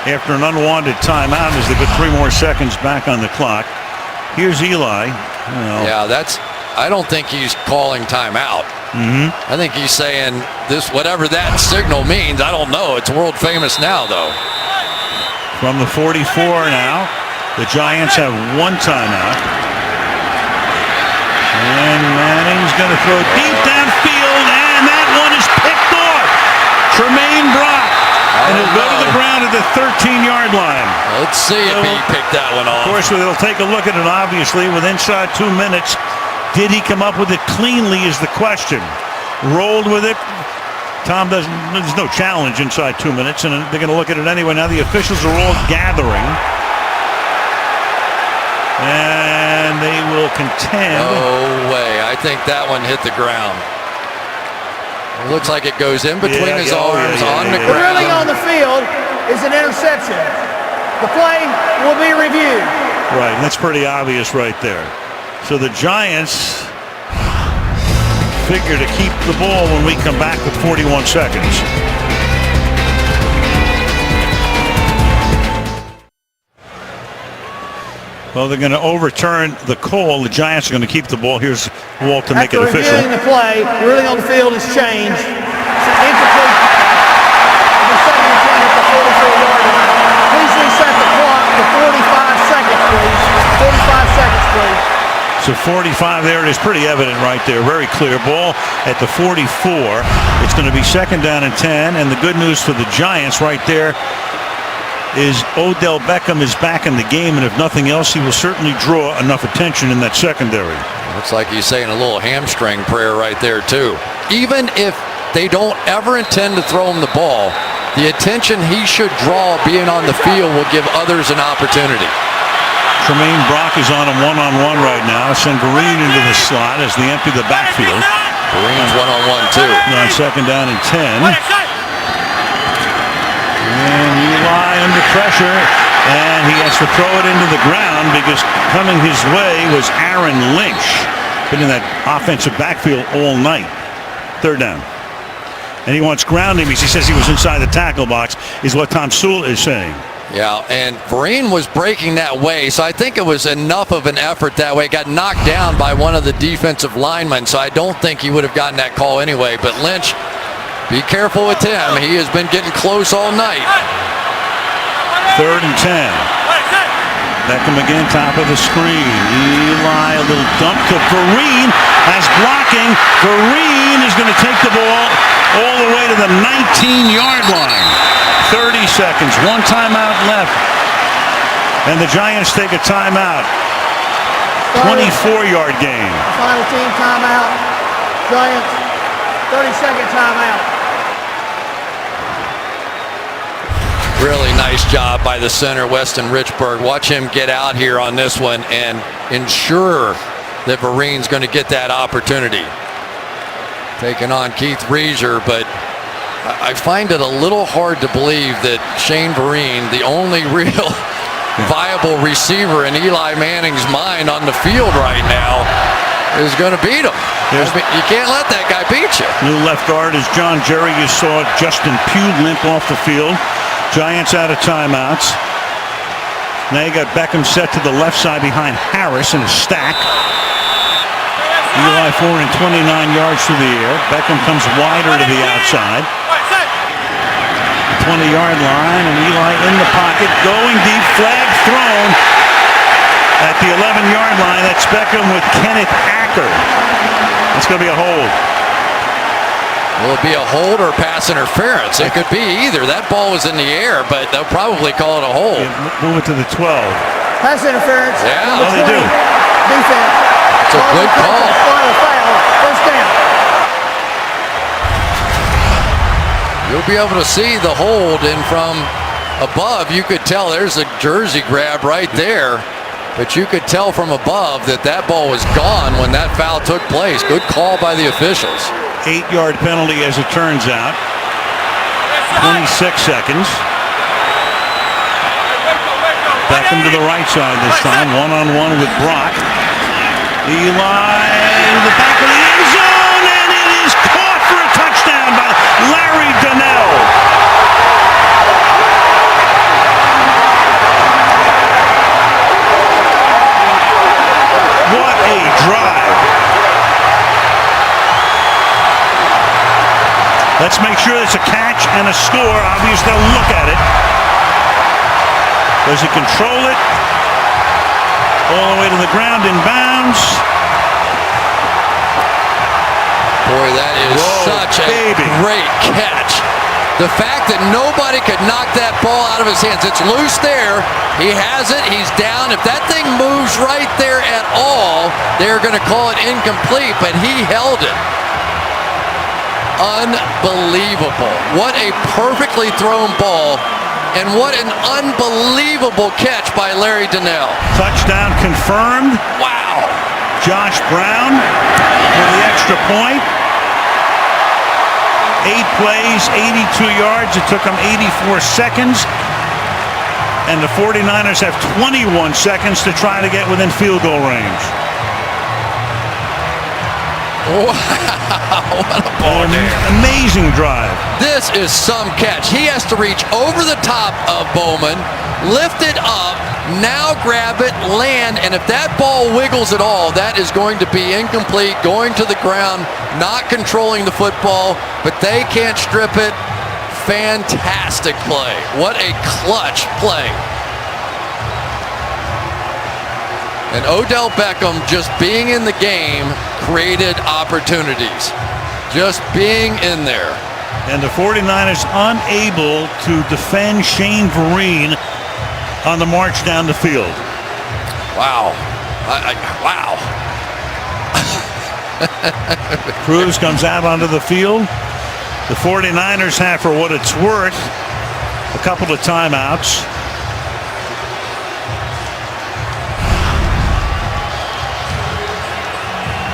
after an unwanted timeout, is they put 3 more seconds back on the clock. Here's Eli. Yeah, I don't think he's calling timeout. I think he's saying this, whatever that signal means, I don't know. It's world famous now, though. From the 44 now, the Giants have 1 timeout. And Manning's going to throw deep downfield, and that one is picked off. Tremaine Brock. And he'll go to the ground at the 13-yard line. Let's see if he picked that one off. Of course, they'll take a look at it, obviously, with inside 2 minutes. Did he come up with it cleanly is the question. Rolled with it. Tom doesn't, there's no challenge inside 2 minutes, and they're going to look at it anyway. Now the officials are all gathering. And they will contend. No way. I think that one hit the ground. It looks like it goes in between his arms on the ground. The ruling on the field is an interception. The play will be reviewed. Right, and that's pretty obvious right there. So the Giants figure to keep the ball when we come back with 41 seconds. Well, they're going to overturn the call. The Giants are going to keep the ball. Here's Walt to make it official. After reviewing the play, the ruling on the field has changed. It's incomplete. The second and 10 at the 44-yard line. Please reset the clock to 45 seconds, please. 45 seconds, please. So 45 there. It is pretty evident right there. Very clear. Ball at the 44. It's going to be 2nd down and 10. And the good news for the Giants right there is Odell Beckham is back in the game, and if nothing else, he will certainly draw enough attention in that secondary. Looks like he's saying a little hamstring prayer right there, too. Even if they don't ever intend to throw him the ball, the attention he should draw being on the field will give others an opportunity. Tremaine Brock is on him one-on-one right now. Send Vereen into the slot as they empty the backfield. Vereen's one-on-one, too. On 2nd down and 10. And Eli under pressure, and he has to throw it into the ground because coming his way was Aaron Lynch. Been in that offensive backfield all night. 3rd down. And he wants grounding because he says he was inside the tackle box, is what Tom Sewell is saying. Yeah, and Vereen was breaking that way, so I think it was enough of an effort that way. Got knocked down by one of the defensive linemen, so I don't think he would have gotten that call anyway. But Lynch, be careful with him. He has been getting close all night. 3rd and 10. Beckham again, top of the screen. Eli, a little dump to Vereen. As blocking, Vereen is going to take the ball all the way to the 19-yard line. 30 seconds, one timeout left. And the Giants take a timeout. 24-yard game. Final team timeout. Giants, 30-second timeout. Really nice job by the center, Weston Richburg. Watch him get out here on this one and ensure that Vereen's going to get that opportunity. Taking on Keith Reeser, but I find it a little hard to believe that Shane Vereen, the only real viable receiver in Eli Manning's mind on the field right now, is going to beat him. You can't let that guy beat you. New left guard is John Jerry. You saw Justin Pugh limp off the field. Giants out of timeouts. Now you got Beckham set to the left side behind Harris in a stack. Eli 429 yards through the air. Beckham comes wider to the outside. 20-yard line, and Eli in the pocket, going deep, flag thrown at the 11-yard line. That's Beckham with Kenneth Acker. That's going to be a hold. Will it be a hold or pass interference? It could be either. That ball was in the air, but they'll probably call it a hold. Move it to the 12. Pass interference. Yeah. Oh, they do. Defense. It's a good call. Final foul. First down. You'll be able to see the hold, and from above you could tell there's a jersey grab right there, but you could tell from above that that ball was gone when that foul took place. Good call by the officials. 8-yard penalty as it turns out. 26 seconds. Beckham to the right side this time, one-on-one with Brock. Eli in the back of the end zone, and it is caught for a touchdown by Larry Donnell. What a drive. Let's make sure it's a catch and a score. Obviously, they'll look at it. Does he control it? All the way to the ground in bounds. Boy, that is such a great catch. The fact that nobody could knock that ball out of his hands. It's loose there. He has it. He's down. If that thing moves right there at all, they're going to call it incomplete, but he held it. Unbelievable. What a perfectly thrown ball, and what an unbelievable catch by Larry Donnell. Touchdown confirmed. Wow. Josh Brown with the extra point. 8 plays, 82 yards. It took him 84 seconds. And the 49ers have 21 seconds to try to get within field goal range. Wow, what a ball there. Amazing drive. This is some catch. He has to reach over the top of Bowman, lift it up, now grab it, land, and if that ball wiggles at all, that is going to be incomplete, going to the ground, not controlling the football, but they can't strip it. Fantastic play. What a clutch play. And Odell Beckham, just being in the game, created opportunities. Just being in there. And the 49ers unable to defend Shane Vereen on the march down the field. Wow. Wow. Cruz comes out onto the field. The 49ers have, for what it's worth, a couple of timeouts.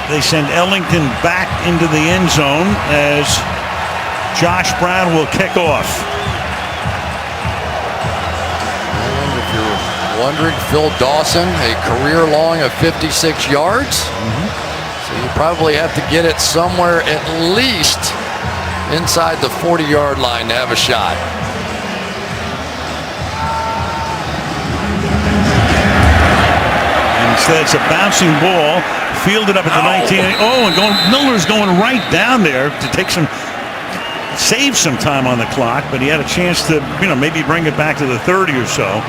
They send Ellington back into the end zone as Josh Brown will kick off. And if you're wondering, Phil Dawson, a career long of 56 yards. So you probably have to get it somewhere at least inside the 40-yard line to have a shot. And instead it's a bouncing ball. Fielded up at the 19. Oh, and Milner's going right down there to save some time on the clock, but he had a chance to, maybe bring it back to the 30 or so.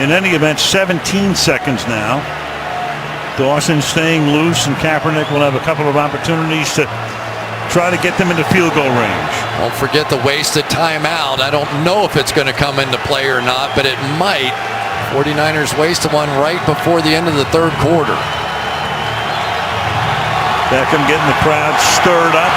In any event, 17 seconds now. Dawson staying loose, and Kaepernick will have a couple of opportunities to try to get them into field goal range. Don't forget the wasted timeout. I don't know if it's going to come into play or not, but it might. 49ers wasted one right before the end of the third quarter. Beckham getting the crowd stirred up.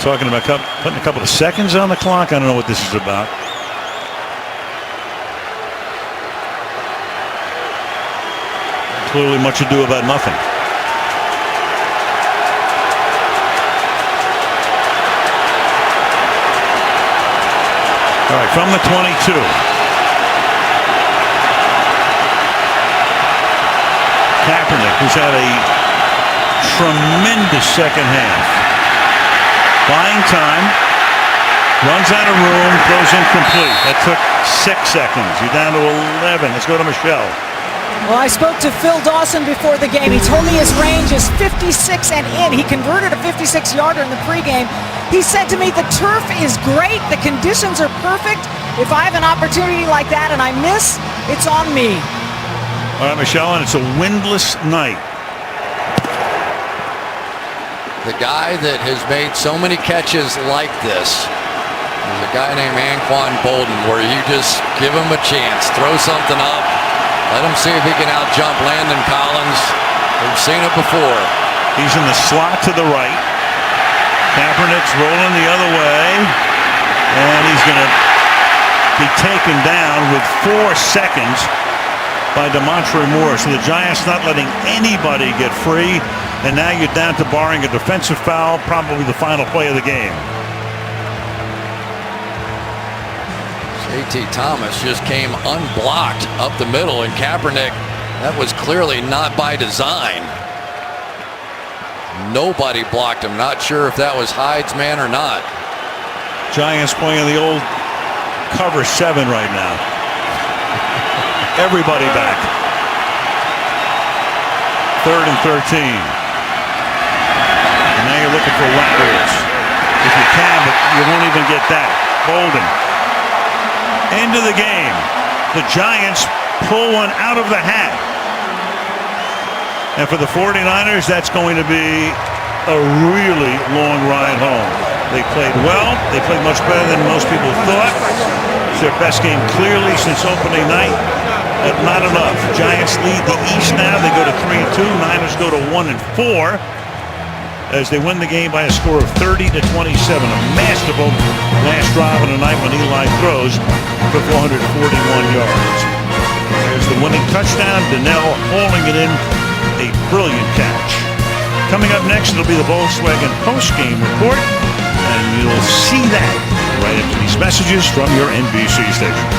Talking about putting a couple of seconds on the clock. I don't know what this is about. Clearly much ado about nothing. All right, from the 22. Kaepernick, who's had a tremendous second half. Buying time, runs out of room, throws incomplete. That took 6 seconds. You're down to 11. Let's go to Michelle. Well, I spoke to Phil Dawson before the game. He told me his range is 56 and in. He converted a 56-yarder in the pregame. He said to me, the turf is great. The conditions are perfect. If I have an opportunity like that and I miss, it's on me. All right, Michelle, and it's a windless night. The guy that has made so many catches like this is a guy named Anquan Boldin, where you just give him a chance, throw something up, let him see if he can out-jump Landon Collins. We've seen it before. He's in the slot to the right. Kaepernick's rolling the other way, and he's going to be taken down with 4 seconds by Damontre Moore. So the Giants not letting anybody get free. And now you're down to barring a defensive foul, probably the final play of the game. JT Thomas just came unblocked up the middle, and Kaepernick, that was clearly not by design. Nobody blocked him. Not sure if that was Hyde's man or not. Giants playing the old cover 7 right now. Everybody back. 3rd and 13. And now you're looking for laterals. If you can, but you won't even get that. Boldin. End of the game. The Giants pull one out of the hat. And for the 49ers, that's going to be a really long ride home. They played well. They played much better than most people thought. It's their best game clearly since opening night. But not enough. Giants lead the East now. They go to 3-2. Niners go to 1-4. As they win the game by a score of 30-27. A masterful last drive on the night when Eli throws for 441 yards. There's the winning touchdown. Donnell hauling it in. A brilliant catch. Coming up next, it'll be the Volkswagen post-game report. And you'll see that right after these messages from your NBC station.